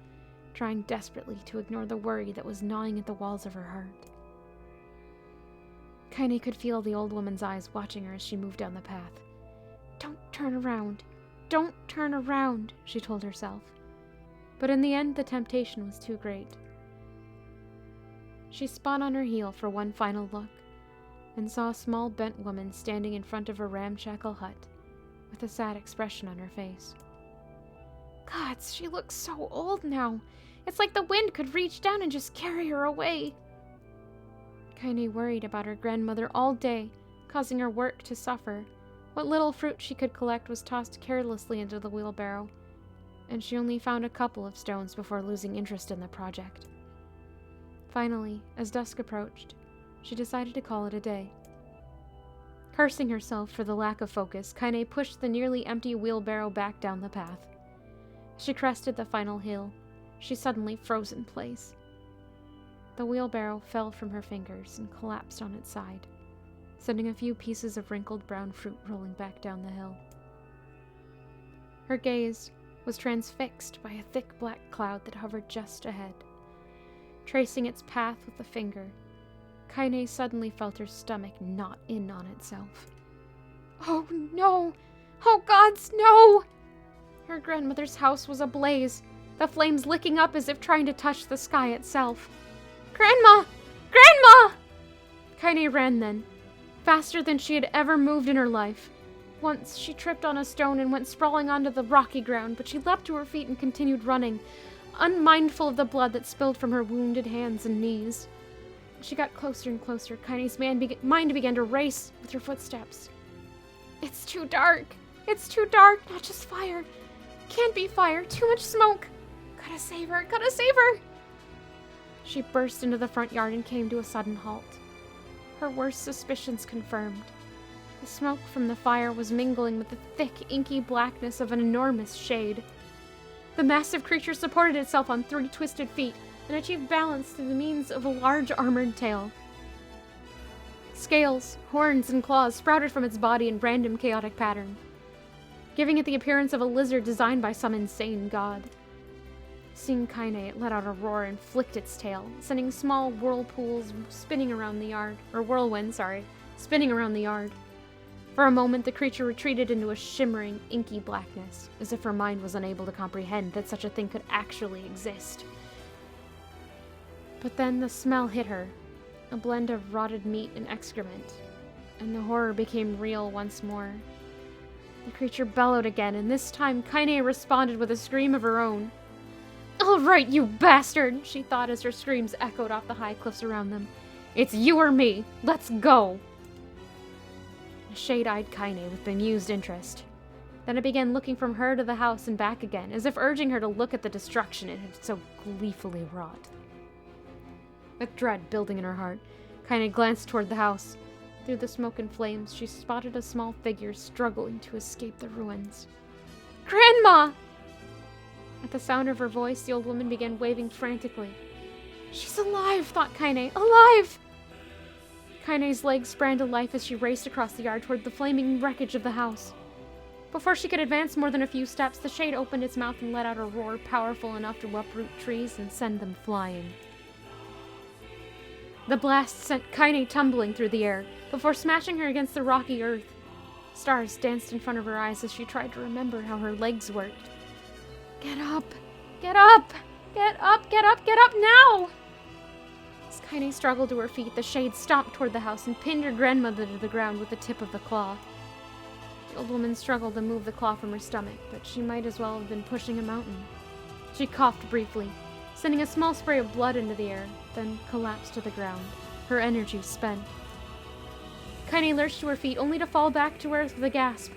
trying desperately to ignore the worry that was gnawing at the walls of her heart. Kaine could feel the old woman's eyes watching her as she moved down the path. Don't turn around. Don't turn around, she told herself. But in the end, the temptation was too great. She spun on her heel for one final look, and saw a small bent woman standing in front of a ramshackle hut, with a sad expression on her face. Gods, she looks so old now. It's like the wind could reach down and just carry her away. Kaine worried about her grandmother all day, causing her work to suffer. What little fruit she could collect was tossed carelessly into the wheelbarrow, and she only found a couple of stones before losing interest in the project. Finally, as dusk approached, she decided to call it a day. Cursing herself for the lack of focus, Kaine pushed the nearly empty wheelbarrow back down the path. As she crested the final hill, she suddenly froze in place. The wheelbarrow fell from her fingers and collapsed on its side, sending a few pieces of wrinkled brown fruit rolling back down the hill. Her gaze was transfixed by a thick black cloud that hovered just ahead. tracing its path with a finger. Kaine suddenly felt her stomach knot in on itself. Oh no! Oh gods, no! Her grandmother's house was ablaze, the flames licking up as if trying to touch the sky itself. Grandma! Grandma! Kaine ran then, faster than she had ever moved in her life. Once, she tripped on a stone and went sprawling onto the rocky ground, but she leapt to her feet and continued running, unmindful of the blood that spilled from her wounded hands and knees. As she got closer and closer, Kaine's mind began to race with her footsteps. It's too dark. It's too dark. Not just fire. Can't be fire. Too much smoke. Gotta save her. Gotta save her. She burst into the front yard and came to a sudden halt. Her worst suspicions confirmed. The smoke from the fire was mingling with the thick, inky blackness of an enormous shade. The massive creature supported itself on 3 twisted feet and achieved balance through the means of a large armored tail. Scales, horns, and claws sprouted from its body in random chaotic pattern, giving it the appearance of a lizard designed by some insane god. Seeing Kaine, it let out a roar and flicked its tail, sending small whirlpools spinning around the yard, or whirlwinds, spinning around the yard. For a moment, the creature retreated into a shimmering, inky blackness, as if her mind was unable to comprehend that such a thing could actually exist. But then the smell hit her, a blend of rotted meat and excrement, and the horror became real once more. The creature bellowed again, and this time Kaine responded with a scream of her own. "All right, you bastard," she thought as her screams echoed off the high cliffs around them. "It's you or me. Let's go." The shade eyed Kaine with bemused interest. Then it began looking from her to the house and back again, as if urging her to look at the destruction it had so gleefully wrought. With dread building in her heart, Kaine glanced toward the house. Through the smoke and flames, she spotted a small figure struggling to escape the ruins. "Grandma!" At the sound of her voice, the old woman began waving frantically. "She's alive," thought Kaine. "Alive!" Kaine's legs sprang to life as she raced across the yard toward the flaming wreckage of the house. Before she could advance more than a few steps, the shade opened its mouth and let out a roar powerful enough to uproot trees and send them flying. The blast sent Kaine tumbling through the air, before smashing her against the rocky earth. Stars danced in front of her eyes as she tried to remember how her legs worked. "Get up! Get up! Get up! Get up! Get up now!" As Kaine struggled to her feet, the shade stomped toward the house and pinned her grandmother to the ground with the tip of the claw. The old woman struggled to move the claw from her stomach, but she might as well have been pushing a mountain. She coughed briefly, sending a small spray of blood into the air, then collapsed to the ground, her energy spent. Kaine lurched to her feet, only to fall back to earth with a gasp.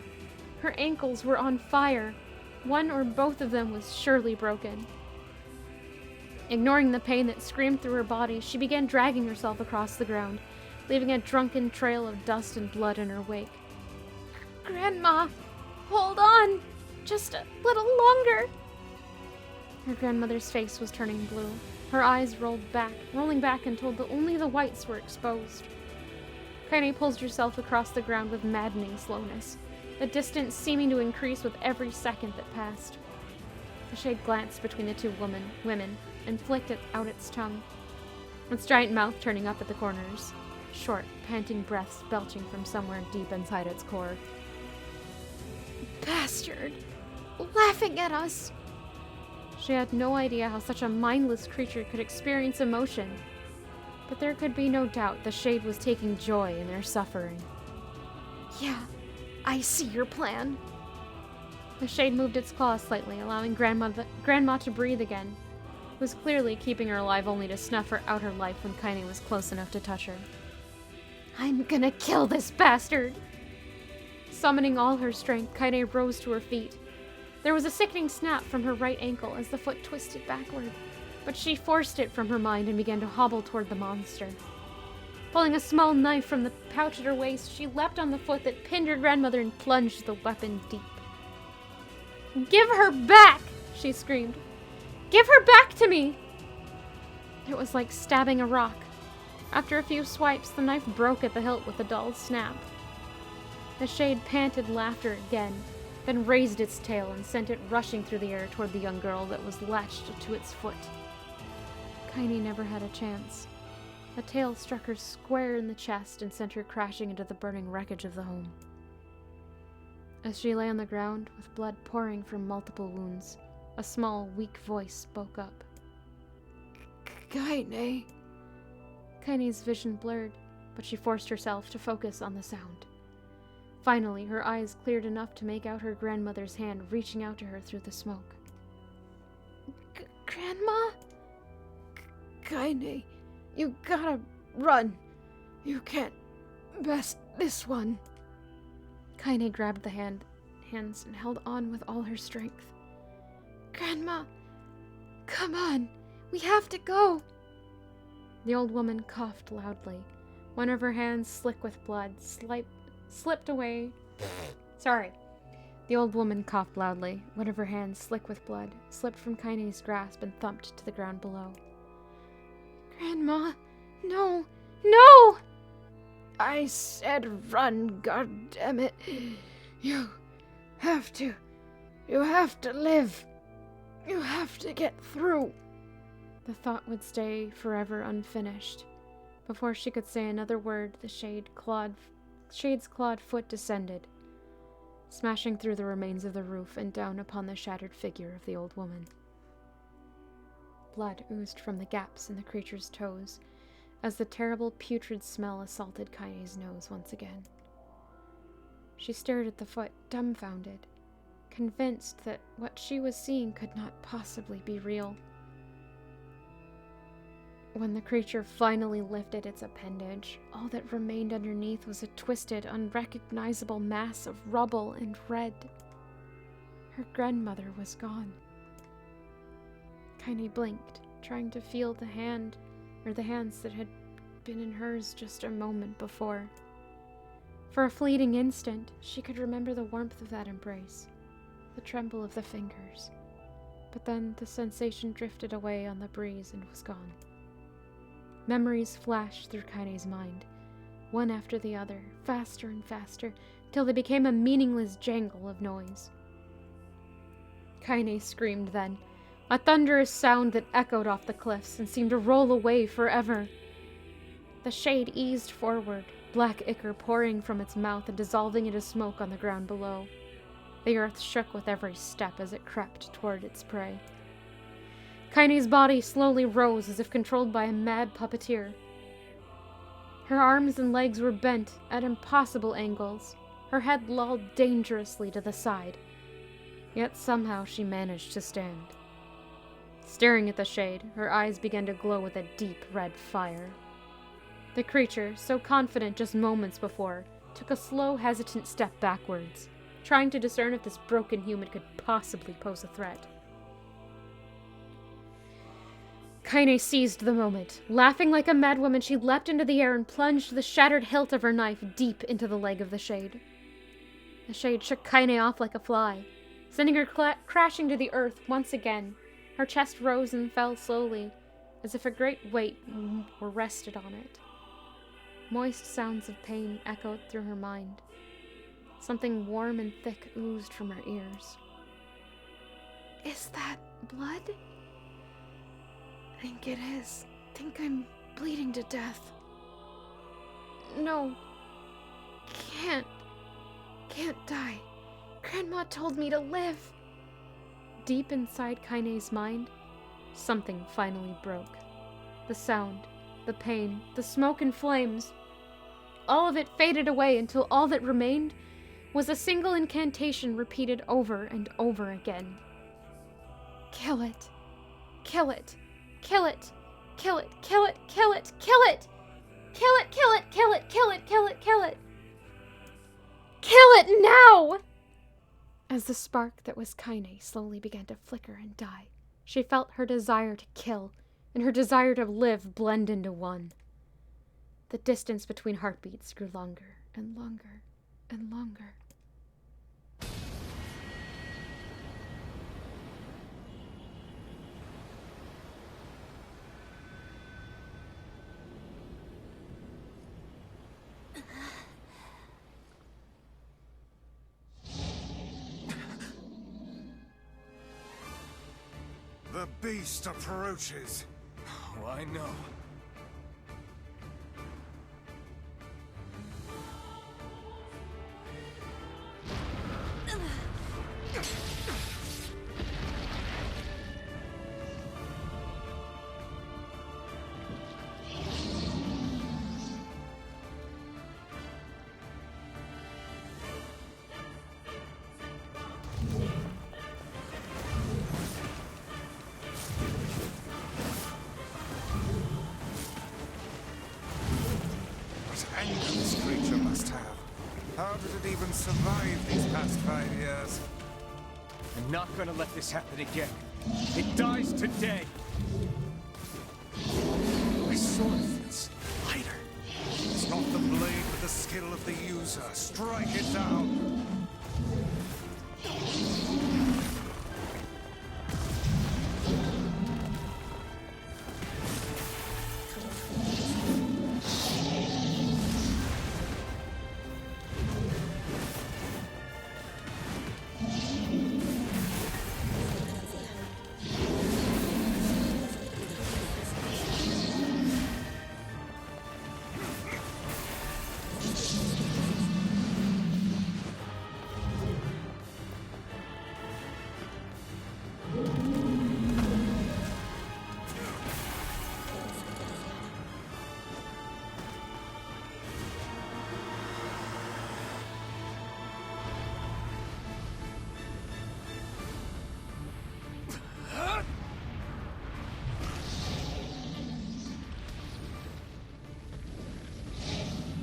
Her ankles were on fire. One or both of them was surely broken. Ignoring the pain that screamed through her body, she began dragging herself across the ground, leaving a drunken trail of dust and blood in her wake. "Grandma, hold on! Just a little longer!" Her grandmother's face was turning blue. Her eyes rolling back until only the whites were exposed. Kaine pulled herself across the ground with maddening slowness, the distance seeming to increase with every second that passed. The shade glanced between the two women and flicked out its tongue, its giant mouth turning up at the corners, short, panting breaths belching from somewhere deep inside its core. "Bastard! Laughing at us!" She had no idea how such a mindless creature could experience emotion, but there could be no doubt the shade was taking joy in their suffering. "Yeah, I see your plan." The shade moved its claws slightly, allowing Grandma to breathe again. It was clearly keeping her alive only to snuff her out her life when Kaine was close enough to touch her. "I'm gonna kill this bastard!" Summoning all her strength, Kaine rose to her feet. There was a sickening snap from her right ankle as the foot twisted backward, but she forced it from her mind and began to hobble toward the monster. Pulling a small knife from the pouch at her waist, she leapt on the foot that pinned her grandmother and plunged the weapon deep. "Give her back!" she screamed. "Give her back to me!" It was like stabbing a rock. After a few swipes, the knife broke at the hilt with a dull snap. The shade panted laughter again, then raised its tail and sent it rushing through the air toward the young girl that was latched to its foot. Kaine never had a chance. A tail struck her square in the chest and sent her crashing into the burning wreckage of the home. As she lay on the ground, with blood pouring from multiple wounds, a small, weak voice spoke up.
Kaine.
Kaine's vision blurred, but she forced herself to focus on the sound. Finally, her eyes cleared enough to make out her grandmother's hand reaching out to her through the smoke.
Grandma? Kaine, you gotta run. You can't best this one.
Kaine grabbed the hands and held on with all her strength.
Grandma, come on. We have to go.
The old woman coughed loudly. One of her hands, slick with blood, slipped away. Sorry. The old woman coughed loudly. One of her hands, slick with blood, slipped from Kaine's grasp and thumped to the ground below.
Grandma, no, no! I said run, goddammit. You have to live. You have to get through.
The thought would stay forever unfinished. Before she could say another word, the Shade's clawed foot descended, smashing through the remains of the roof and down upon the shattered figure of the old woman. Blood oozed from the gaps in the creature's toes as the terrible putrid smell assaulted Kaine's nose once again. She stared at the foot, dumbfounded, convinced that what she was seeing could not possibly be real. When the creature finally lifted its appendage, all that remained underneath was a twisted, unrecognizable mass of rubble and red. Her grandmother was gone. Kaine blinked, trying to feel the hand, or the hands that had been in hers just a moment before. For a fleeting instant, she could remember the warmth of that embrace, the tremble of the fingers. But then the sensation drifted away on the breeze and was gone. Memories flashed through Kaine's mind, one after the other, faster and faster, till they became a meaningless jangle of noise. Kaine screamed then, a thunderous sound that echoed off the cliffs and seemed to roll away forever. The Shade eased forward, black ichor pouring from its mouth and dissolving into smoke on the ground below. The earth shook with every step as it crept toward its prey. Kaine's body slowly rose as if controlled by a mad puppeteer. Her arms and legs were bent at impossible angles, her head lolled dangerously to the side. Yet somehow she managed to stand. Staring at the Shade, her eyes began to glow with a deep red fire. The creature, so confident just moments before, took a slow, hesitant step backwards, trying to discern if this broken human could possibly pose a threat. Kaine seized the moment. Laughing like a madwoman, she leapt into the air and plunged the shattered hilt of her knife deep into the leg of the Shade. The Shade shook Kaine off like a fly, sending her crashing to the earth once again. Her chest rose and fell slowly, as if a great weight were rested on it. Moist sounds of pain echoed through her mind. Something warm and thick oozed from her ears.
Is that blood? I think it is. Think I'm bleeding to death. No. Can't die. Grandma told me to live.
Deep inside Kaine's mind, something finally broke. The sound, the pain, the smoke and flames. All of it faded away until all that remained was a single incantation repeated over and over again. Kill it. Kill it. Kill it. Kill it. Kill it. Kill it. Kill it. Kill it. Kill it. Kill it. Kill it. Kill it. Kill it. Kill it now! As the spark that was Kaine slowly began to flicker and die, she felt her desire to kill and her desire to live blend into one. The distance between heartbeats grew longer and longer and longer.
The beast approaches.
Why no?
What anger this creature must have. How did it even survive these past 5 years?
I'm not gonna let this happen again. It dies today.
My sword feels lighter. It's not the blade, but the skill of the user. Strike it down.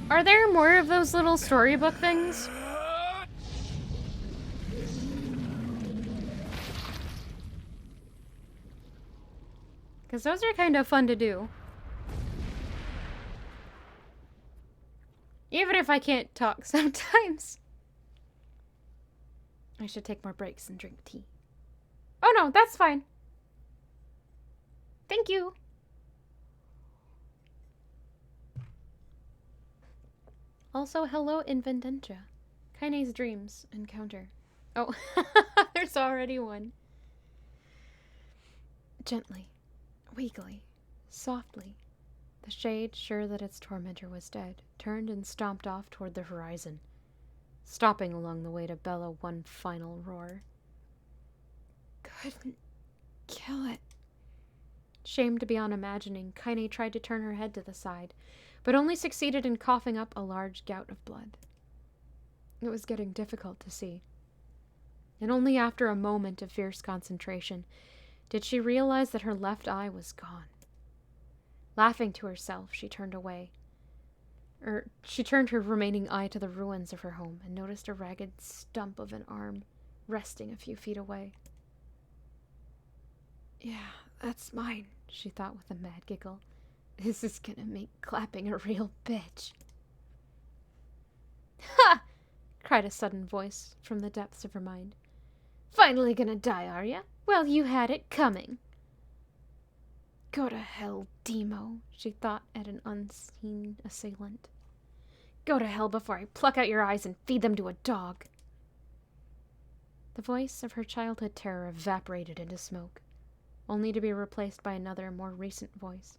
Are there more of those little storybook things? Because those are kind of fun to do. Even if I can't talk sometimes. I should take more breaks and drink tea. Oh no, that's fine. Thank you. Also, hello, Invendentia. Kaine's dreams encounter. Oh, there's already one. Gently, weakly, softly, the shade, sure that its tormentor was dead, turned and stomped off toward the horizon, stopping along the way to bellow one final roar. Couldn't kill it. Shamed beyond imagining, Kaine tried to turn her head to the side, but only succeeded in coughing up a large gout of blood. It was getting difficult to see, and only after a moment of fierce concentration did she realize that her left eye was gone. Laughing to herself, she turned away. She turned her remaining eye to the ruins of her home and noticed a ragged stump of an arm resting a few feet away. Yeah, that's mine, she thought with a mad giggle. This is gonna make clapping a real bitch. Ha! Cried a sudden voice from the depths of her mind. Finally gonna die, are ya? Well, you had it coming. Go to hell, Demo, she thought at an unseen assailant. Go to hell before I pluck out your eyes and feed them to a dog. The voice of her childhood terror evaporated into smoke, only to be replaced by another, more recent voice.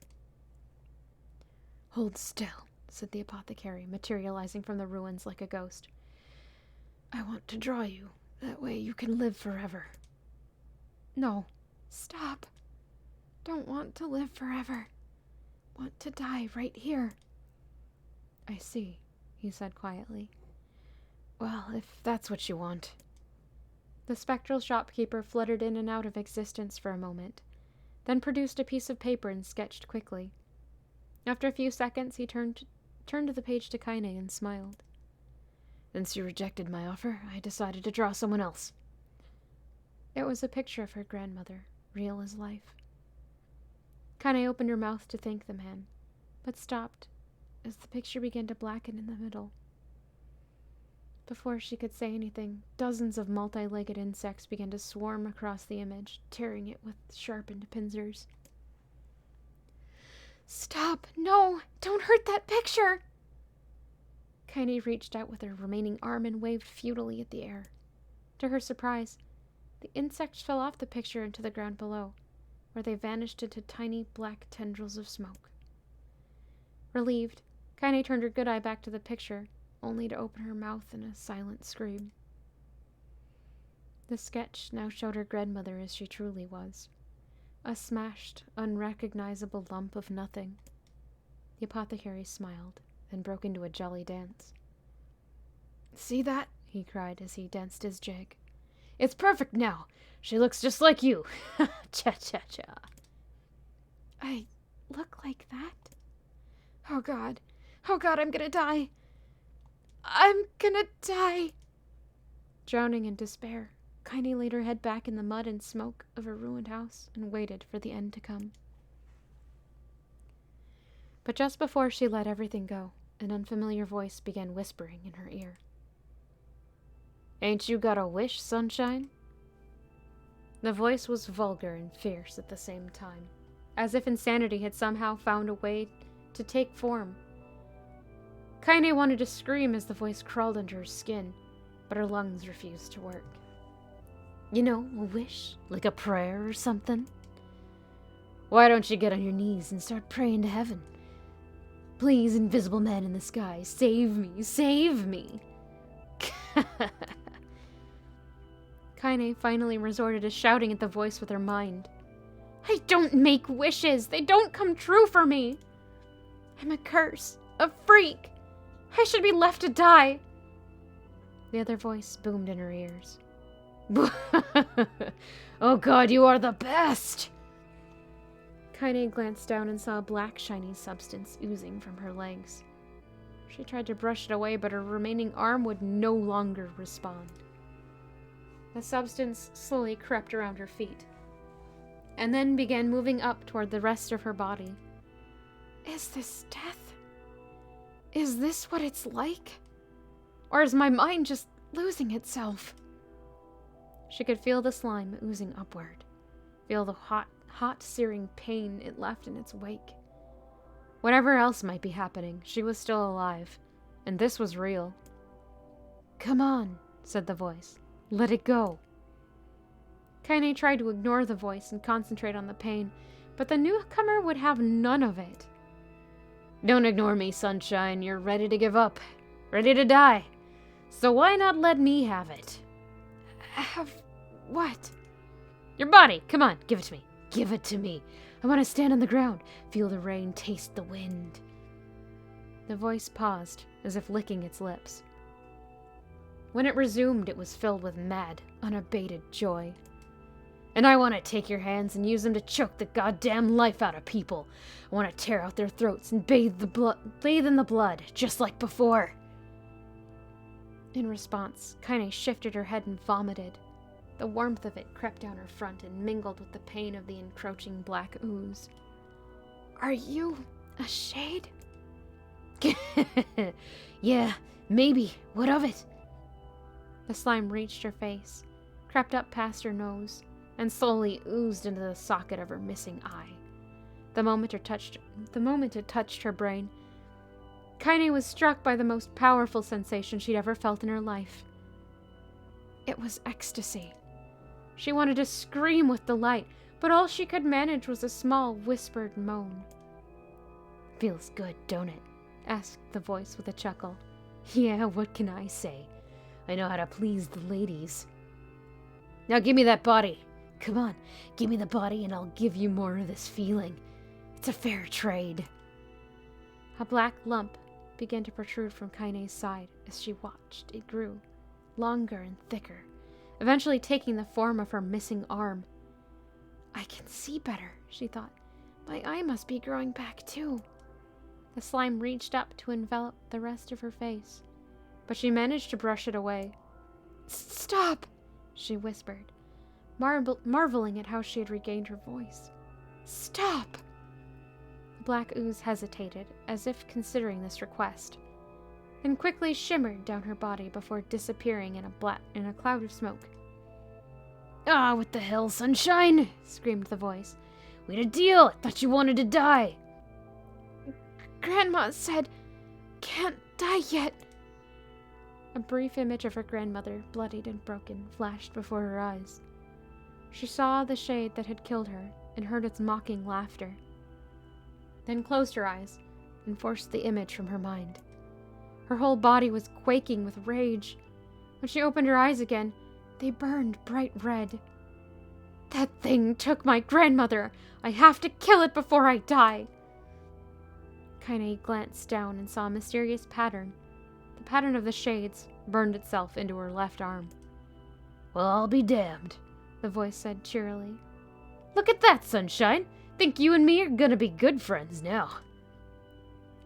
Hold still, said the apothecary, materializing from the ruins like a ghost. I want to draw you. That way you can live forever. No, stop. Don't want to live forever. Want to die right here. I see, he said quietly. Well, if that's what you want. The spectral shopkeeper fluttered in and out of existence for a moment, then produced a piece of paper and sketched quickly. After a few seconds, he turned the page to Kaine and smiled. Since you rejected my offer, I decided to draw someone else. It was a picture of her grandmother, real as life. Kaine opened her mouth to thank the man, but stopped as the picture began to blacken in the middle. Before she could say anything, dozens of multi-legged insects began to swarm across the image, tearing it with sharpened pincers. Stop! No! Don't hurt that picture! Kaine reached out with her remaining arm and waved futilely at the air. To her surprise, the insect fell off the picture into the ground below, where they vanished into tiny black tendrils of smoke. Relieved, Kaine turned her good eye back to the picture, only to open her mouth in a silent scream. The sketch now showed her grandmother as she truly was. A smashed, unrecognizable lump of nothing. The apothecary smiled, then broke into a jolly dance.
See that?
He cried as he danced his jig.
It's perfect now. She looks just like you. Cha-cha-cha.
I look like that?
Oh God. Oh God, I'm gonna die. I'm gonna die.
Drowning in despair, Kaine laid her head back in the mud and smoke of her ruined house and waited for the end to come. But just before she let everything go, an unfamiliar voice began whispering in her ear.
Ain't you got a wish, sunshine?
The voice was vulgar and fierce at the same time, as if insanity had somehow found a way to take form. Kaine wanted to scream as the voice crawled under her skin, but her lungs refused to work.
You know, a wish, like a prayer or something. Why don't you get on your knees and start praying to heaven? Please, invisible man in the sky, save me, save me.
Kaine finally resorted to shouting at the voice with her mind. I don't make wishes! They don't come true for me! I'm a curse, a freak! I should be left to die! The other voice boomed in her ears.
Oh God, you are the best!
Kaine glanced down and saw a black, shiny substance oozing from her legs. She tried to brush it away, but her remaining arm would no longer respond. The substance slowly crept around her feet, and then began moving up toward the rest of her body.
Is this death? Is this what it's like?
Or is my mind just losing itself?
She could feel the slime oozing upward, feel the hot, searing pain it left in its wake. Whatever else might be happening, she was still alive, and this was real. "Come on," said the voice. "Let it go."
Kaine tried to ignore the voice and concentrate on the pain, but the newcomer would have none of it.
"Don't ignore me, sunshine. You're ready to give up. Ready to die. So why not let me have it?"
Have what?
"Your body. Come on, give it to me. Give it to me. I want to stand on the ground, feel the rain, taste the wind." The voice paused, as if licking its lips. When it resumed, it was filled with mad, unabated joy. "And I want to take your hands and use them to choke the goddamn life out of people. I want to tear out their throats and bathe in the blood, just like before."
In response, Kaine shifted her head and vomited. The warmth of it crept down her front and mingled with the pain of the encroaching black ooze.
"Are you a shade?"
"Yeah, maybe. What of it?"
The slime reached her face, crept up past her nose, and slowly oozed into the socket of her missing eye. The moment it touched her brain, Kaine was struck by the most powerful sensation she'd ever felt in her life. It was ecstasy. She wanted to scream with delight, but all she could manage was a small, whispered moan.
"Feels good, don't it?"
asked the voice with a chuckle.
"Yeah, what can I say? I know how to please the ladies. Now give me that body. Come on, give me the body and I'll give you more of this feeling. It's a fair trade."
A black lump began to protrude from Kaine's side as she watched. It grew, longer and thicker, eventually taking the form of her missing arm.
"I can see better," she thought. "My eye must be growing back too."
The slime reached up to envelop the rest of her face, but she managed to brush it away.
"Stop!"
she whispered, marveling at how she had regained her voice.
"Stop!"
The black ooze hesitated, as if considering this request, then quickly shimmered down her body before disappearing in a cloud of smoke.
"Ah, what the hell, sunshine?" screamed the voice. "We had a deal. I thought you wanted to die."
"Grandma said, can't die yet."
A brief image of her grandmother, bloodied and broken, flashed before her eyes. She saw the shade that had killed her, and heard its mocking laughter. Then closed her eyes and forced the image from her mind. Her whole body was quaking with rage. When she opened her eyes again, they burned bright red. That thing took my grandmother! I have to kill it before I die! Kaine glanced down and saw a mysterious pattern. The pattern of the shades burned itself into her left arm.
Well, I'll be damned, the voice said cheerily. Look at that, Sunshine! Think you and me are gonna be good friends now.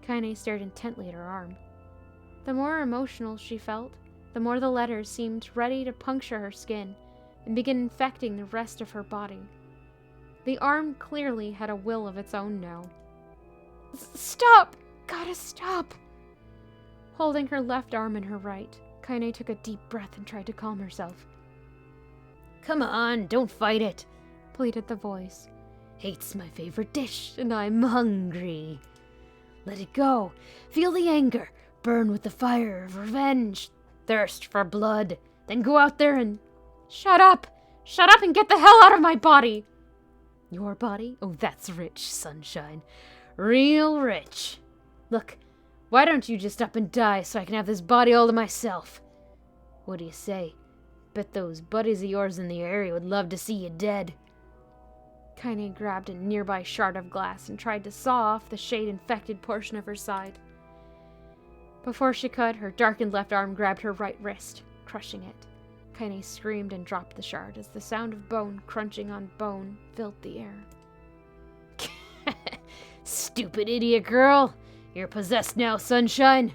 Kaine stared intently at her arm. The more emotional she felt, the more the letters seemed ready to puncture her skin and begin infecting the rest of her body. The arm clearly had a will of its own now. Stop! Gotta stop! Holding her left arm in her right, Kaine took a deep breath and tried to calm herself.
Come on, don't fight it,
pleaded the voice.
Hate's my favorite dish, and I'm hungry. Let it go. Feel the anger. Burn with the fire of revenge. Thirst for blood. Then go out there and...
Shut up! Shut up and get the hell out of my body!
Your body? Oh, that's rich, Sunshine. Real rich. Look, why don't you just up and die so I can have this body all to myself? What do you say? Bet those buddies of yours in the area would love to see you dead.
Kaine grabbed a nearby shard of glass and tried to saw off the shade-infected portion of her side. Before she could, her darkened left arm grabbed her right wrist, crushing it. Kaine screamed and dropped the shard as the sound of bone crunching on bone filled the air.
Stupid idiot girl! You're possessed now, Sunshine,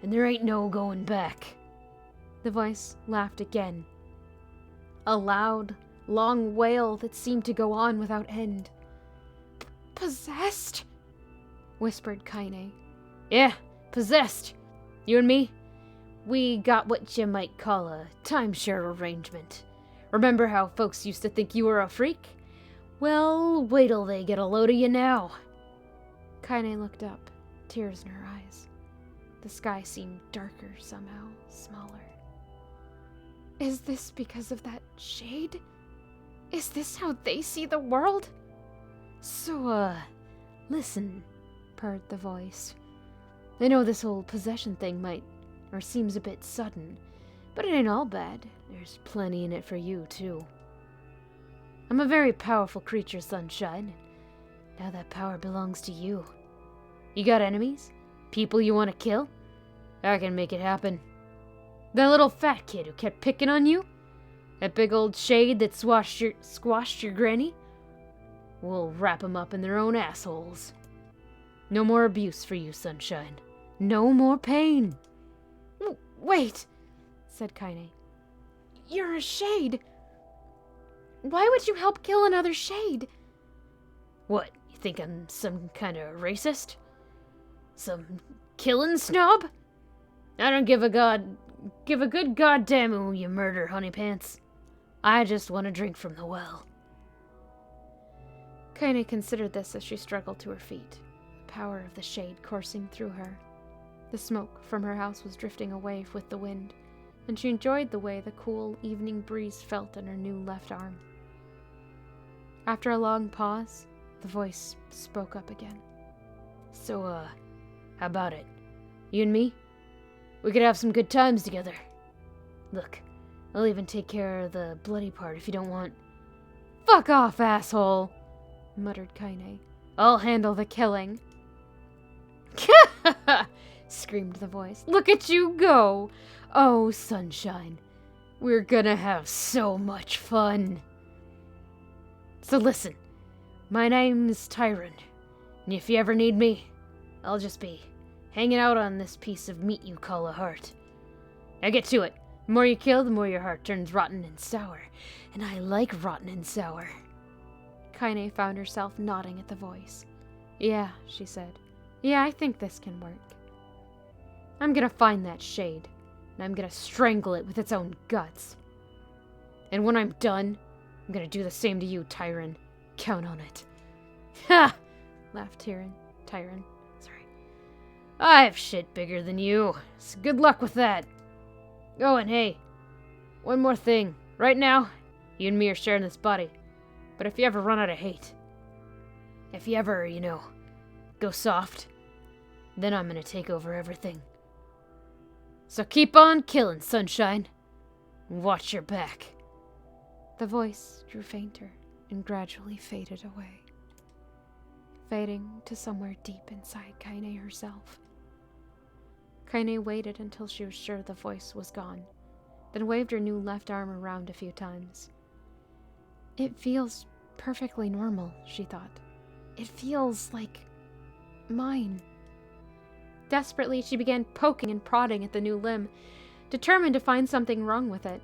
and there ain't no going back.
The voice laughed again. A loud, long wail that seemed to go on without end. Possessed? Whispered Kaine.
Yeah, possessed. You and me, we got what you might call a timeshare arrangement. Remember how folks used to think you were a freak? Well, wait till they get a load of you now.
Kaine looked up, tears in her eyes. The sky seemed darker somehow, smaller. Is this because of that shade? Is this how they see the world?
So, listen, purred the voice. I know this whole possession thing seems a bit sudden, but it ain't all bad. There's plenty in it for you, too. I'm a very powerful creature, Sunshine. Now that power belongs to you. You got enemies? People you want to kill? I can make it happen. That little fat kid who kept picking on you? That big old shade that squashed your granny? We'll wrap them up in their own assholes. No more abuse for you, Sunshine. No more pain.
Wait, said Kaine. You're a shade. Why would you help kill another shade?
What, you think I'm some kind of racist? Some killing snob? I don't give a good goddamn who you murder, honey pants. I just want to drink from the well.
Kaine considered this as she struggled to her feet, the power of the shade coursing through her. The smoke from her house was drifting away with the wind, and she enjoyed the way the cool evening breeze felt on her new left arm. After a long pause, the voice spoke up again.
So, how about it? You and me? We could have some good times together. Look, I'll even take care of the bloody part if you don't want.
Fuck off, asshole, muttered Kaine. I'll handle the killing. Screamed the voice. Look at you go! Oh, Sunshine, we're gonna have so much fun. So listen, my name's Tyron, and if you ever need me, I'll just be hanging out on this piece of meat you call a heart. Now get to it. The more you kill, the more your heart turns rotten and sour, and I like rotten and sour. Kaine found herself nodding at the voice. Yeah, she said. Yeah, I think this can work. I'm gonna find that shade, and I'm gonna strangle it with its own guts. And when I'm done, I'm gonna do the same to you, Tyron. Count on it. Ha! Laughed Tyron. Sorry.
I've shit bigger than you, so good luck with that. Oh, and hey, one more thing. Right now, you and me are sharing this body. But if you ever run out of hate, If you ever, go soft, then I'm gonna take over everything. So keep on killing, sunshine. And watch your back.
The voice grew fainter and gradually faded away, fading to somewhere deep inside Kaine herself. Kaine waited until she was sure the voice was gone, then waved her new left arm around a few times. It feels perfectly normal, she thought. It feels like mine. Desperately, she began poking and prodding at the new limb, determined to find something wrong with it.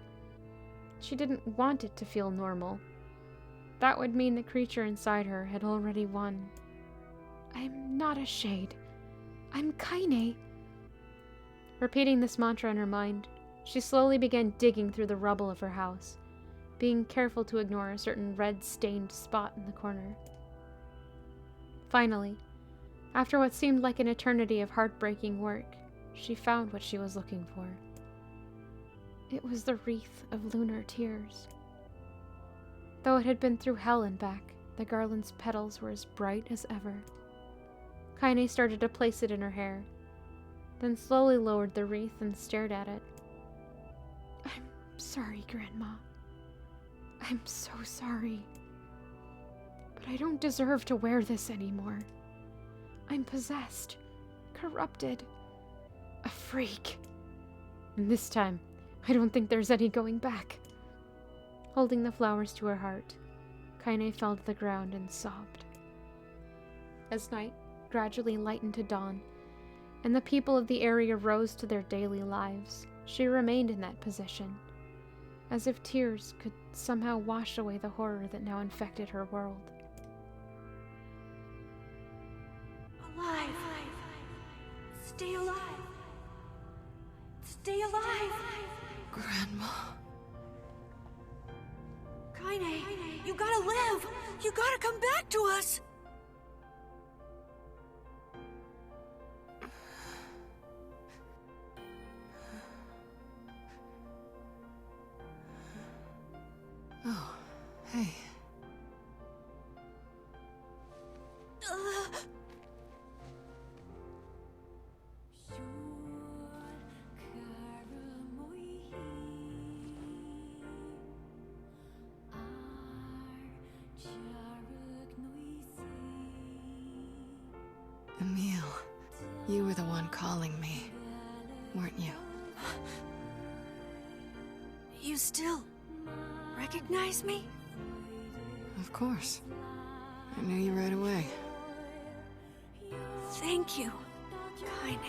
She didn't want it to feel normal. That would mean the creature inside her had already won. I'm not a shade. I'm Kaine. Repeating this mantra in her mind, she slowly began digging through the rubble of her house, being careful to ignore a certain red-stained spot in the corner. Finally, after what seemed like an eternity of heartbreaking work, she found what she was looking for. It was the wreath of lunar tears. Though it had been through hell and back, the garland's petals were as bright as ever. Kaine started to place it in her hair, then slowly lowered the wreath and stared at it. I'm sorry, Grandma. I'm so sorry. But I don't deserve to wear this anymore. I'm possessed, corrupted, a freak. And this time, I don't think there's any going back. Holding the flowers to her heart, Kaine fell to the ground and sobbed. As night gradually lightened to dawn, and the people of the area rose to their daily lives, she remained in that position, as if tears could somehow wash away the horror that now infected her world.
Alive! Stay alive! Stay alive!
Grandma.
Kaine, you gotta live! You gotta come back to us!
Oh, hey. Emil, you were the one calling me, weren't you?
You still recognize me?
Of course. I knew you right away.
Thank you, Kaine.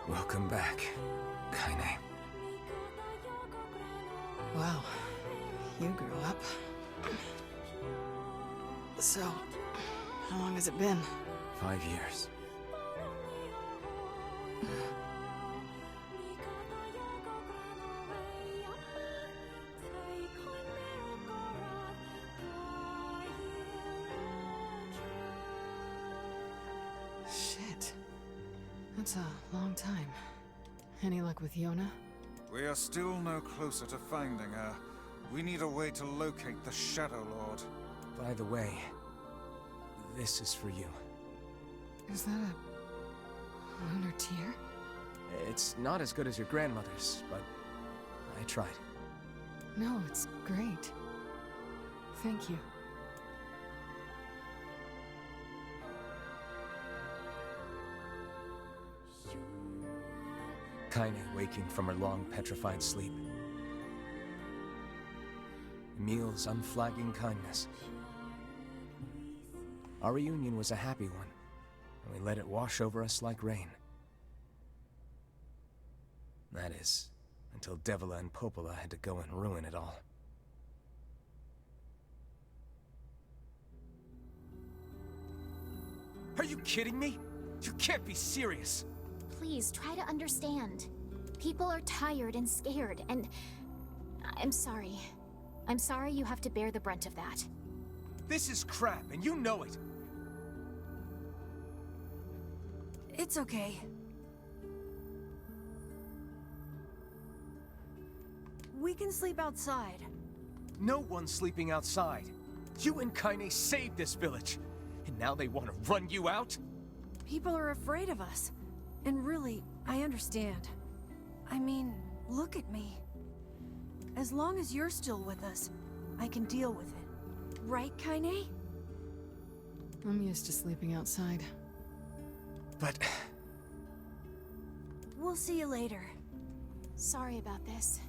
Welcome back, Kaine.
Wow, you grew up. So, how long has it been?
5 years.
Shit. That's a long time. Any luck with Yona?
We are still no closer to finding her. We need a way to locate the Shadow Lord.
By the way, this is for you.
Is that a lunar tear?
It's not as good as your grandmother's, but I tried.
No, it's great. Thank you.
Kaine waking from her long, petrified sleep. Emil's unflagging kindness. Our reunion was a happy one, and we let it wash over us like rain. That is, until Devila and Popola had to go and ruin it all. Are you kidding me? You can't be serious!
Please, try to understand. People are tired and scared, and... I'm sorry. I'm sorry you have to bear the brunt of that.
This is crap, and you know it!
It's okay. We can sleep outside.
no one sleeping outside. You and Kaine saved this village, and now they want to run you out?
People are afraid of us. And really, I understand. I mean, look at me. As long as you're still with us, I can deal with it. Right, Kaine?
I'm used to sleeping outside.
But
We'll see you later.
Sorry about this.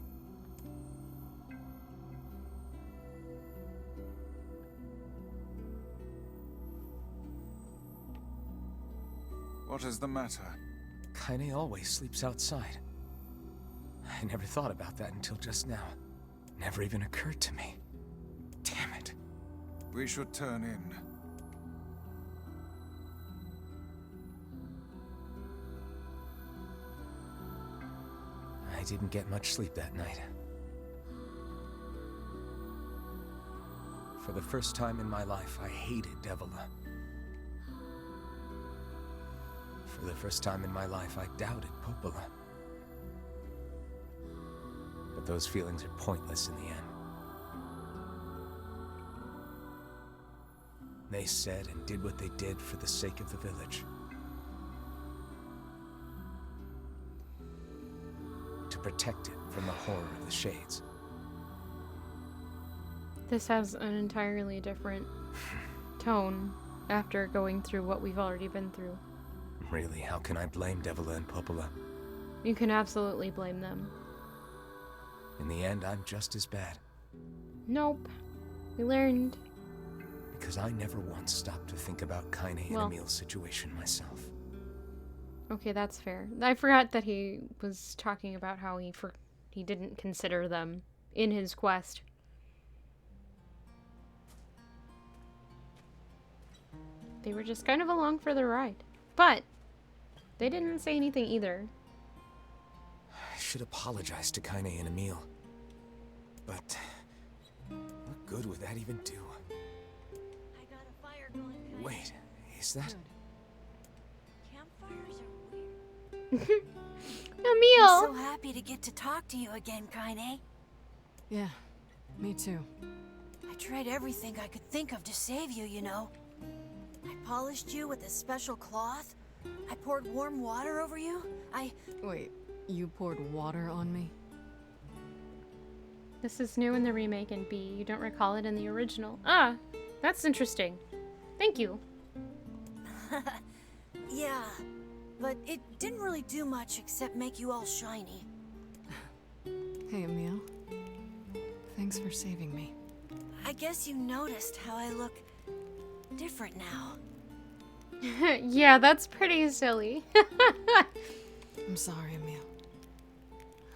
What is the matter?
Kaine always sleeps outside. I never thought about that until just now. Never even occurred to me. Damn it.
We should turn in.
I didn't get much sleep that night. For the first time in my life, I hated Devila. For the first time in my life, I doubted Popola. But those feelings are pointless in the end. They said and did what they did for the sake of the village. To protect it from the horror of the Shades.
This has an entirely different tone after going through what we've already been through.
Really, how can I blame Devila and Popola?
You can absolutely blame them.
In the end, I'm just as bad.
Nope. We learned.
Because I never once stopped to think about Kaine and Emil's situation myself.
Okay, that's fair. I forgot that he was talking about how he didn't consider them in his quest. They were just kind of along for the ride. But they didn't say anything either.
I should apologize to Kaine and Emil. But what good would that even do?
I got a fire going, Kaine.
Wait, is that...
Campfires are weird.
Emil!
I'm so happy to get to talk to you again, Kaine.
Yeah, me too.
I tried everything I could think of to save you, you know. I polished you with a special cloth. I poured warm water over you.
Wait, you poured water on me?
This is new in the remake and B. You don't recall it in the original. Ah, that's interesting. Thank you.
Yeah, but it didn't really do much except make you all shiny.
Hey, Emil. Thanks for saving me.
I guess you noticed how I look different now.
Yeah, that's pretty silly.
I'm sorry, Emil.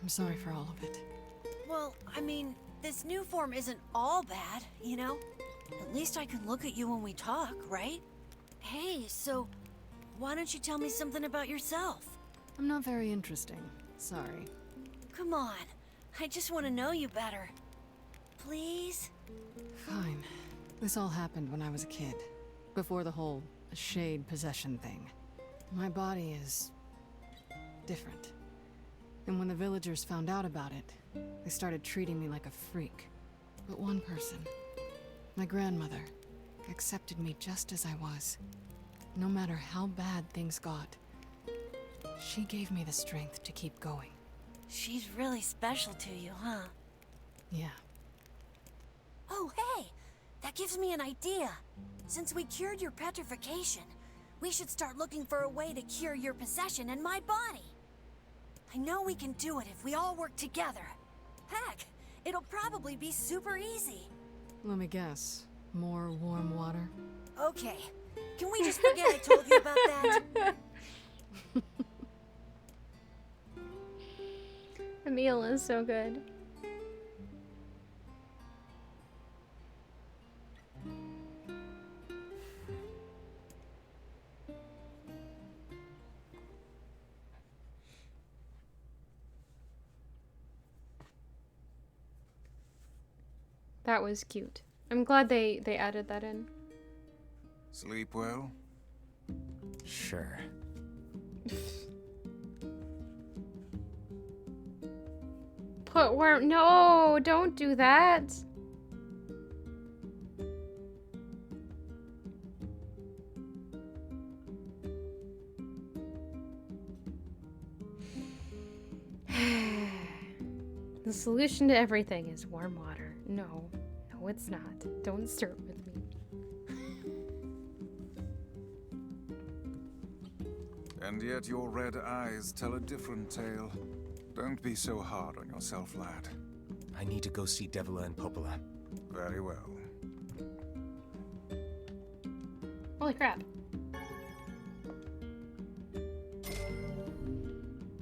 I'm sorry for all of it.
Well, I mean, this new form isn't all bad, you know? At least I can look at you when we talk, right? Hey, so why don't you tell me something about yourself?
I'm not very interesting. Sorry.
Come on, I just want to know you better. Please?
Fine. This all happened when I was a kid. Before the whole shade possession thing. My body is... different. And when the villagers found out about it, they started treating me like a freak. But one person, my grandmother, accepted me just as I was. No matter how bad things got, she gave me the strength to keep going.
She's really special to you, huh?
Yeah.
Oh, hey! That gives me an idea. Since we cured your petrification, we should start looking for a way to cure your possession in my body. I know we can do it if we all work together. Heck, it'll probably be super easy.
Let me guess. More warm water?
Okay, can we just forget I told you about that?
Emil is so good. That was cute. I'm glad they added that in.
Sleep well?
Sure.
Put worm. No, don't do that.
The solution to everything is warm water. No. No, it's not. Don't start with me.
And yet your red eyes tell a different tale. Don't be so hard on yourself, lad.
I need to go see Devila and Popola.
Very well.
Holy crap.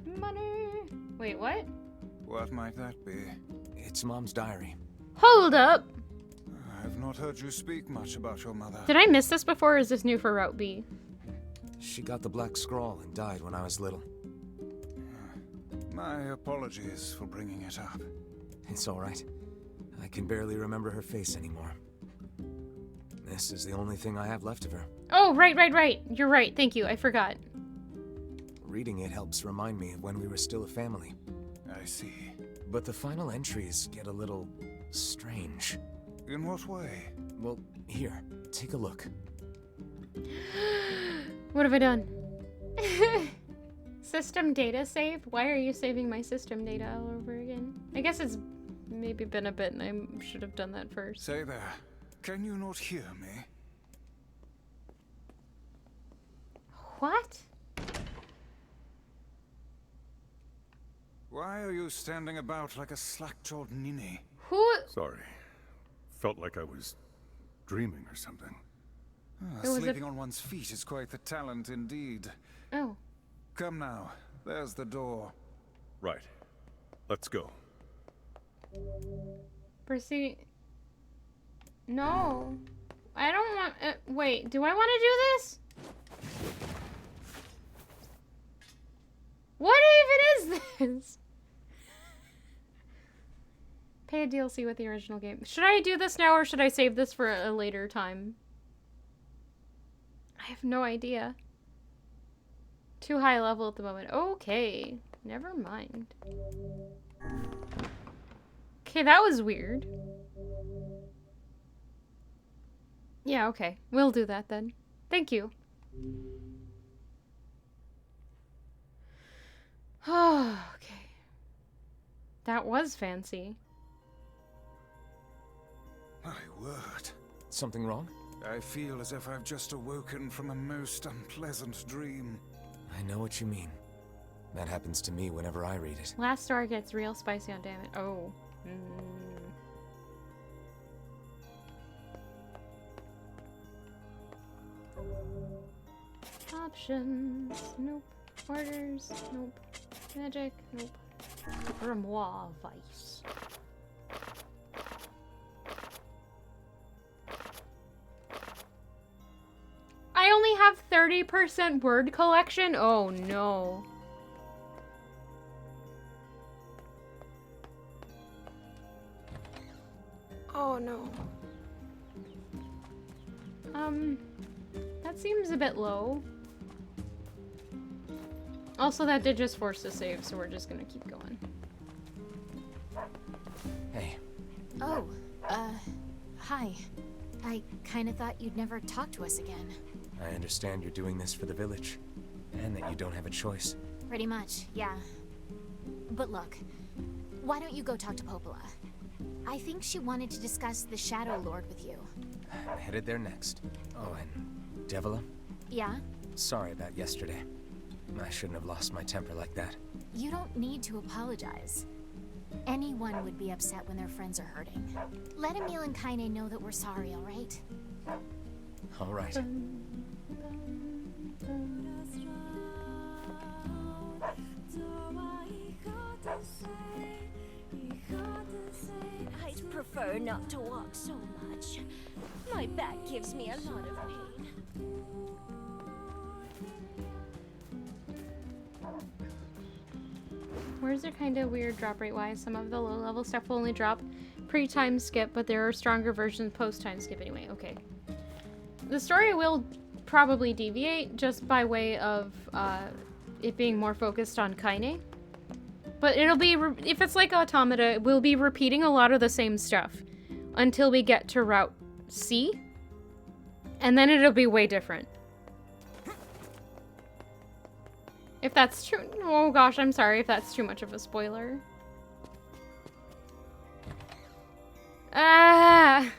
Money. Wait, what?
What might that be?
It's Mom's diary.
Hold up!
I've not heard you speak much about your mother.
Did I miss this before, or is this new for Route B?
She got the Black Scrawl and died when I was little.
My apologies for bringing it up.
It's all right. I can barely remember her face anymore. This is the only thing I have left of her.
Oh, right. You're right. Thank you. I forgot.
Reading it helps remind me of when we were still a family.
I see.
But the final entries get a little strange.
In what way?
Well, here, take a look.
What have I done? System data saved? Why are you saving my system data all over again? I guess it's maybe been a bit and I should have done that first.
Say there. Can you not hear me?
What?
Why are you standing about like a slack-jawed ninny?
Who?
Sorry. Felt like I was dreaming or something.
Sleeping on one's feet is quite the talent indeed.
Oh.
Come now. There's the door.
Right. Let's go.
Proceed. No. I don't want... wait, do I want to do this? What even is this? Pay a DLC with the original game. Should I do this now or should I save this for a later time? I have no idea. Too high level at the moment. Okay. Never mind. Okay, that was weird. Yeah, okay. We'll do that then. Thank you. Oh, okay. That was fancy.
My word.
Something wrong?
I feel as if I've just awoken from a most unpleasant dream.
I know what you mean. That happens to me whenever I read it.
Last star gets real spicy on damage. Oh. Options. Nope. Orders. Nope. Magic. Nope. Grimoire Vice. I only have 30% word collection? Oh no. Oh no. That seems a bit low. Also, that did just force a save, so we're just gonna keep going.
Hey.
Oh, hi. I kinda thought you'd never talk to us again.
I understand you're doing this for the village, and that you don't have a choice.
Pretty much, yeah. But look, why don't you go talk to Popola? I think she wanted to discuss the Shadow Lord with you.
I'm headed there next. Oh, and Devila?
Yeah?
Sorry about yesterday. I shouldn't have lost my temper like that.
You don't need to apologize. Anyone would be upset when their friends are hurting. Let Emil and Kaine know that we're sorry, alright?
Alright.
I'd prefer not to walk so much. My back gives me a lot of pain.
Where's it kind of weird drop rate wise? Some of the low level stuff will only drop pre-time skip, but there are stronger versions post-time skip anyway. Okay. The story will probably deviate just by way of it being more focused on Kaine. But it'll be, if it's like Automata, we'll be repeating a lot of the same stuff until we get to Route C. And then it'll be way different. If that's true, oh gosh, I'm sorry if that's too much of a spoiler.
Ah!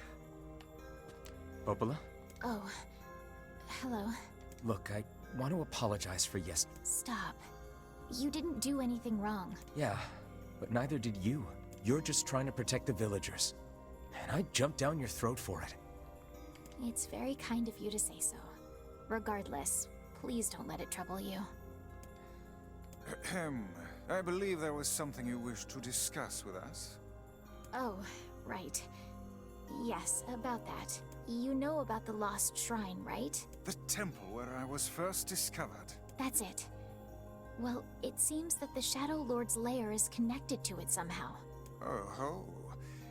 Popola?
Oh, hello.
Look, I want to apologize for
Stop. You didn't do anything wrong.
Yeah, but neither did you. You're just trying to protect the villagers. And I jumped down your throat for it.
It's very kind of you to say so. Regardless, please don't let it trouble you.
Ahem. I believe there was something you wished to discuss with us.
Oh, right. Yes, about that. You know about the lost shrine, right?
The temple where I was first discovered.
That's it. Well, it seems that the Shadow Lord's lair is connected to it somehow.
Oh ho.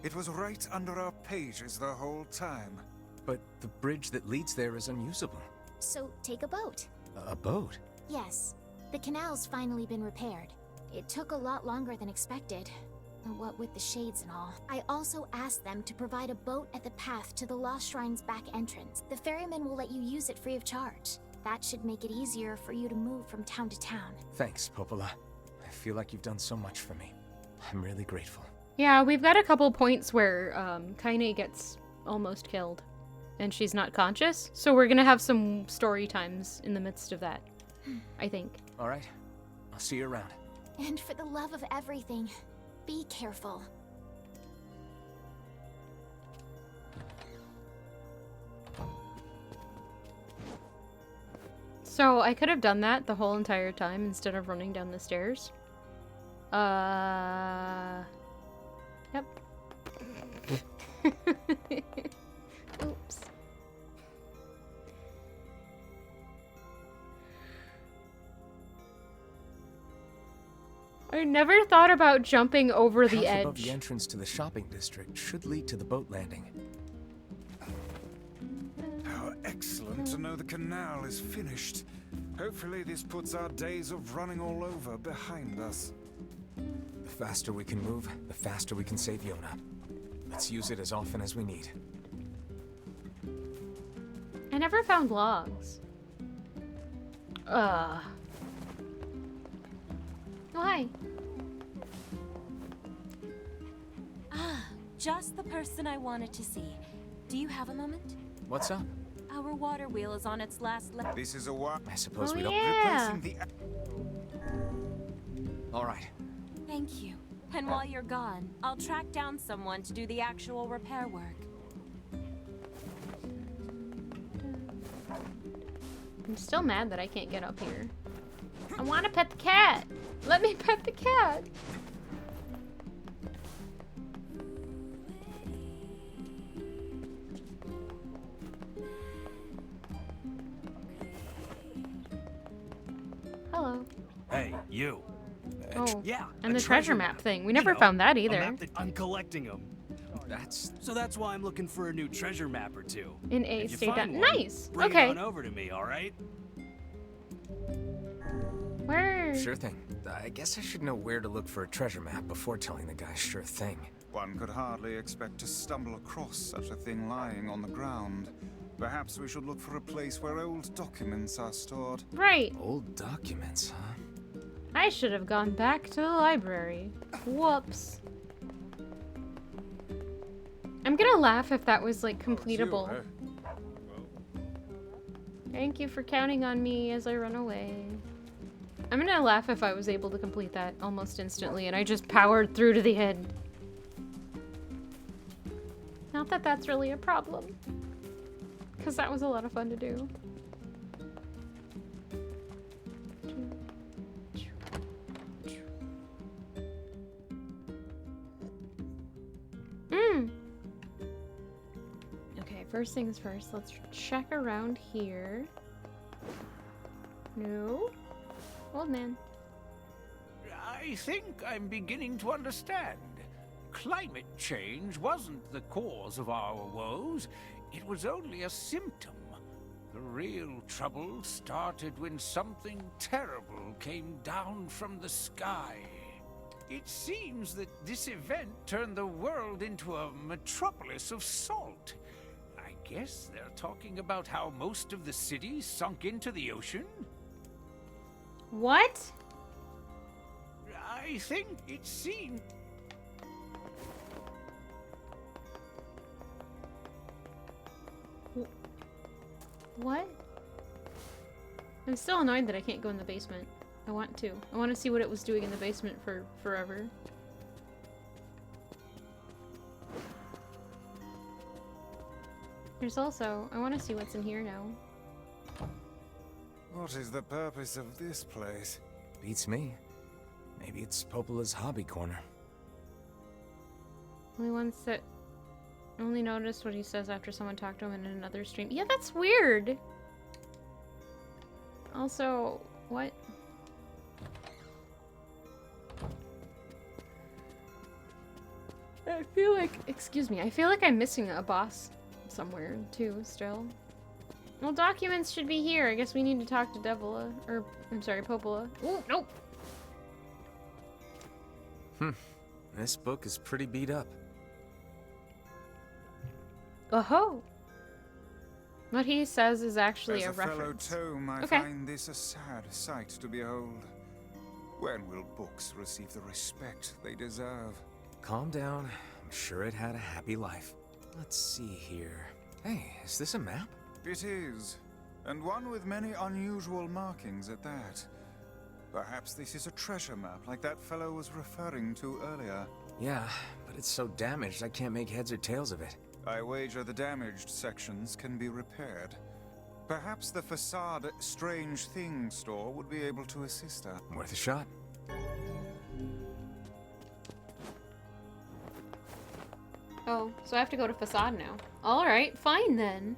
It was right under our pages the whole time.
But the bridge that leads there is unusable.
So take a boat.
A boat?
Yes. The canal's finally been repaired. It took a lot longer than expected. What with the shades and all. I also asked them to provide a boat at the path to the Lost Shrine's back entrance. The ferryman will let you use it free of charge. That should make it easier for you to move from town to town.
Thanks, Popola. I feel like you've done so much for me. I'm really grateful.
Yeah, we've got a couple points where Kaine gets almost killed. And she's not conscious. So we're gonna have some story times in the midst of that. I think.
Alright. I'll see you around.
And for the love of everything, be careful.
So I could have done that the whole entire time instead of running down the stairs. Yep. Oops. I never thought about jumping over the
Path above
edge.
the entrance to the shopping district should lead to the boat landing.
How excellent to know the canal is finished. Hopefully this puts our days of running all over behind us.
The faster we can move, the faster we can save Yona. Let's use it as often as we need.
I never found logs. Oh, hi.
Ah, just the person I wanted to see. Do you have a moment?
What's up?
Our water wheel is on its last leg.
This is a what?
I suppose
Oh,
we don't...
yeah.
Replacing the...
Alright.
Thank you. And while you're gone, I'll track down someone to do the actual repair work.
I'm still mad that I can't get up here. I want to pet the cat. Let me pet the cat. Hello.
Hey, you.
Oh,
Yeah.
and
a
the treasure map thing. We never
You know,
found that
a
either.
map that I'm collecting them.
So
that's why I'm looking for a new treasure map or two.
In a
If you
state
find
that
one,
nice.
Bring
Okay.
it on over to me, all right?
Where?
Sure thing. I guess I should know where to look for a treasure map before telling the guy sure thing.
One could hardly expect to stumble across such a thing lying on the ground. Perhaps we should look for a place where old documents are stored.
Right.
Old documents, huh?
I should have gone back to the library. Whoops. I'm gonna laugh if that was like completable. Thank you for counting on me as I run away. I'm gonna laugh if I was able to complete that almost instantly and I just powered through to the end. Not that that's really a problem. Because that was a lot of fun to do. Okay, first things first, let's check around here. No? Old man.
I think I'm beginning to understand. Climate change wasn't the cause of our woes. It was only a symptom. The real trouble started when something terrible came down from the sky. It seems that this event turned the world into a metropolis of salt. I guess they're talking about how most of the city sunk into the ocean?
What?
I think it seemed...
What? I'm still annoyed that I can't go in the basement. I want to. I want to see what it was doing in the basement for forever. There's also... I want to see what's in here now.
What is the purpose of this place?
Beats me. Maybe it's Popola's hobby corner.
Only noticed what he says after someone talked to him in another stream. Yeah, that's weird! Also, what? I feel like... Excuse me. I feel like I'm missing a boss somewhere, too, still. Well, documents should be here. I guess we need to talk to Devila. Or, I'm sorry, Popola. Oh, nope!
This book is pretty beat up.
Oh-ho! What he says is actually
As
a
reference.
fellow
tome, I find this a sad sight to behold. When will books receive the respect they deserve?
Calm down. I'm sure it had a happy life. Let's see here. Hey, is this a map?
It is, and one with many unusual markings at that. Perhaps this is a treasure map like that fellow was referring to earlier.
Yeah, but it's so damaged I can't make heads or tails of it.
I wager the damaged sections can be repaired. Perhaps the facade Strange Thing store would be able to assist her.
Worth a shot.
Oh, so I have to go to Facade now. Alright, fine then.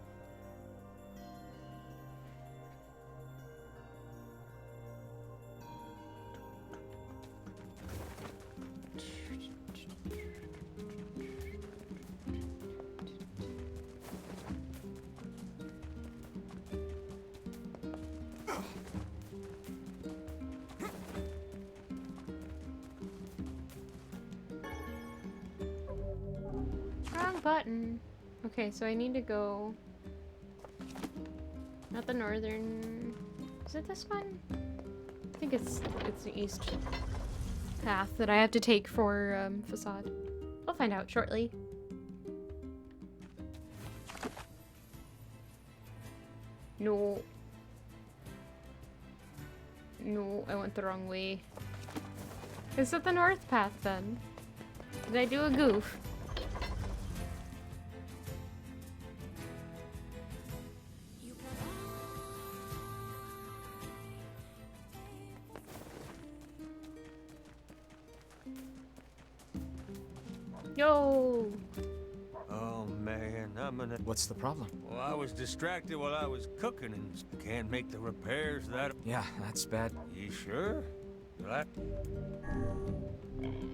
Wrong button. Okay, so I need to go... Not the northern... Is it this one? I think it's the east path that I have to take for Facade. I'll find out shortly. No. No, I went the wrong way. Is it the north path then? Did I do a goof? Yo!
Oh man, I'm gonna...
What's the problem?
Well, I was distracted while I was cooking and can't make the repairs that...
Yeah, that's bad.
You sure? Well,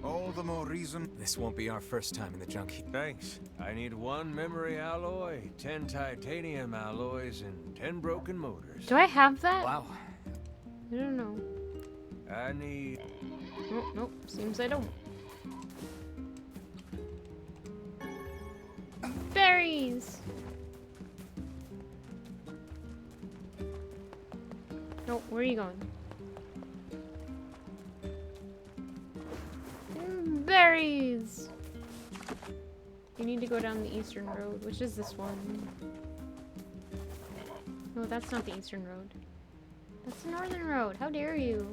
All the more reason...
This won't be our first time in the junk heap.
Thanks. I need 1 memory alloy, 10 titanium alloys, and 10 broken motors.
Do I have that?
Wow.
I don't know.
I need...
Oh, nope, seems I don't. Berries! Oh, where are you going? Berries! You need to go down the eastern road, which is this one. No, that's not the eastern road. That's the northern road. How dare you?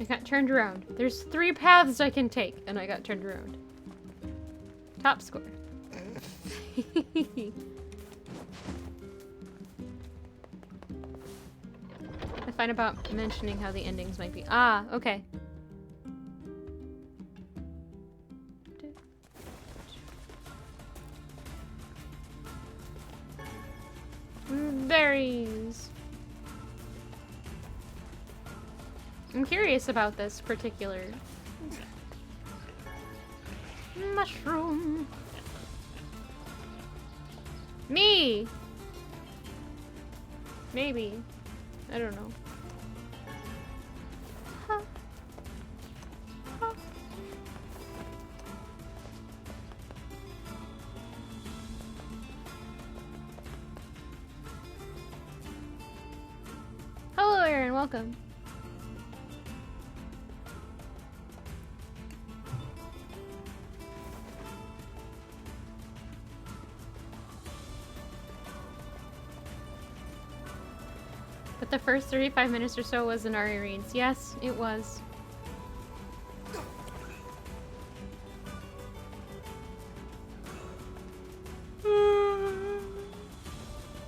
I got turned around. There's 3 paths I can take, and I got turned around. Top score. I find about mentioning how the endings might be. Ah, okay. Berries. I'm curious about this particular mushroom. Me! Maybe. I don't know. Huh. Huh. Hello, Aaron. Welcome. But the first 35 minutes or so was Inari reads. Yes, it was.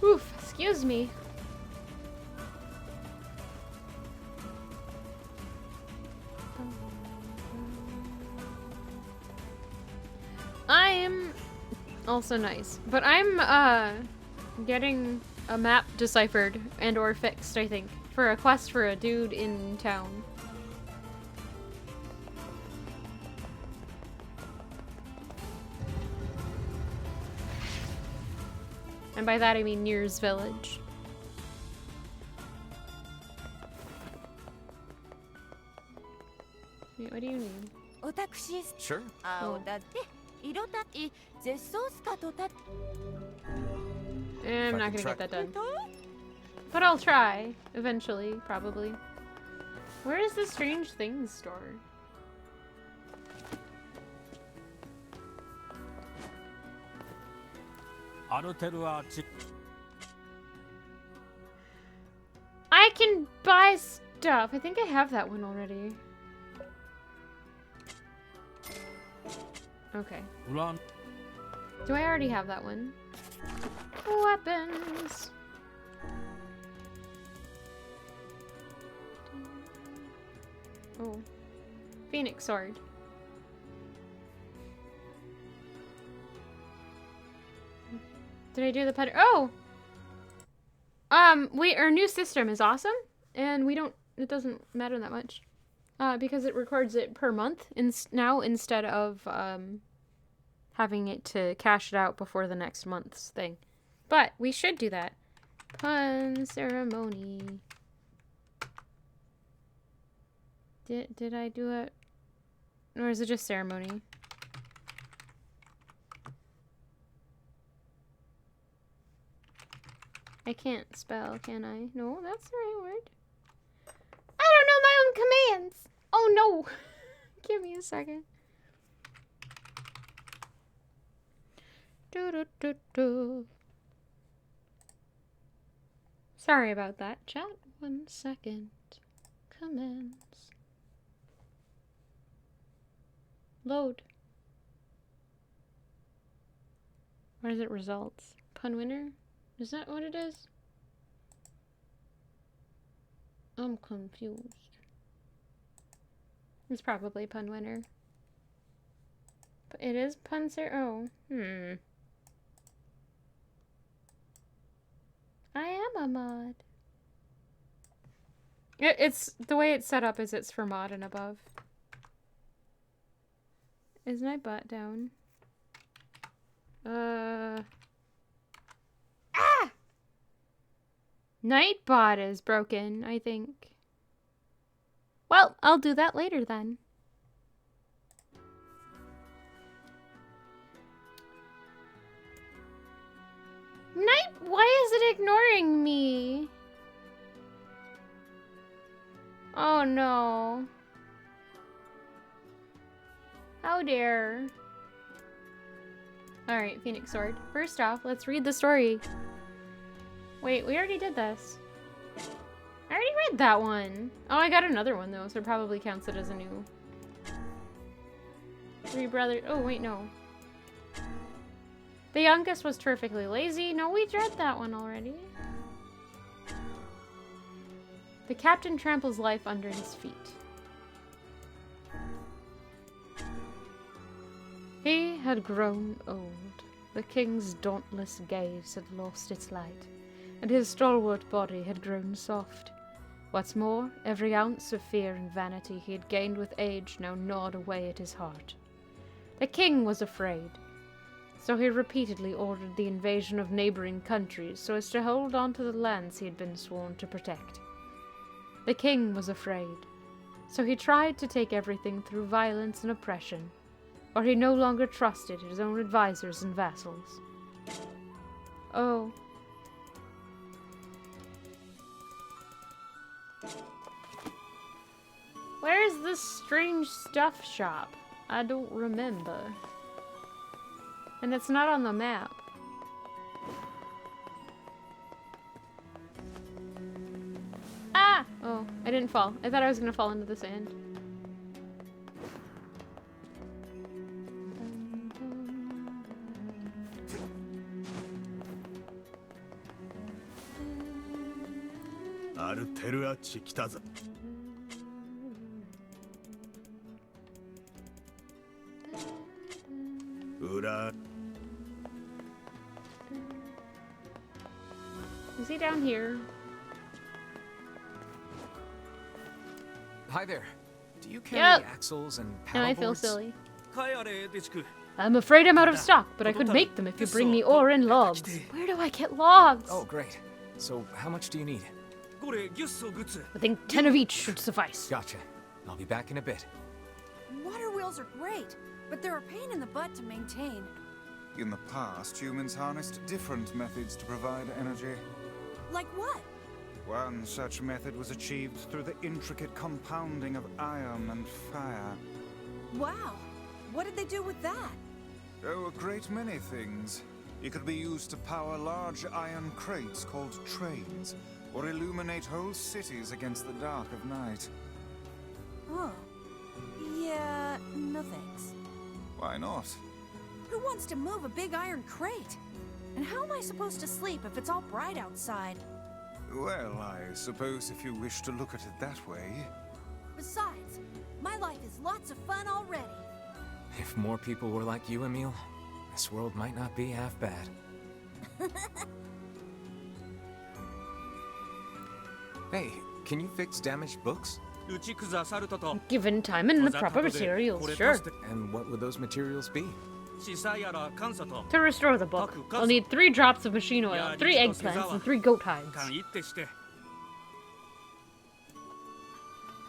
Oof, excuse me. I'm also nice, but I'm getting a map deciphered and or fixed, I think, for a quest for a dude in town. And by that I mean NieR's village. Wait, what do you need?
Sure.
Oh. I'm
If I
not
can
gonna get
track-
that done. But I'll try, eventually, probably. Where is the Strange Things store? I can buy stuff. I think I have that one already. Okay. Do I already have that one? Weapons. Oh. Phoenix sword. Did I do the pet? Oh! Our new system is awesome, and it doesn't matter that much. Because it records it per month now instead of, having it to cash it out before the next month's thing. But we should do that. Pun ceremony. Did I do it? Or is it just ceremony? I can't spell, can I? No, that's the right word. I don't know my own commands! Oh no! Give me a second. Sorry about that, chat. 1 second. Commands. Load. Or is it results? Pun winner? Is that what it is? I'm confused. It's probably pun winner. But it is pun oh. I am a mod. It's the way it's set up is it's for mod and above. Is my butt down? Nightbot is broken, I think. Well, I'll do that later then. Why is it ignoring me? Oh no. How dare. Alright, Phoenix Sword. First off, let's read the story. Wait, we already did this. I already read that one. Oh, I got another one though, so it probably counts it as a new. 3 brothers. Oh, wait, no. The youngest was terrifically lazy. No, we read that one already. The captain tramples life under his feet. He had grown old. The king's dauntless gaze had lost its light, and his stalwart body had grown soft. What's more, every ounce of fear and vanity he had gained with age now gnawed away at his heart. The king was afraid, so he repeatedly ordered the invasion of neighboring countries so as to hold on to the lands he had been sworn to protect. The king was afraid, so he tried to take everything through violence and oppression, or he no longer trusted his own advisors and vassals. Oh. Where's the strange stuff shop? I don't remember. And it's not on the map. Oh, I didn't fall. I thought I was gonna fall into the sand. Is he down here?
Hi there. Do you carry
Yep.
axles and
Now I
paddleboards?
feel silly.
帰れデチク
I'm afraid I'm out of stock, but I could make them if you bring me ore and logs. Where do I get logs?
Oh, great. So, how much do you need?
これギュッソグッズ
I think 10 of each should suffice.
Gotcha. I'll be back in a bit.
Water wheels are great, but they're a pain in the butt to maintain.
In the past, humans harnessed different methods to provide energy.
Like what?
One such method was achieved through the intricate compounding of iron and fire.
Wow. What did they do with that?
Oh, a great many things. It could be used to power large iron crates called trains, or illuminate whole cities against the dark of night.
Oh. Yeah, no thanks.
Why not?
Who wants to move a big iron crate? And how am I supposed to sleep if it's all bright outside?
Well, I suppose if you wish to look at it that way.
Besides, my life is lots of fun already.
If more people were like you, Emil, this world might not be half bad. Hey, can you fix damaged books?
打ち崩されたと
Given time and the proper materials, sure.
And what would those materials be?
司祭やら監査と
To restore the book, I'll need 3 drops of machine oil, 3 eggplants, and 3 goat hides.
勘一ってして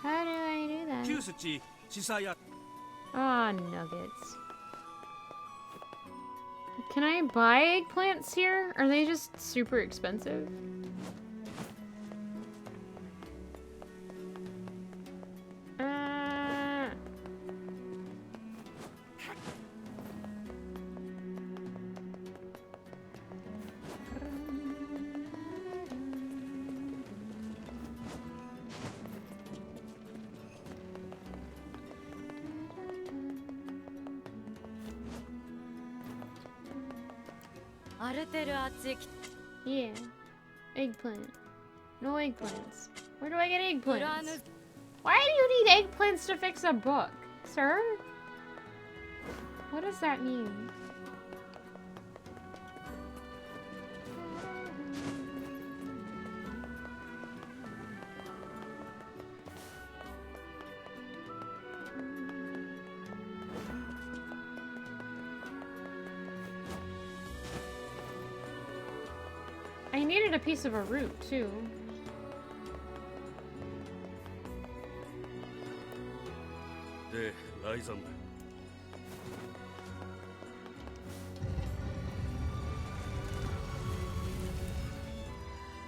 How do I do that?
旧土司祭や
Ah, nuggets. Can I buy eggplants here? Are they just super expensive? Yeah. Eggplant. No eggplants. Where do I get eggplants? Why do you need eggplants to fix a book, sir? What does that mean? I needed a piece of a root, too.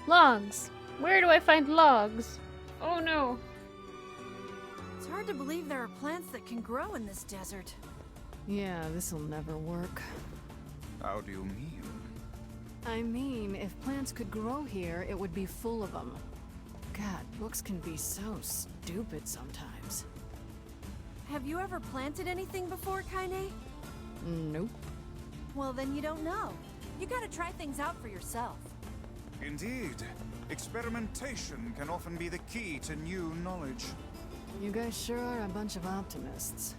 Logs! Where do I find logs? Oh no.
It's hard to believe there are plants that can grow in this desert.
Yeah, this'll never work.
How do you mean?
I mean, if plants could grow here, it would be full of them. God, books can be so stupid sometimes.
Have you ever planted anything before, Kaine?
Nope.
Well, then you don't know. You gotta try things out for yourself.
Indeed. Experimentation can often be the key to new knowledge.
You guys sure are a bunch of optimists.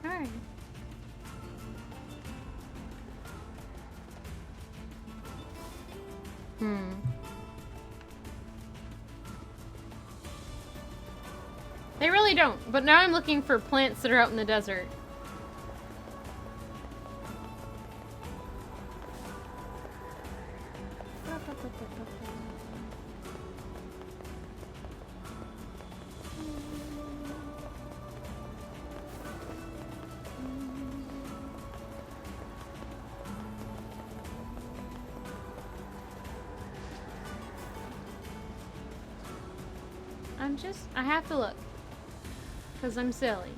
Alright. They really don't, but now I'm looking for plants that are out in the desert. I have to look. Because I'm silly.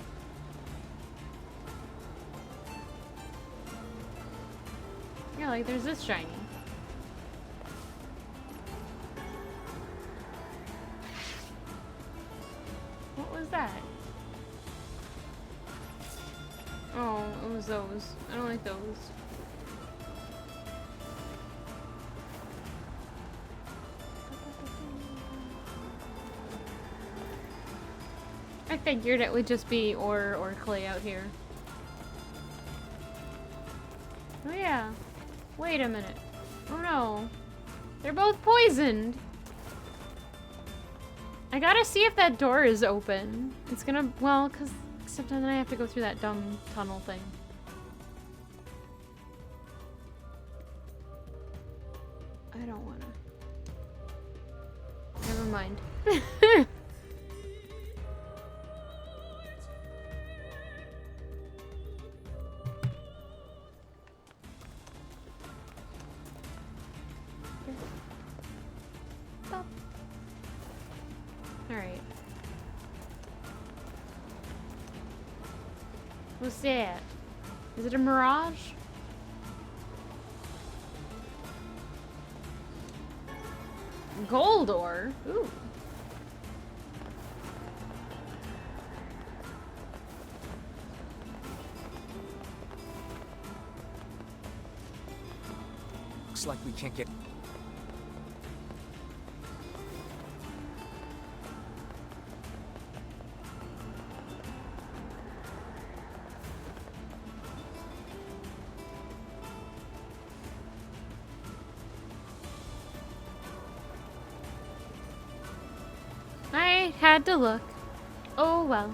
like there's this shiny. What was that? Oh, it was those. I don't like those. I figured it would just be ore or clay out here. Oh yeah. Wait a minute. Oh no. They're both poisoned. I gotta see if that door is open. It's gonna, well, except then I have to go through that dumb tunnel thing. I don't wanna. Never mind. Alright. What's that? Is it a mirage? Gold ore? Ooh.
Looks like we can't get...
I had to look. Oh well.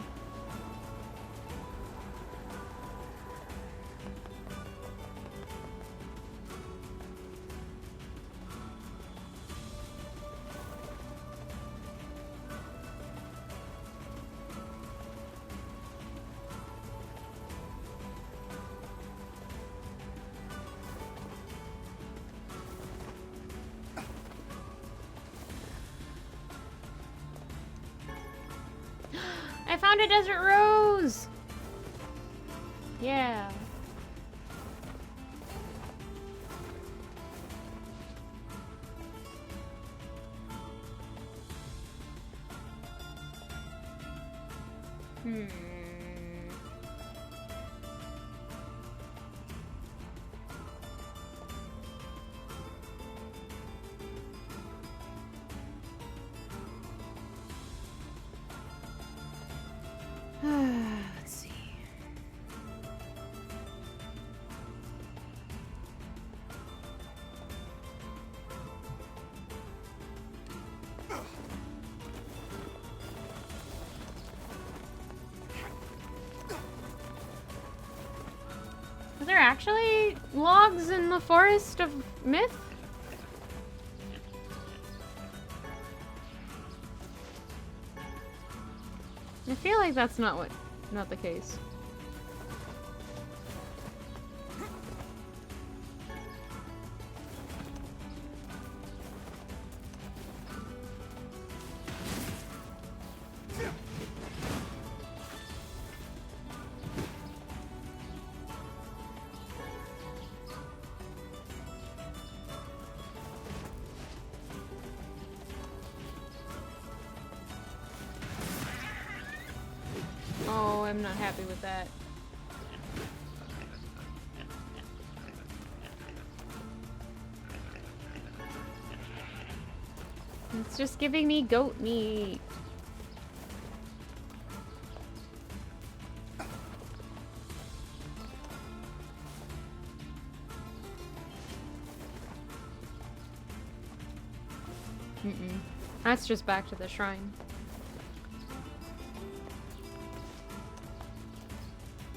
I found a desert rose! Yeah. Let's see. Are there actually logs in the forest of myth? I feel like that's not the case. Oh, I'm not happy with that. It's just giving me goat meat. That's just back to the shrine.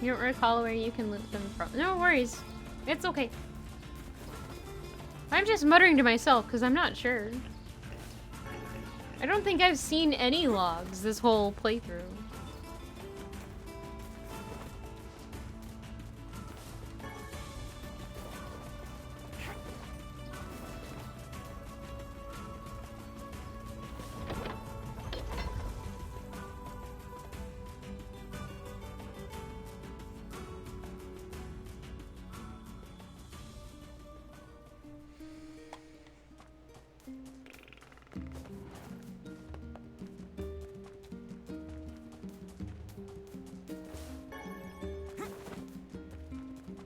You don't recall where you can loot them from. No worries. It's okay. I'm just muttering to myself because I'm not sure. I don't think I've seen any logs this whole playthrough.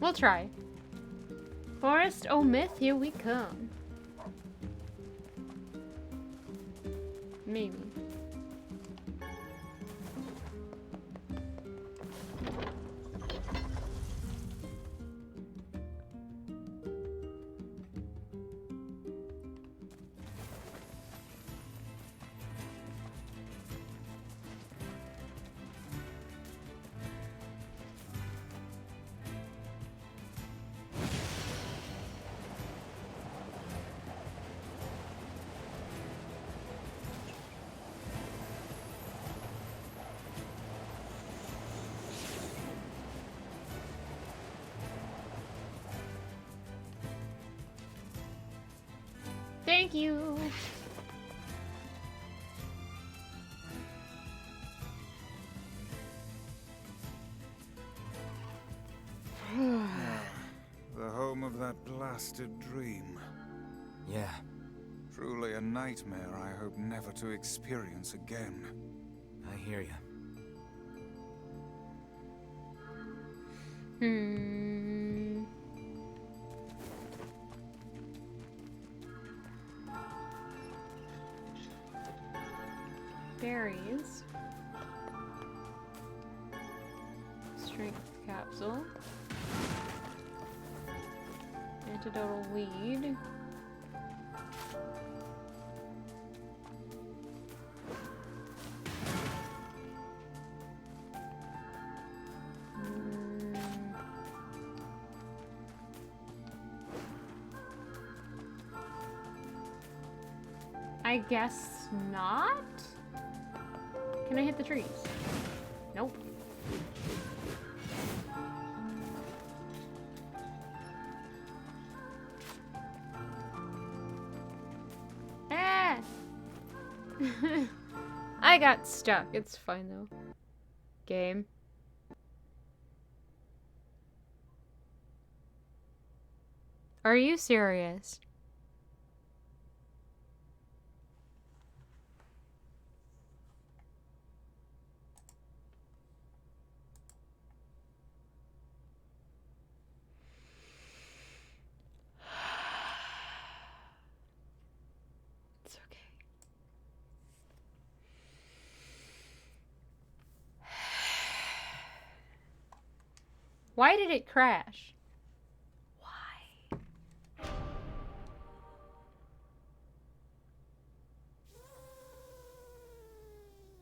We'll try. Forest o' Myth, here we come. Maybe. Thank you.
The home of that blasted dream.
Yeah.
Truly a nightmare I hope never to experience again.
I hear you.
Berries. Strength capsule. Antidotal weed. I guess not? Can I hit the trees? Nope. Ah! I got stuck. It's fine though. Game. Are you serious? It's okay. Why did it crash? Why?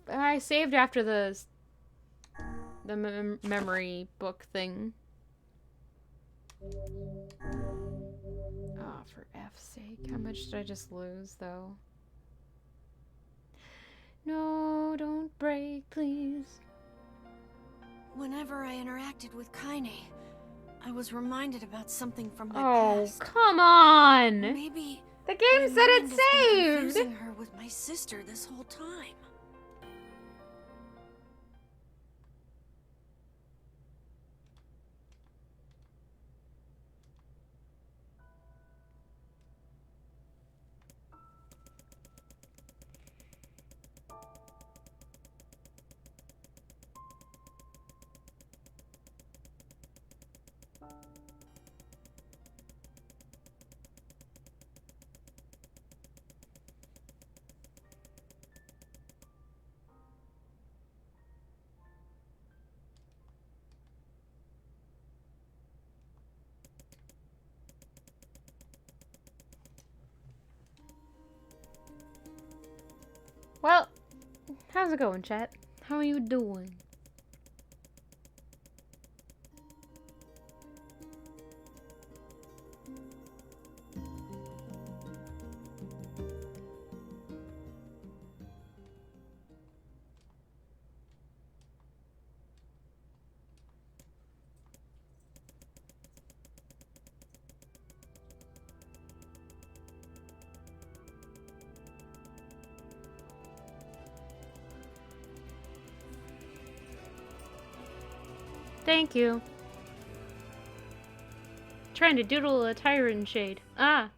I saved after the memory book thing. Oh, for F's sake. How much did I just lose, though? No, don't break, please.
Whenever I interacted with Kaine, I was reminded about something from my past.
Oh, come on!
Maybe
the game said it saved!
Confusing her with my sister this whole time.
Well, how's it going, chat? How are you doing? Thank you. Trying to doodle a tyrant shade. Ah.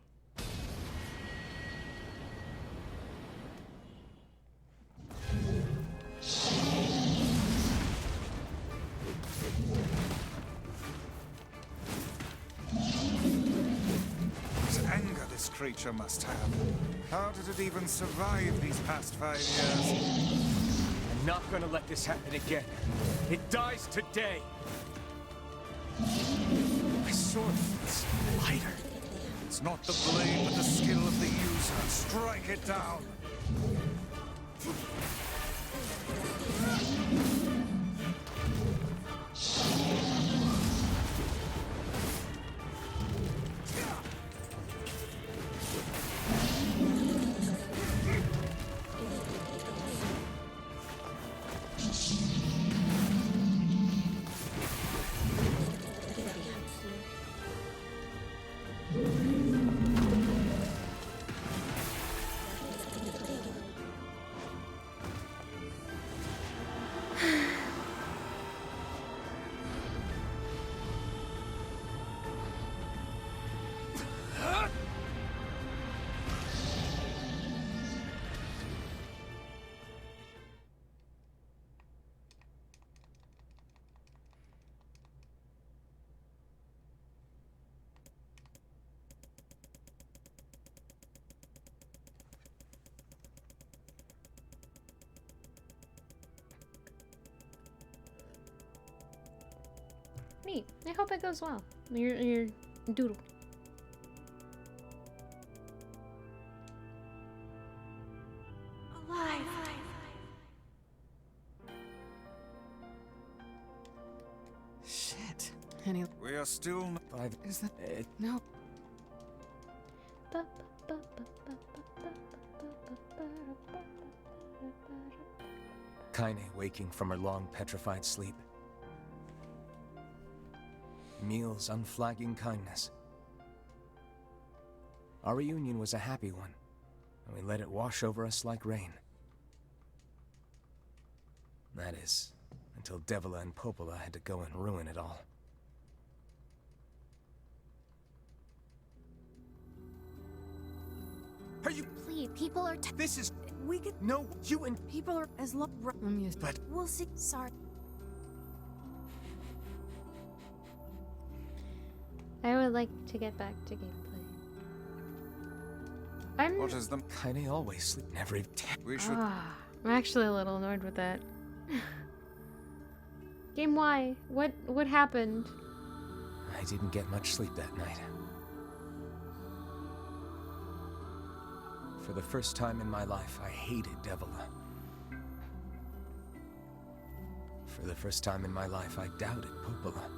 creature must have. How did it even survive these past 5 years?
I'm not gonna let this happen again. It dies today. My sword feels lighter.
It's not the blade, but the skill of the user. Strike it down.
Neat. I hope it goes well. Your doodle.
Alive.
Shit. Any...
We are still...
Is that... no.
Kaine waking from her long petrified sleep. Emil's unflagging kindness. Our reunion was a happy one, and we let it wash over us like rain. That is, until Devila and Popola had to go and ruin it all. Are you...
Please, people are
This is...
We could...
No, you and...
People are as long...
But...
We'll see.
Sorry.
I would like to get back to gameplay.
What is them?
Kaine always sleep in every...
We should...
I'm actually a little annoyed with that. Game Y, what happened?
I didn't get much sleep that night. For the first time in my life, I hated Devila. For the first time in my life, I doubted Popola.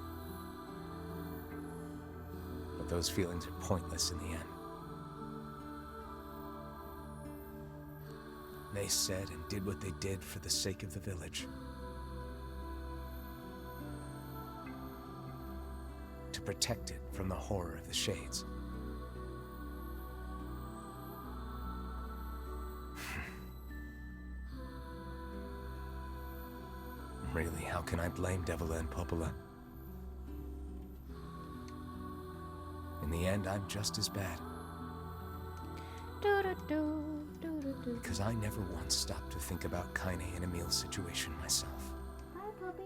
But those feelings are pointless in the end. They said and did what they did for the sake of the village. To protect it from the horror of the Shades. Really, how can I blame Devila and Popola? In the end, I'm just as bad. Because I never once stopped to think about Kaine and Emil's situation myself.
Hi, puppy.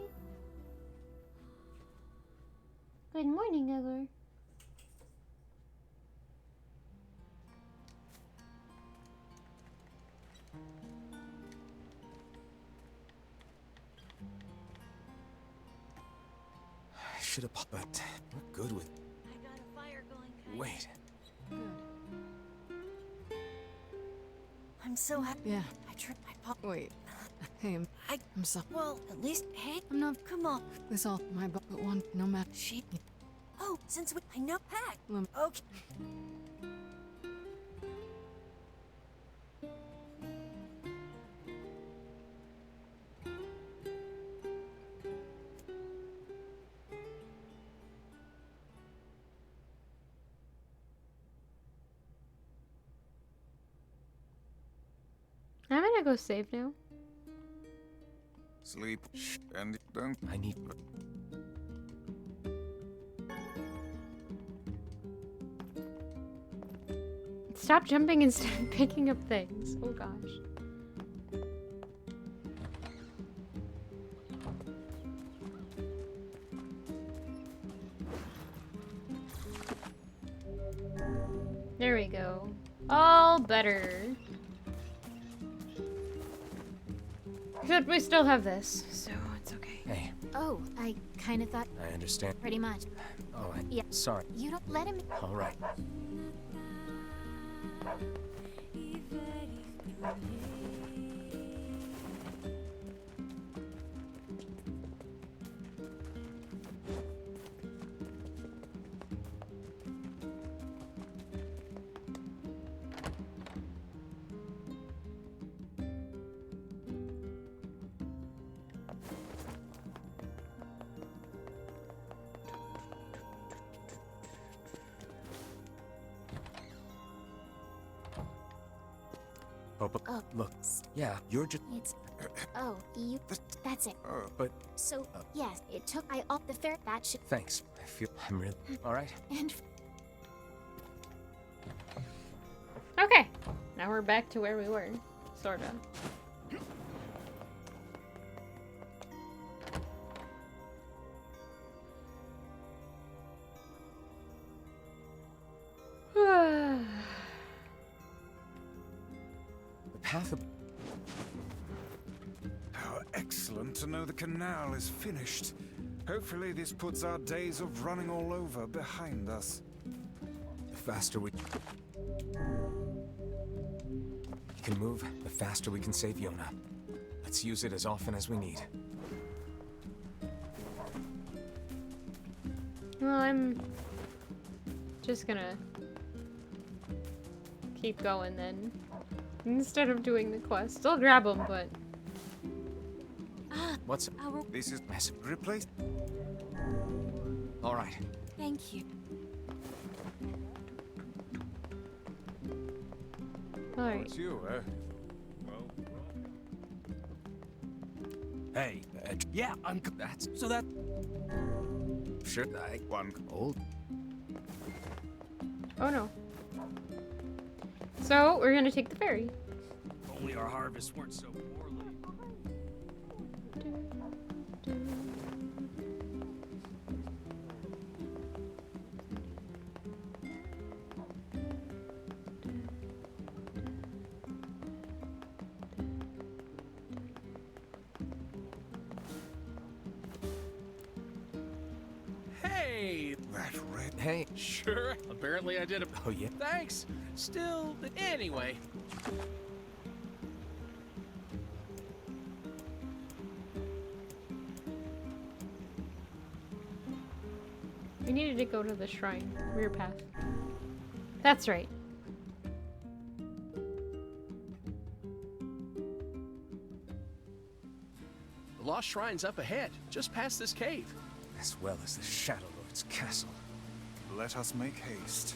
Good morning, Edward.
I should have, but we're good with...
I got a fire going.
Wait.
I'm so happy.
Yeah.
I tripped my pop.
Wait. Hey, I'm sorry.
Well, at least, hey,
I'm not...
come on.
This all my but one, no matter...
She... Oh, since we... I know Pack.
Lem-
Okay.
I'm gonna go save now.
Sleep and don't...
I need...
Stop jumping instead of picking up things. Oh gosh. There we go.
All better. Except we still have this, so it's okay.
Hey,
Oh, I kind of thought
I understand.
pretty much.
Oh,
Yeah.
sorry.
You don't let him.
All right. But
Oh.
look, yeah, you're just.
It's. Oh, you. That's it.
But
So, yes, it took I off the fair. That should.
thanks. I feel I'm really all right.
And
Okay. Now we're back to where we were. Sorta.
The path of.
How excellent to know the canal is finished. Hopefully this puts our days of running all over behind us.
The faster we can move, the faster we can save Yona. Let's use it as often as we need.
Well, I'm just gonna keep going then. Instead of doing the quest. I'll grab them, but...
What's
This is
massive?
replace.
All right.
Thank you.
Alright.
It's you, Well,
Hey, yeah, that's so that. Sure,
one
old.
Oh no. So, we're gonna take the ferry.
Only our harvests weren't so poorly.
Hey!
that red.
Hey,
Sure, apparently I did it.
oh yeah.
Thanks. Still, anyway.
We needed to go to the shrine. Rear path. That's right.
The Lost Shrine's up ahead, just past this cave.
As well as the Shadow Lord's castle.
Let us make haste.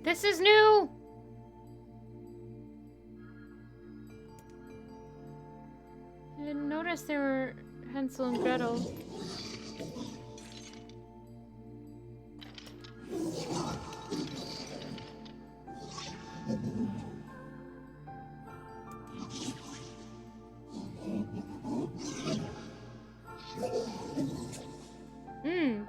This is new! I didn't notice there were Hansel and Gretel. Hmm.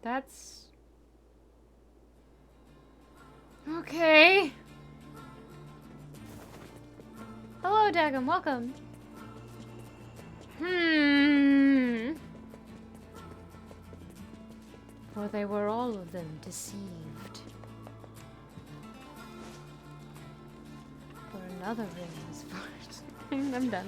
That's... okay. Hello, Daggum. Welcome. For they were all of them deceived. For another ring was forged. I'm done.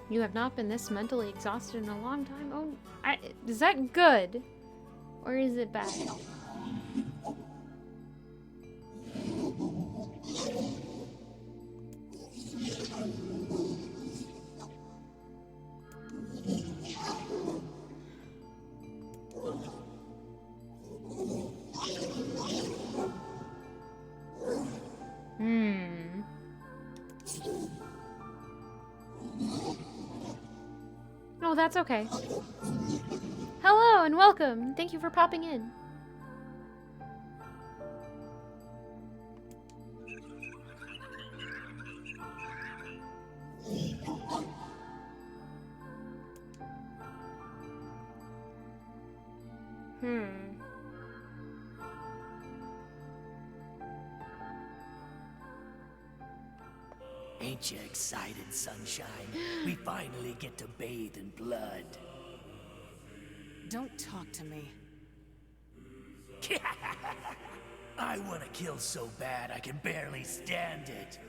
You have not been this mentally exhausted in a long time. Oh, is that good? Or is it bad? Oh, that's okay. Hello and welcome. Thank you for popping in.
Ain't you excited, sunshine? We finally get to bathe in blood.
Don't talk to me.
I want to kill so bad I can barely stand it.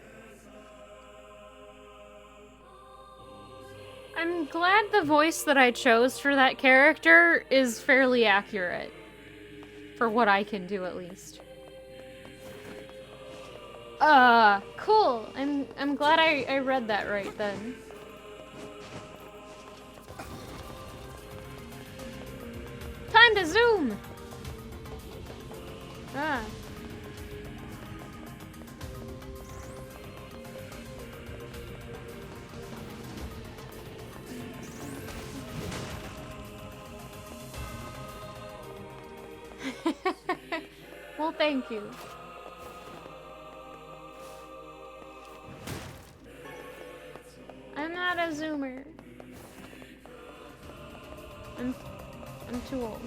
I'm glad the voice that I chose for that character is fairly accurate. For what I can do, at least. Cool. I'm glad I read that right then. Time to zoom! Ah. Well, thank you. I'm not a zoomer. I'm too old.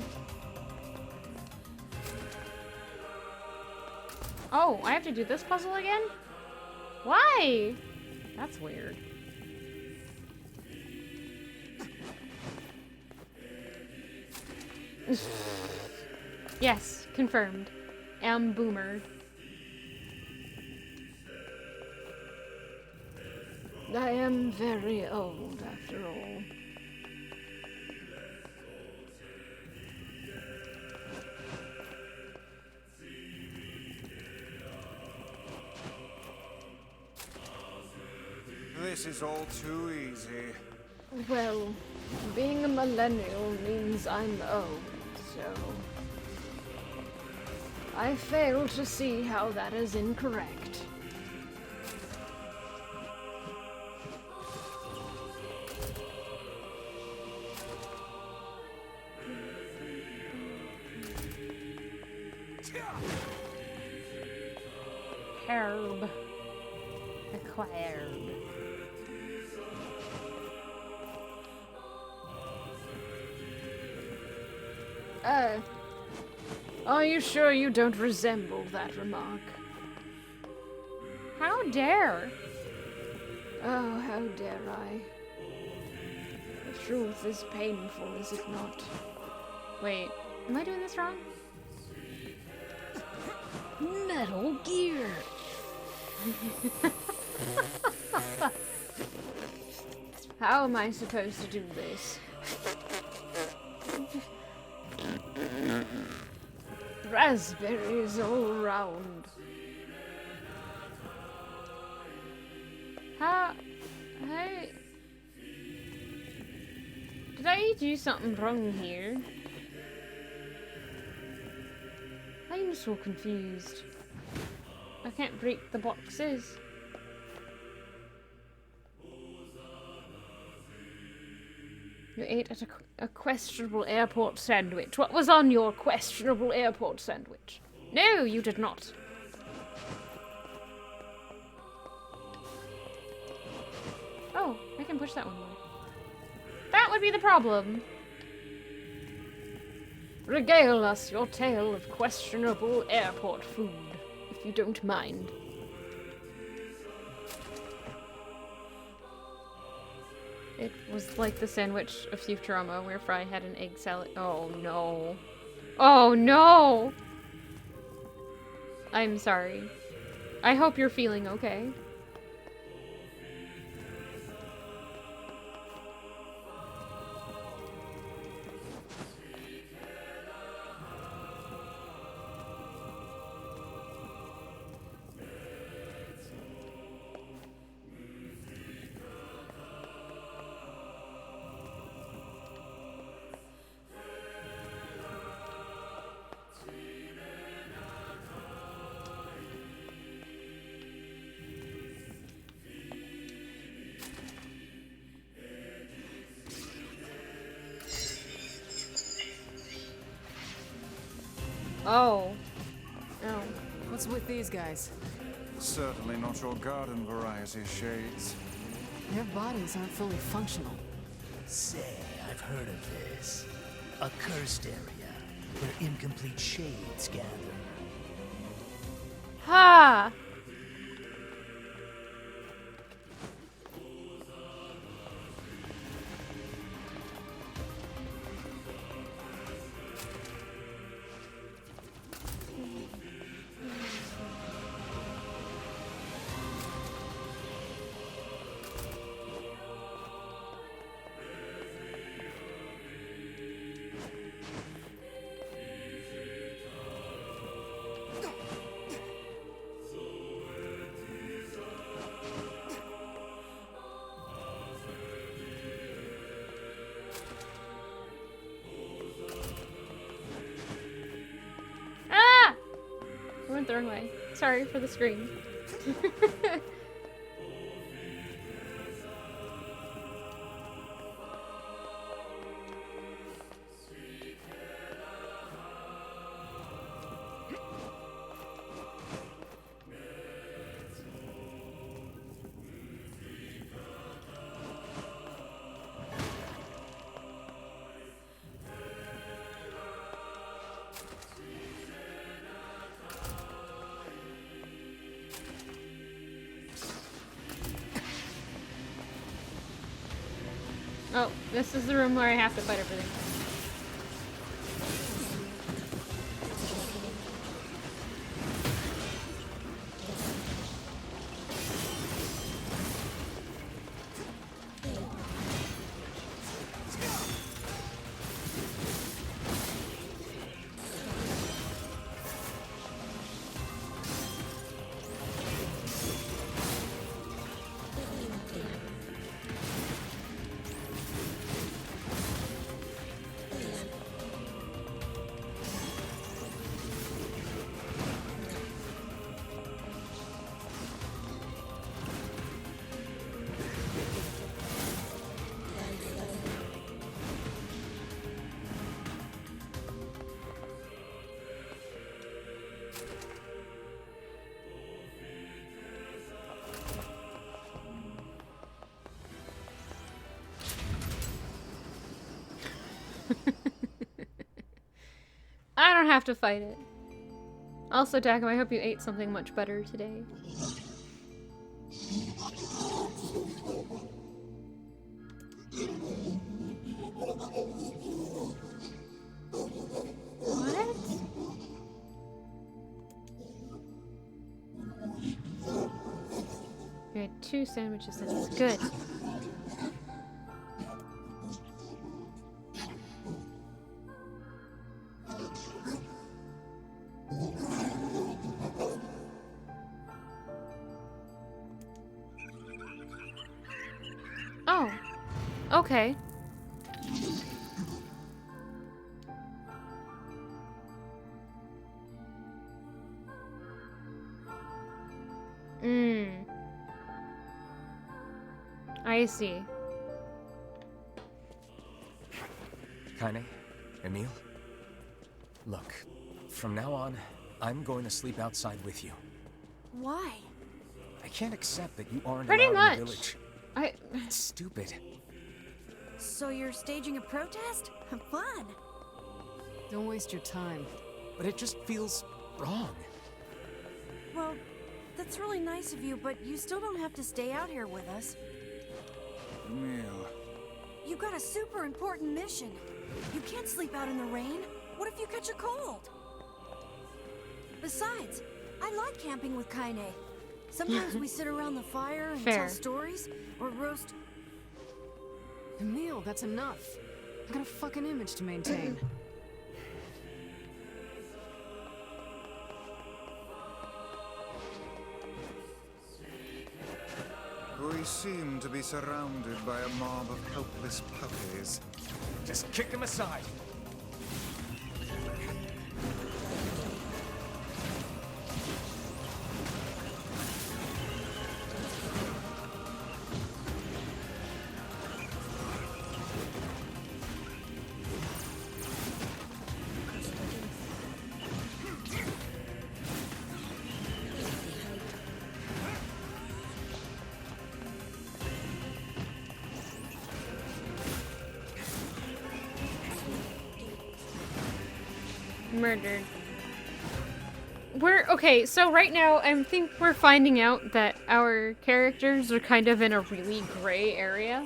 Oh, I have to do this puzzle again? Why? That's weird. Yes, confirmed. Am boomer.
I am very old, after all.
This is all too easy.
Well, being a millennial means I'm old, so... I fail to see how that is incorrect.
Herb. Acquired.
Are you sure you don't resemble that remark?
How dare?
Oh, how dare I? The truth is painful, is it not?
Wait, am I doing this wrong?
Metal Gear! How am I supposed to do this? Raspberries all around.
How... Did I do something wrong here? I'm so confused. I can't break the boxes.
You ate at a questionable airport sandwich. What was on your questionable airport sandwich?
No, you did not. Oh, I can push that one more. That would be the problem.
Regale us your tale of questionable airport food, if you don't mind.
It was like the sandwich of Futurama where Fry had an egg salad. Oh no. Oh no! I'm sorry. I hope you're feeling okay. Oh. Oh.
What's with these guys?
Certainly not your garden variety, Shades.
Their bodies aren't fully functional.
Say, I've heard of this. A cursed area where incomplete shades gather.
Ha! Ah! I went the wrong way. Sorry for the scream. Oh, this is the room where I have to fight everything. I don't have to fight it. Also, Dakum, I hope you ate something much better today. What? You had 2 sandwiches and it's good. Oh, okay. I see.
Kaine, Emil, look, from now on, I'm going to sleep outside with you.
Why?
I can't accept that you aren't
Pretty
allowed in the
much.
village.
I.
It's stupid.
So you're staging a protest? Fun.
Don't waste your time.
But it just feels wrong.
Well, that's really nice of you, but you still don't have to stay out here with us.
Emil.
You got a super important mission. You can't sleep out in the rain. What if you catch a cold? Besides, I like camping with Kaine. Sometimes we sit around the fire and
Fair.
tell stories, or roast.
Emil, that's enough. I got a fucking image to maintain.
We seem to be surrounded by a mob of helpless puppies.
Just kick them aside.
murdered. Okay, so right now I think we're finding out that our characters are kind of in a really gray area.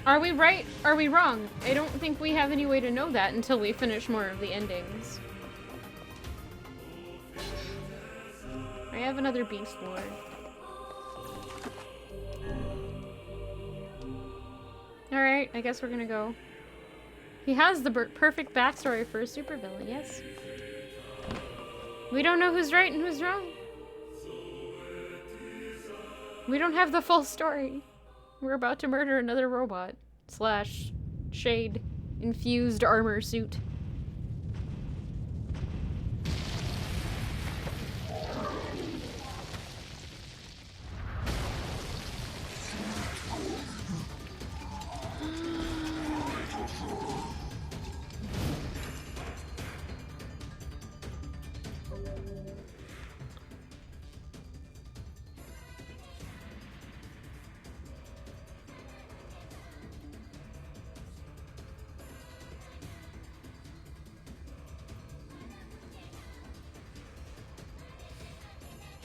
Are we right? Are we wrong? I don't think we have any way to know that until we finish more of the endings. I have another Beast Lord. Alright, I guess we're gonna go. He has the perfect backstory for a supervillain, yes. We don't know who's right and who's wrong. We don't have the full story. We're about to murder another robot. Slash shade-infused armor suit.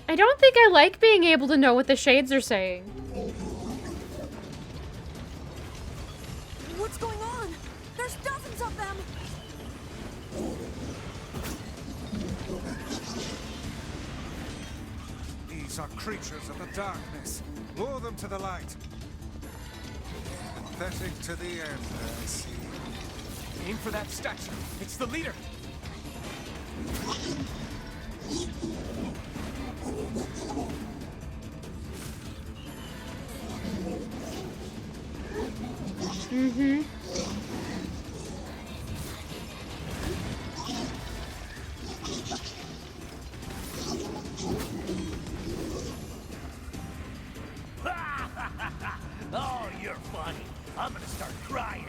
I don't think I like being able to know what the shades are saying.
What's going on? There's dozens of them!
These are creatures of the darkness. Lure them to the light. Pathetic to the end, I see.
Aim for that statue. It's the leader.
Mm-hmm.
Oh, you're funny. I'm gonna start crying.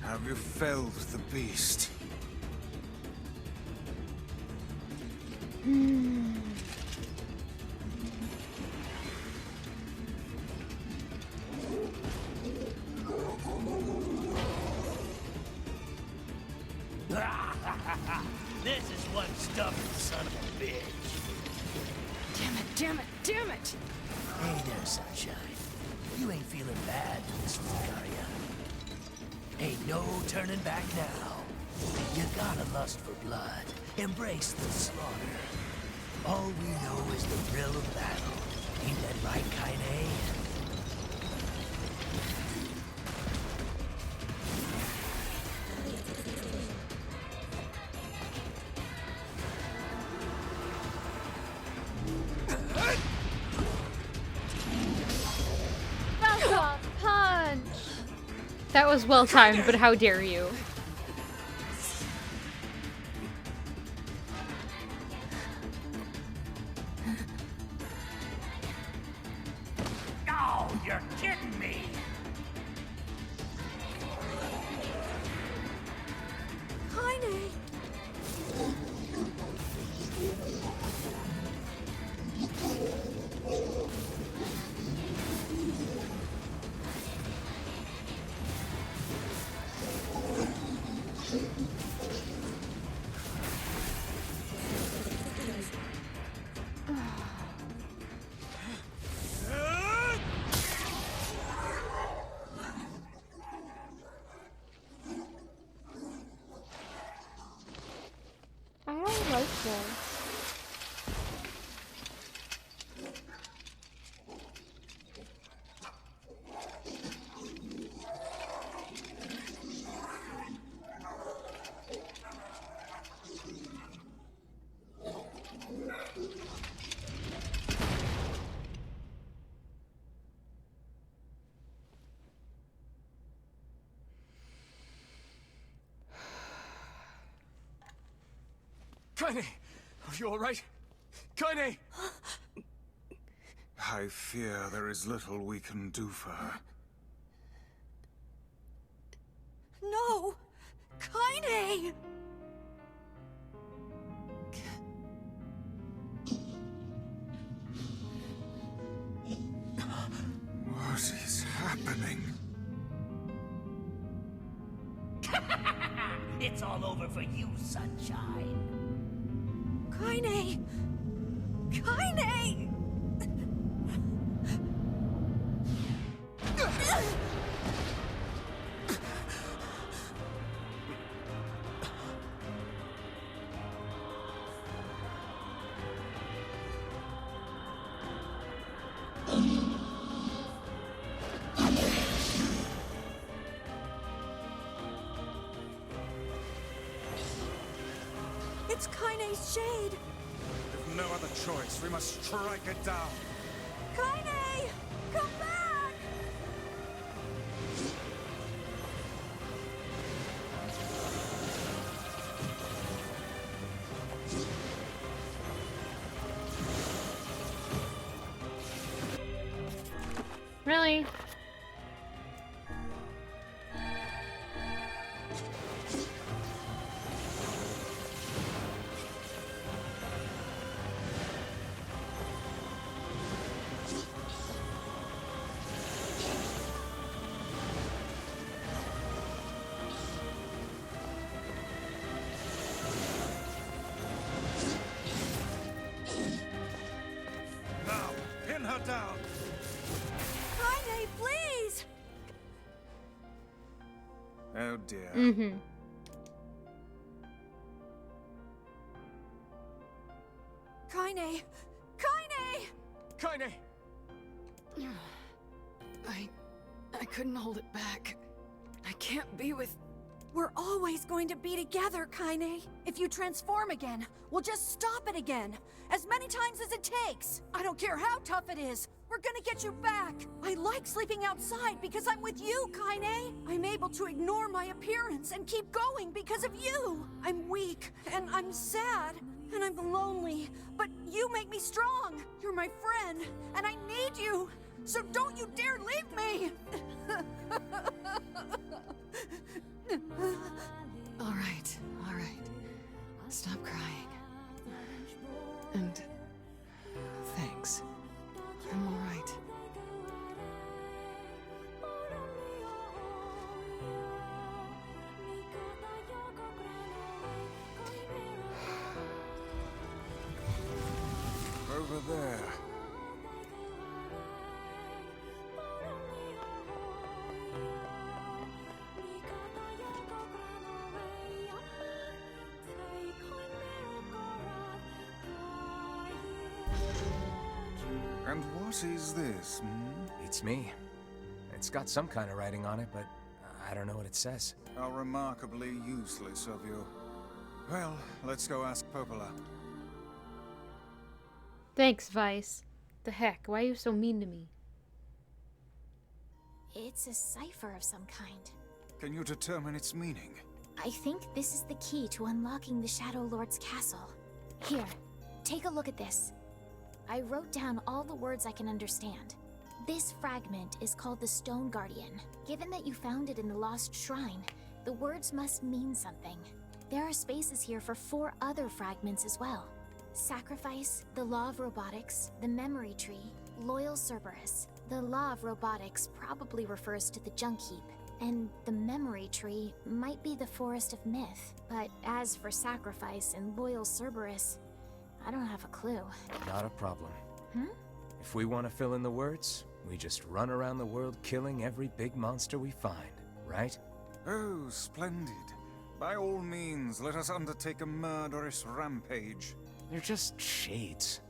Have you felled the beast?
This is one stubborn son of a bitch.
Damn it, damn it, damn it!
Hey there, sunshine. You ain't feeling bad this week, are ya? Ain't no turning back now. You got a lust for blood. Embrace the slaughter. All we know is the thrill of battle. Ain't that right, Kaine?
Punch! That was well timed, but how dare you?
Oh, you're kidding me!
Kaine!
I don't like this.
Kaine! Are you alright? Kaine!
I fear there is little we can do for her.
No! Kaine!
What is happening?
It's all over for you, sunshine.
Kaine! Kaine! It's Kaine's shade!
With no other choice, we must strike it down.
Kaine! Come back!
Really?
Now, pin her down.
Kaine, please!
Oh dear.
Mm-hmm.
Kaine! Kaine!
Kaine!
I couldn't hold it back. I can't be with...
We're always going to be together, Kaine. If you transform again, we'll just stop it again. As many times as it takes. I don't care how tough it is. We're gonna get you back. I like sleeping outside because I'm with you, Kaine. I'm able to ignore my appearance and keep going because of you. I'm weak, and I'm sad, and I'm lonely. But you make me strong. You're my friend, and I need you. So don't you dare leave me!
All right. Stop crying. And thanks. I'm all right.
Over there. And what is this, hmm?
It's me. It's got some kind of writing on it, but I don't know what it says.
How remarkably useless of you. Well, let's go ask Popola.
Thanks, Vice. The heck? Why are you so mean to me?
It's a cipher of some kind.
Can you determine its meaning?
I think this is the key to unlocking the Shadow Lord's castle. Here, take a look at this. I wrote down all the words I can understand. This fragment is called the Stone Guardian. Given that you found it in the Lost Shrine, the words must mean something. There are spaces here for 4 other fragments as well. Sacrifice, the Law of Robotics, the Memory Tree, Loyal Cerberus. The Law of Robotics probably refers to the Junk Heap, and the Memory Tree might be the Forest of Myth. But as for Sacrifice and Loyal Cerberus, I don't have a clue.
Not a problem.
Hmm?
If we want to fill in the words, we just run around the world killing every big monster we find, right?
Oh, splendid. By all means, let us undertake a murderous rampage.
They're just shades.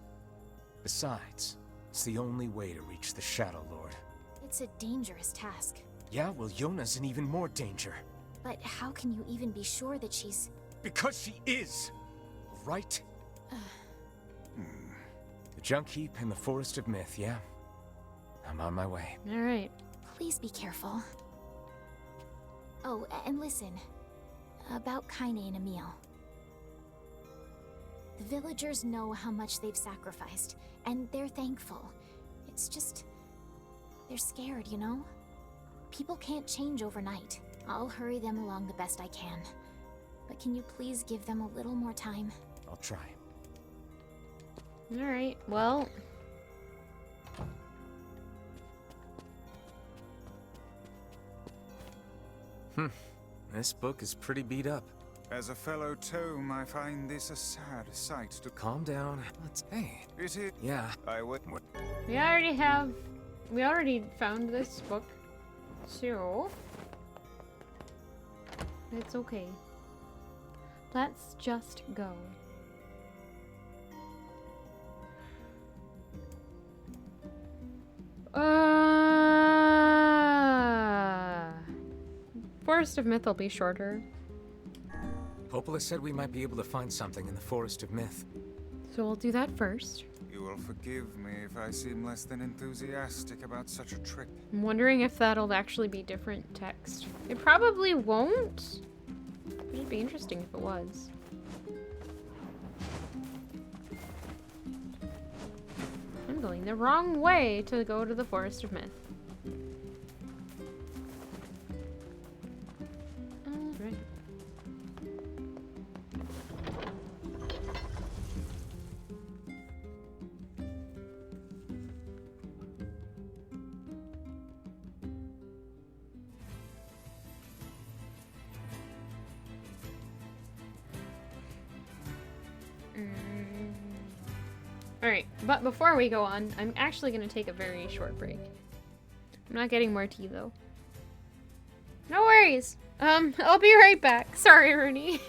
Besides, it's the only way to reach the Shadow Lord.
It's a dangerous task.
Yeah, well, Yona's in even more danger.
But how can you even be sure that she's...
Because she is! Right? The Junk Heap and the Forest of Myth, yeah? I'm on my way.
Alright.
Please be careful. Oh, and listen. About Kaine and Emil. The villagers know how much they've sacrificed, and they're thankful. It's just... they're scared, you know? People can't change overnight. I'll hurry them along the best I can. But can you please give them a little more time?
I'll try.
Alright, well...
This book is pretty beat up.
As a fellow tome, I find this a sad sight to...
Calm down. Let's... Hey.
Is it?
Yeah.
I would...
We already found this book. So... it's okay. Let's just go. Forest of Myth will be shorter.
Popola said we might be able to find something in the Forest of Myth.
So we'll do that first.
You will forgive me if I seem less than enthusiastic about such a trip.
I'm wondering if that'll actually be different text. It probably won't. But it'd be interesting if it was. I'm going the wrong way to go to the Forest of Myth. Alright. Alright, but before we go on, I'm actually going to take a very short break. I'm not getting more tea, though. No worries! I'll be right back. Sorry, Rooney.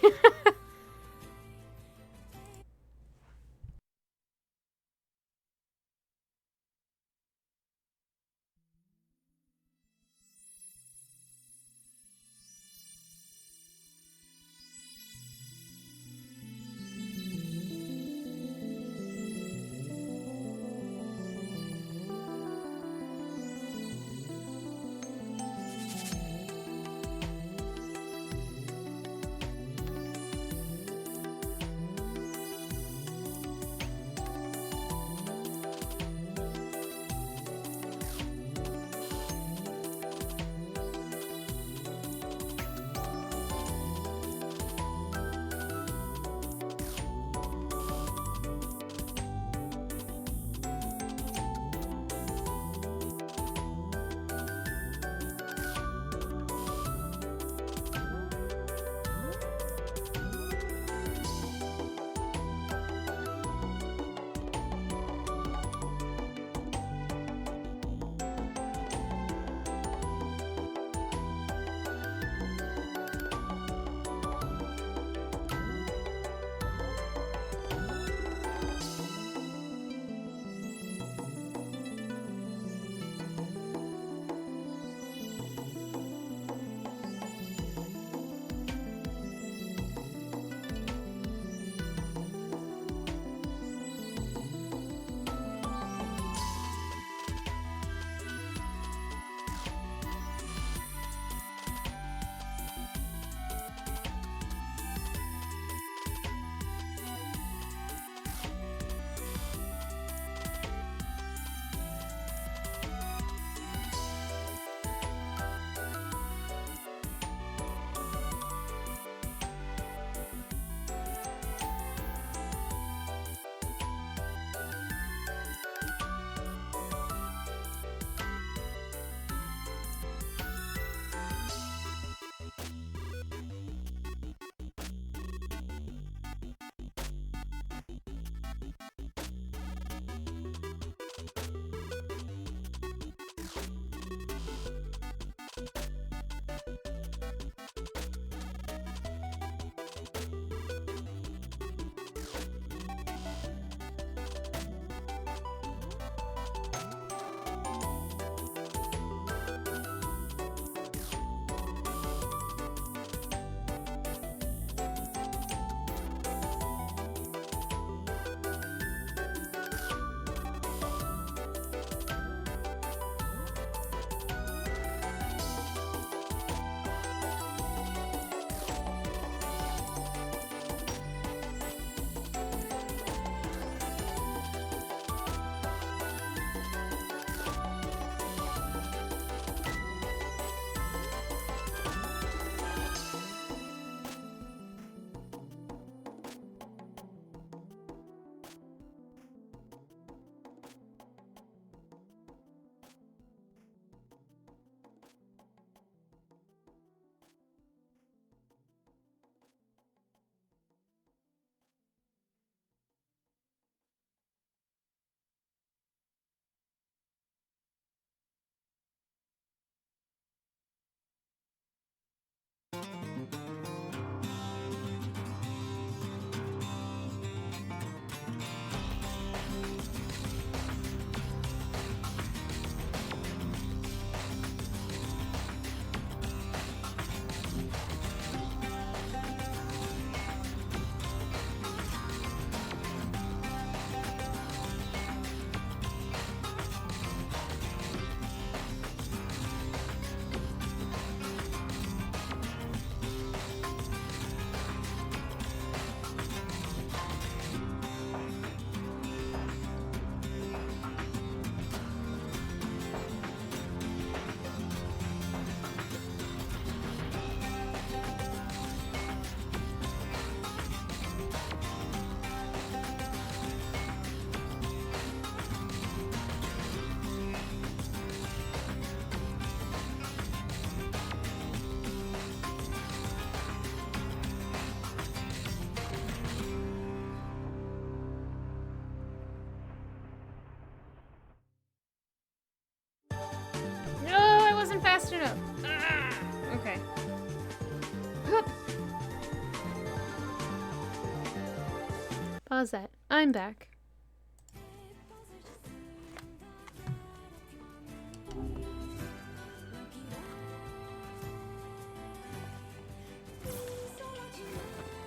Pause that. I'm back.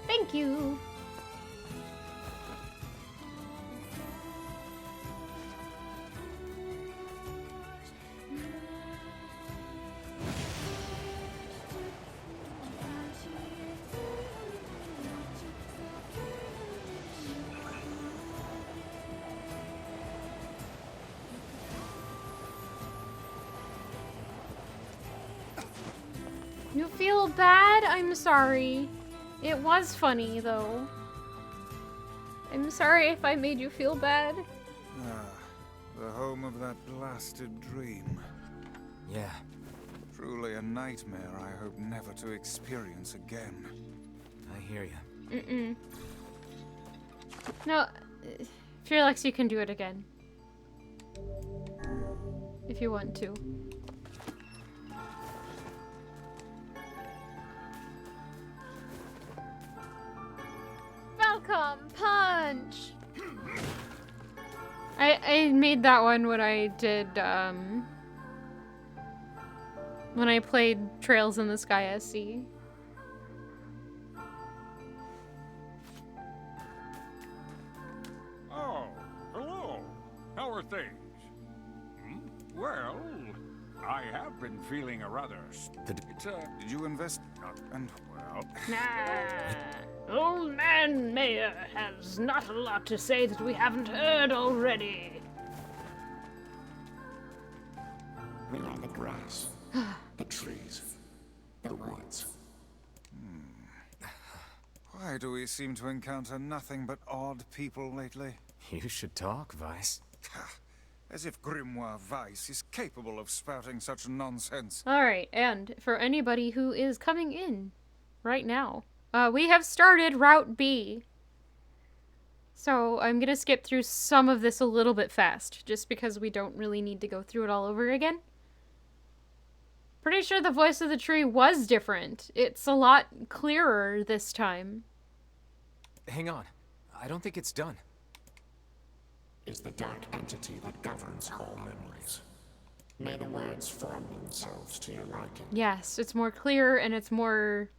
Thank you. You feel bad? I'm sorry. It was funny, though. I'm sorry if I made you feel bad.
Ah, the home of that blasted dream.
Yeah.
Truly a nightmare I hope never to experience again.
I hear you.
Mm-mm. No, Felix, you can do it again. If you want to. Welcome, Punch! I made that one when I did, when I played Trails in the Sky SC.
Oh, hello. How are things? Well, I have been feeling a rather...
Did you invest... and, well...
Nah. Old man Mayor has not a lot to say that we haven't heard already.
We are the grass, the trees, the woods.
Why do we seem to encounter nothing but odd people lately?
You should talk, Vice.
As if Grimoire Weiss is capable of spouting such nonsense.
Alright, and for anybody who is coming in right now, we have started Route B. So I'm gonna skip through some of this a little bit fast, just because we don't really need to go through it all over again. Pretty sure the voice of the tree was different. It's a lot clearer this time.
Hang on. I don't think it's done.
Is the dark entity that governs all memories. May the words form themselves to your liking.
Yes, it's more clear and it's more...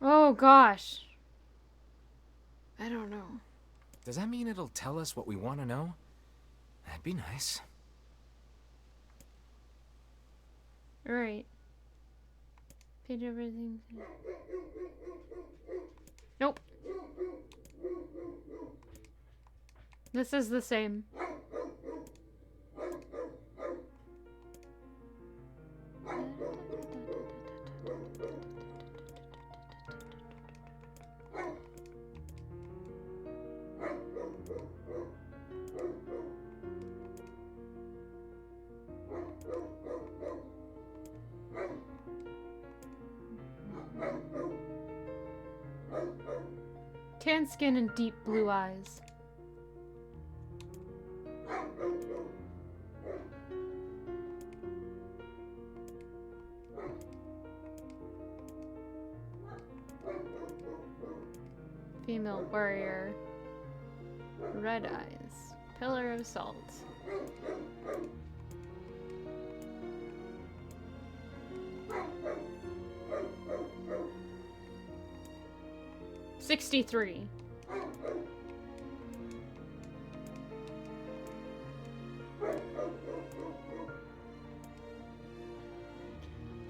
Oh gosh. I don't know.
Does that mean it'll tell us what we want to know? That'd be nice.
Alright. Page everything. Nope. This is the same. Tan skin and deep blue eyes. Female warrior. Red eyes. Pillar of salt. $63.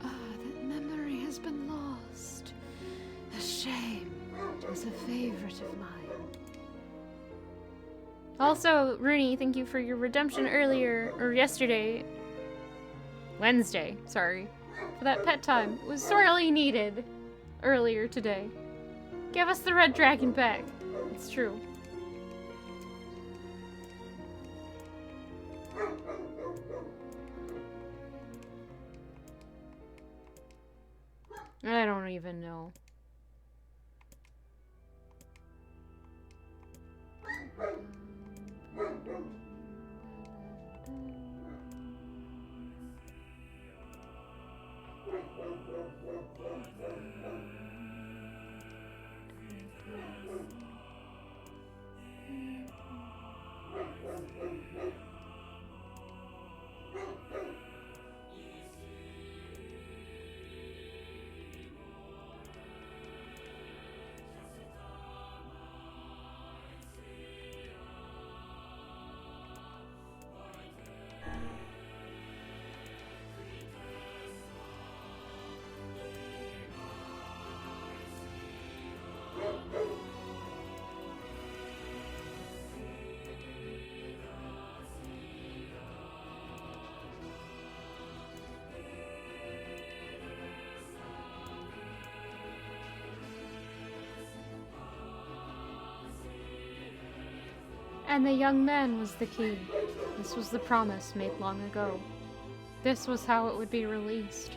That memory has been lost. A shame. It was a favorite of mine.
Also, Rooney, thank you for your redemption earlier, or yesterday. Wednesday, sorry. For that pet time. It was sorely needed earlier today. Give us the red dragon back. It's true. I don't even know.
And the young man was the key. This was the promise made long ago. This was how it would be released.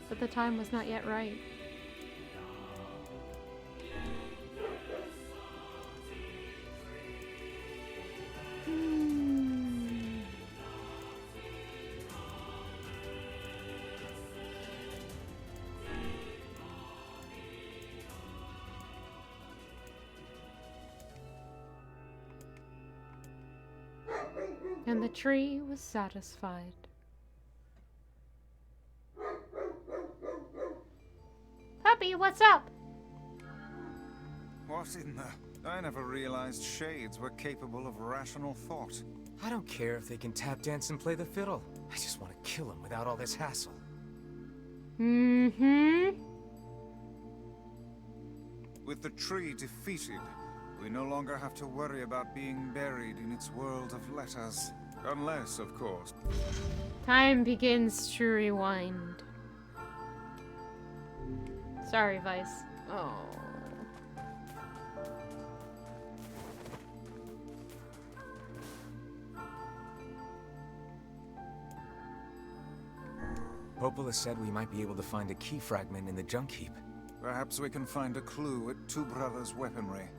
But the time was not yet right. And the tree was satisfied. Puppy, what's up?
What in the... I never realized shades were capable of rational thought.
I don't care if they can tap dance and play the fiddle. I just want to kill them without all this hassle.
Mm-hmm.
With the tree defeated, we no longer have to worry about being buried in its world of letters. Unless, of course...
Time begins to rewind. Sorry, Vice. Oh.
Popola said we might be able to find a key fragment in the junk heap.
Perhaps we can find a clue at Two Brothers' weaponry.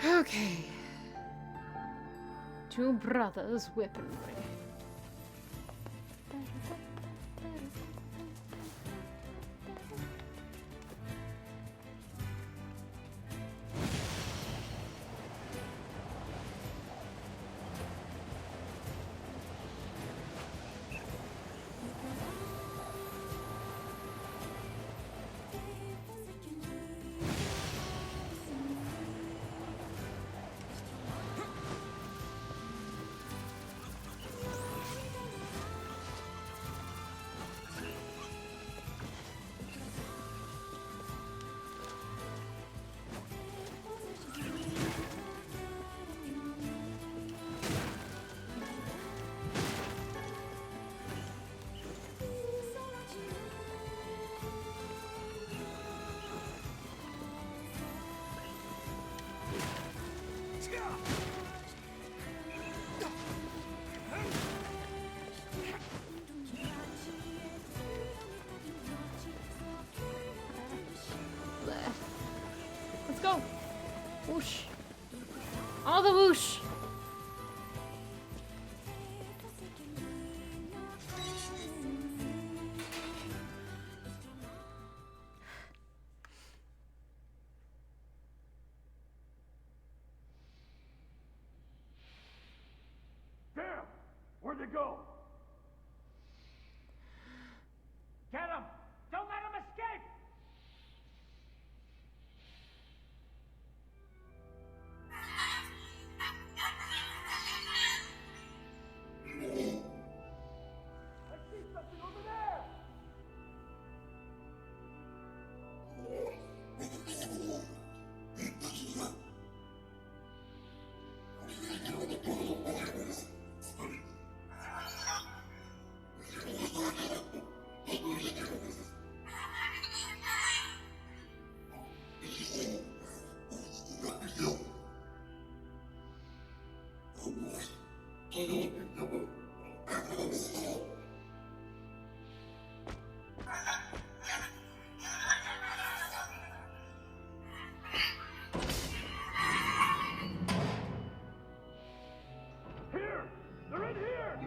Okay. Two Brothers' weaponry. Let's go. Whoosh. All the whoosh.
Damn! Where'd they go? Get him! Don't let him escape! I see something over there! Here! They're in here!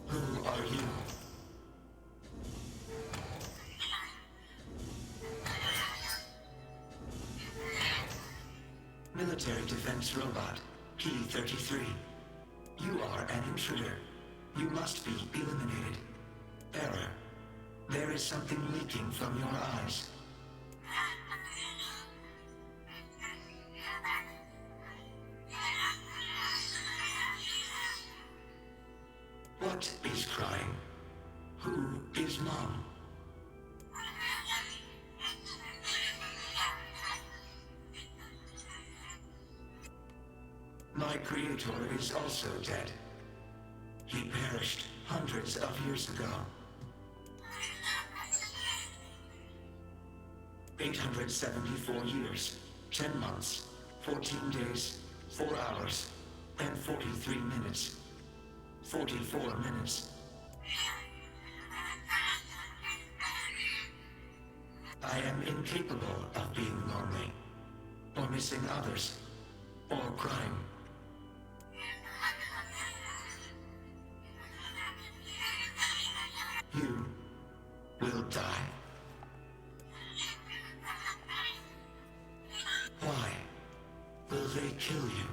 Who are you? Military defense robot, P-33. You are an intruder. You must be eliminated. Error. There is something leaking from your eyes. What is crying? Who is Mom? My creator is also dead. He perished hundreds of years ago. 874 years, 10 months, 14 days, 4 hours, and 43 minutes. 44 minutes. I am incapable of being lonely, or missing others, or crying. You will die. Why will they kill you?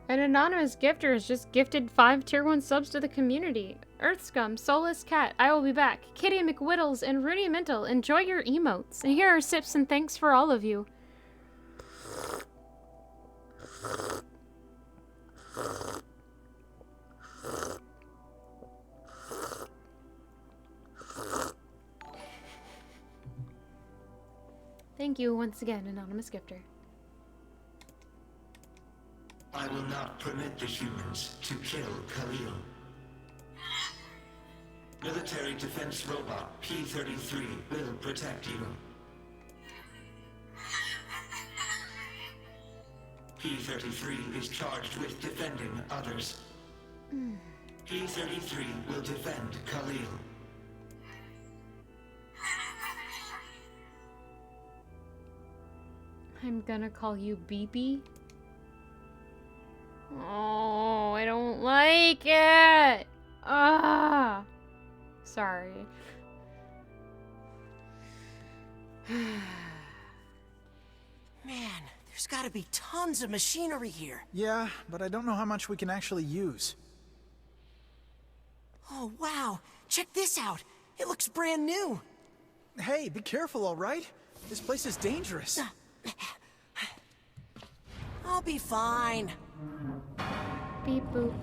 An anonymous gifter has just gifted 5 tier 1 subs to the community. Earthscum, Soulless Cat, I Will Be Back, Kitty McWhittles, and Rudy Mental. Enjoy your emotes. And here are sips and thanks for all of you. Thank you once again, anonymous gifter.
I will not permit the humans to kill Khalil. Military defense robot P-33 will protect you. P-33 is charged with defending others. P-33 will defend Khalil.
I'm gonna call you BB. Oh, I don't like it. Ah, sorry.
Man, there's gotta be tons of machinery here.
Yeah, but I don't know how much we can actually use.
Oh, wow. Check this out. It looks brand new.
Hey, be careful, all right? This place is dangerous.
I'll be fine.
Beep boop.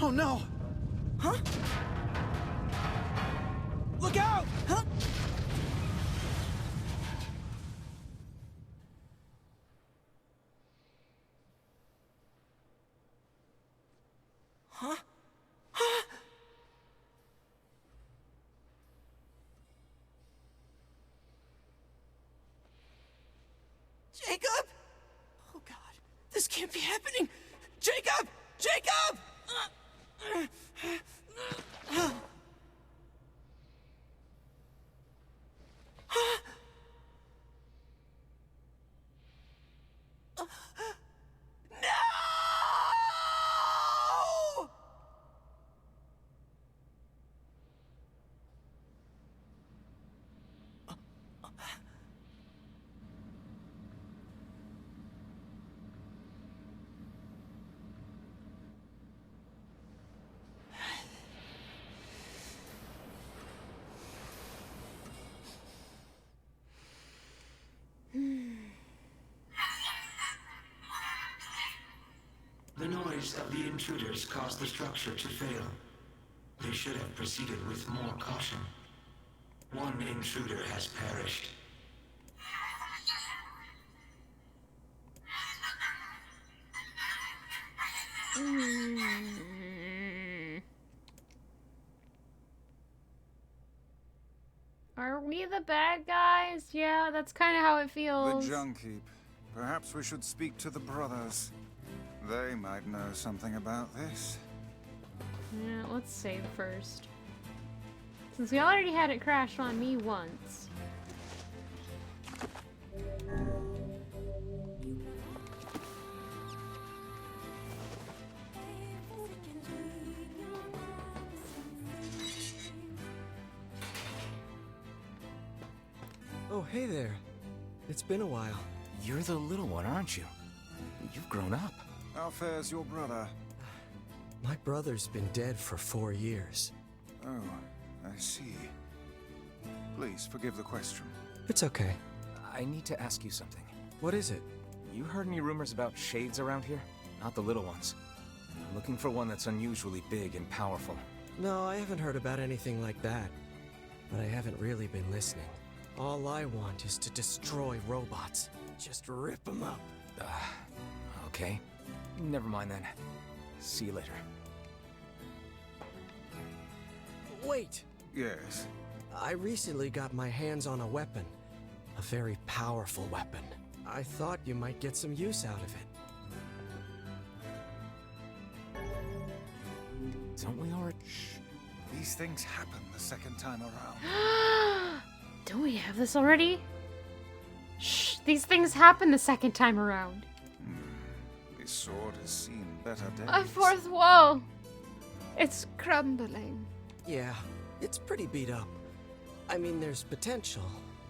Oh no!
Huh?
Look out!
Huh? Huh? Huh? Jacob? Oh God, this can't be happening. Jacob! Jacob! No!
choice of the intruders caused the structure to fail. They should have proceeded with more caution. One intruder has perished.
Are we the bad guys? Yeah, that's kind of how it
The
feels.
Junk Heap. Perhaps we should speak to the brothers. They might know something about this.
Yeah, let's save first. Since we already had it crash on me once.
Oh, hey there. It's been a while.
You're the little one, aren't you? You've grown up.
How fares your brother?
My brother's been dead for 4 years.
Oh, I see. Please forgive the question.
It's okay.
I need to ask you something.
What is it?
You heard any rumors about shades around here? Not the little ones. I'm looking for one that's unusually big and powerful.
No, I haven't heard about anything like that. But I haven't really been listening. All I want is to destroy robots. Just rip them up.
Okay. Never mind then. See you later.
Wait!
Yes?
I recently got my hands on a weapon. A very powerful weapon. I thought you might get some use out of it.
Don't we already?
Shh. These things happen the second time around.
Don't we have this already? Shh, these things happen the second time around.
This sword has seen better days.
A fourth wall! It's crumbling.
Yeah, it's pretty beat up. I mean, there's potential,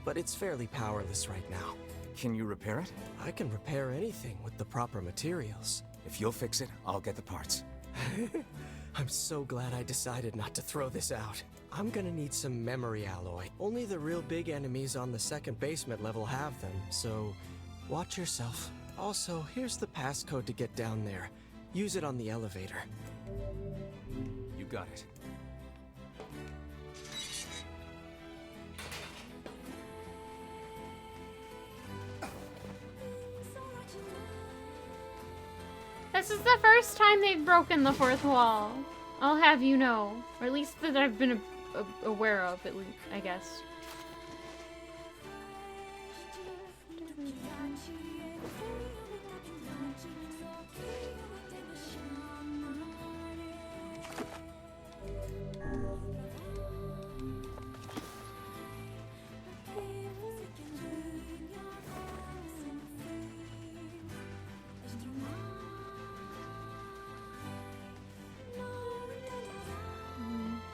but it's fairly powerless right now.
Can you repair it?
I can repair anything with the proper materials.
If you'll fix it, I'll get the parts.
I'm so glad I decided not to throw this out. I'm gonna need some memory alloy. Only the real big enemies on the second basement level have them, so watch yourself. Also, here's the passcode to get down there. Use it on the elevator.
You got it.
This is the first time they've broken the fourth wall. I'll have you know. Or at least that I've been aware of, at least, I guess.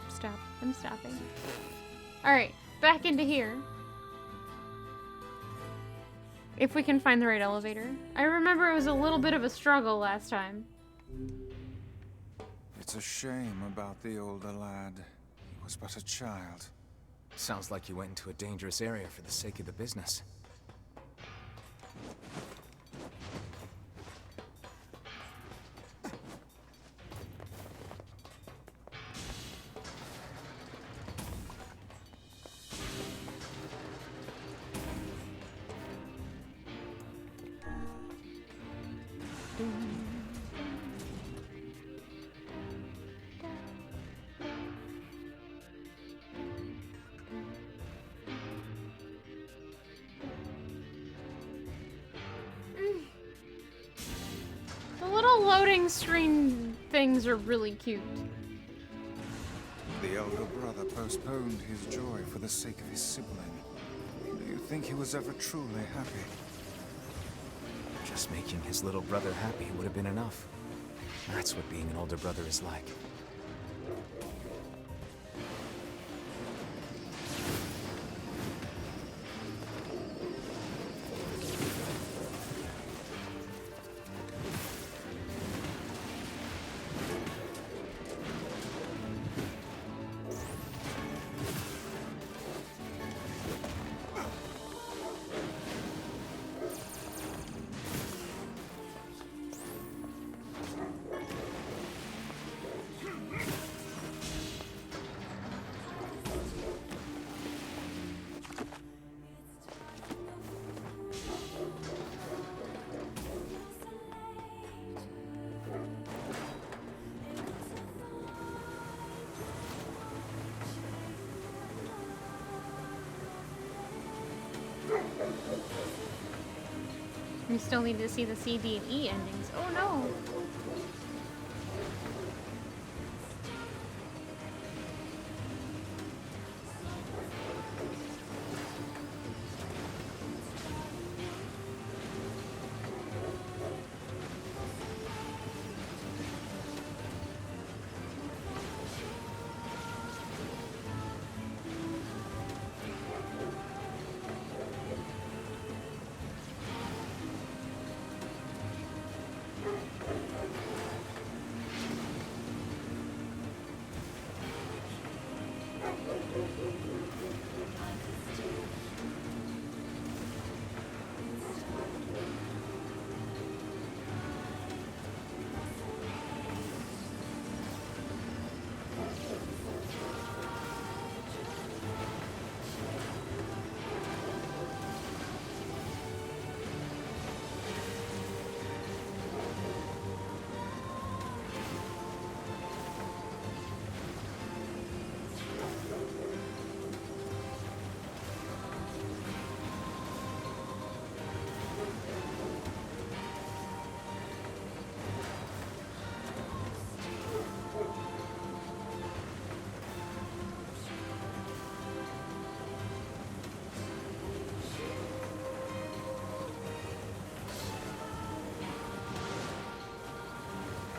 Stop. I'm stopping. Alright, back into here. If we can find the right elevator. I remember it was a little bit of a struggle last time.
It's a shame about the older lad. He was but a child.
Sounds like you went into a dangerous area for the sake of the business.
The little loading screen things are really cute.
The elder brother postponed his joy for the sake of his sibling. Do you think he was ever truly happy?
Just making his little brother happy would have been enough. That's what being an older brother is like.
We still need to see the C, D, and E endings. Oh no!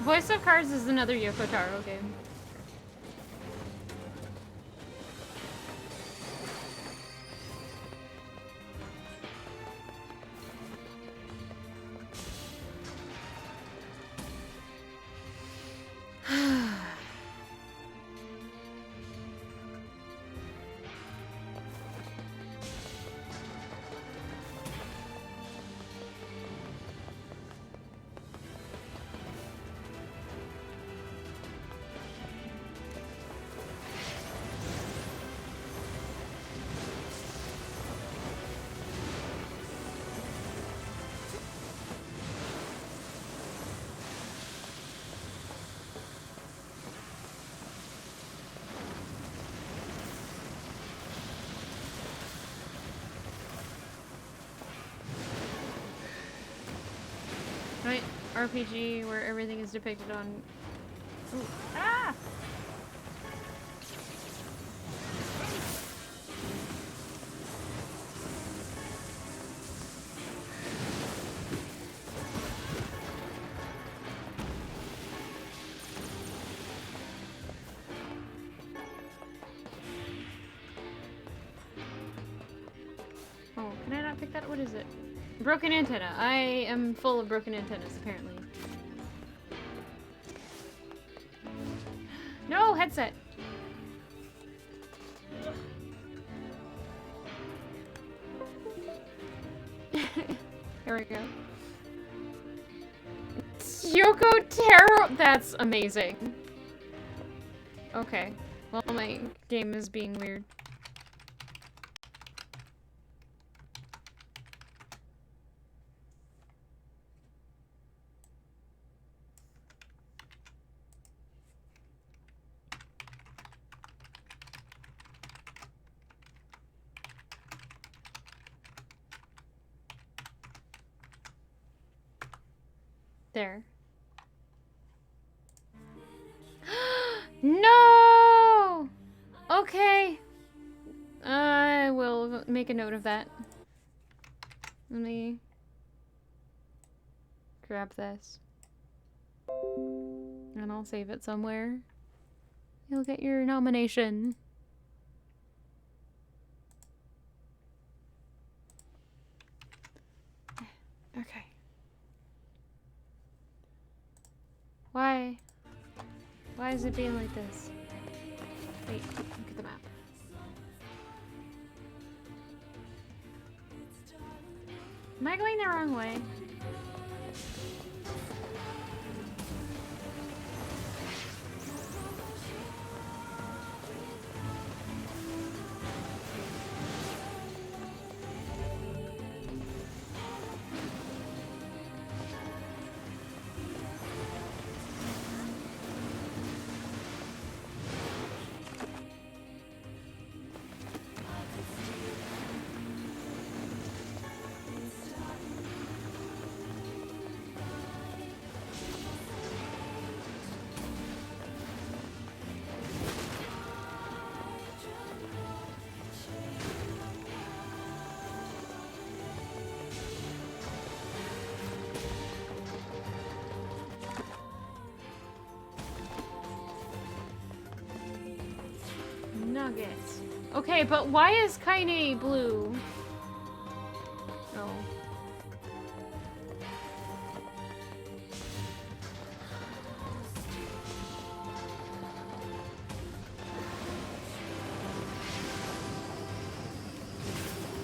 Voice of Cards is another Yoko Taro game. Right, RPG where everything is depicted on. Ooh. Ah! Oh, can I not pick that? What is it? Broken antenna. I am full of broken antennas, apparently. No, headset! Here we go. Yoko Taro! That's amazing. Okay. Well, my game is being weird. There. No! Okay. I will make a note of that. Let me grab this. And I'll save it somewhere. You'll get your nomination. Okay. Why? Why is it being like this? Wait, look at the map. Am I going the wrong way? nuggets. Okay, but why is Kaine blue? Oh.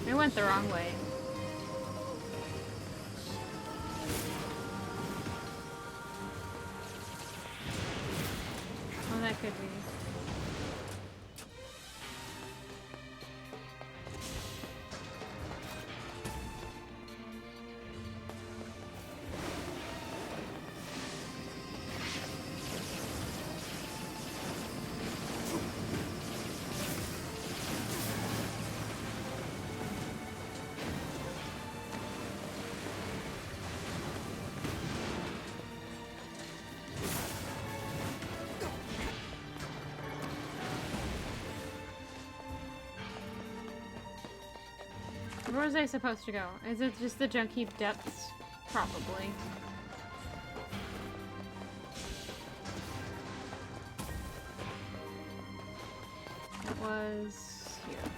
I went the wrong way. Oh, that could be. Where was I supposed to go? Is it just the junk heap depths? Probably. It was here.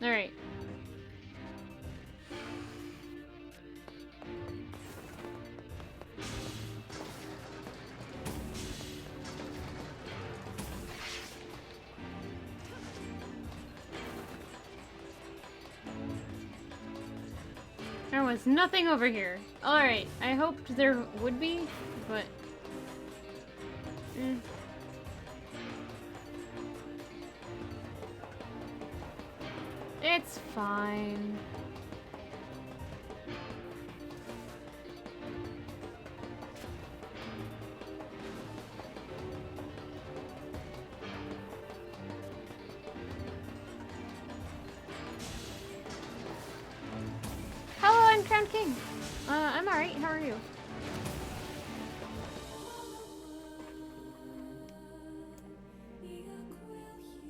All right. There was nothing over here. All right. I hoped there would be, but it's fine. Hello, I'm Crown King. I'm alright. How are you?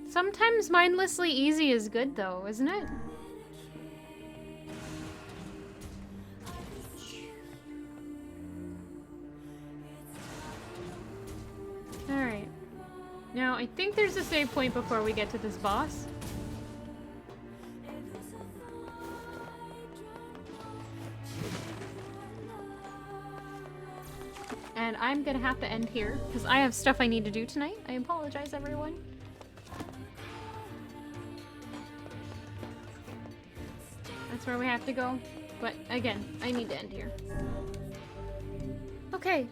Sometimes mindlessly easy is good, though, isn't it? Alright. Now, I think there's a save point before we get to this boss. And I'm gonna have to end here, because I have stuff I need to do tonight. I apologize, everyone. That's where we have to go. But again, I need to end here. Okay.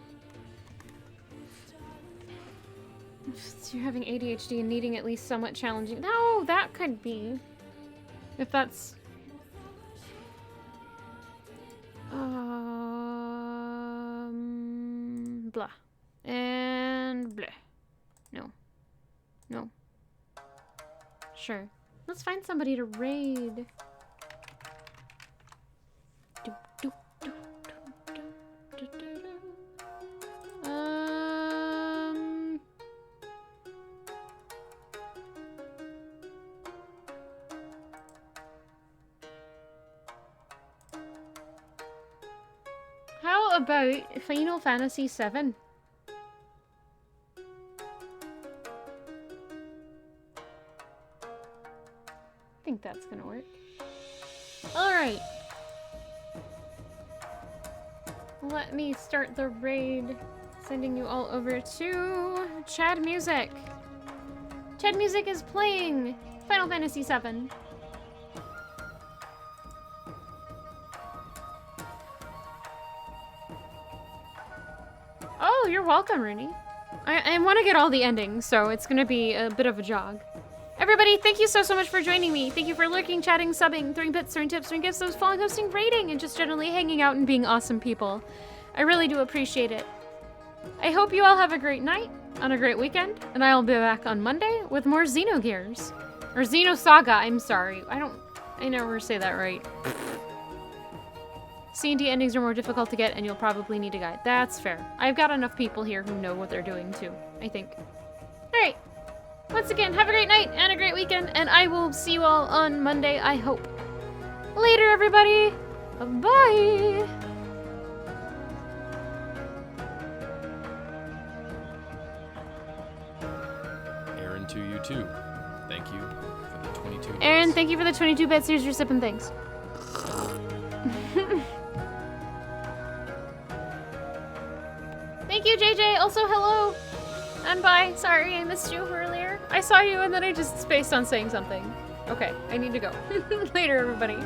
If you're having ADHD and needing at least somewhat challenging. No, that could be. If that's. Blah. And blah. No. No. Sure. Let's find somebody to raid. How about Final Fantasy VII? I think that's gonna work. Alright. Let me start the raid. Sending you all over to Chad Music. Chad Music is playing Final Fantasy VII. Oh, you're welcome, Rooney. I want to get all the endings, so it's going to be a bit of a jog. Everybody, thank you so much for joining me. Thank you for lurking, chatting, subbing, throwing bits, throwing tips, throwing gifts, following, hosting, rating, and just generally hanging out and being awesome people. I really do appreciate it. I hope you all have a great night and a great weekend, and I'll be back on Monday with more Xenogears. Or Xenosaga, I'm sorry. I never say that right. C&D endings are more difficult to get, and you'll probably need a guide. That's fair. I've got enough people here who know what they're doing, too, I think. Alright. Once again, have a great night and a great weekend, and I will see you all on Monday, I hope. Later, everybody! Bye!
Aaron, to you too. Thank you for the 22 bits.
Aaron, thank you for the 22 bits. Here's your sipping things. Thank you, JJ. Also, hello. And bye. Sorry, I missed you earlier. I saw you and then I just spaced on saying something. Okay, I need to go. Later, everybody.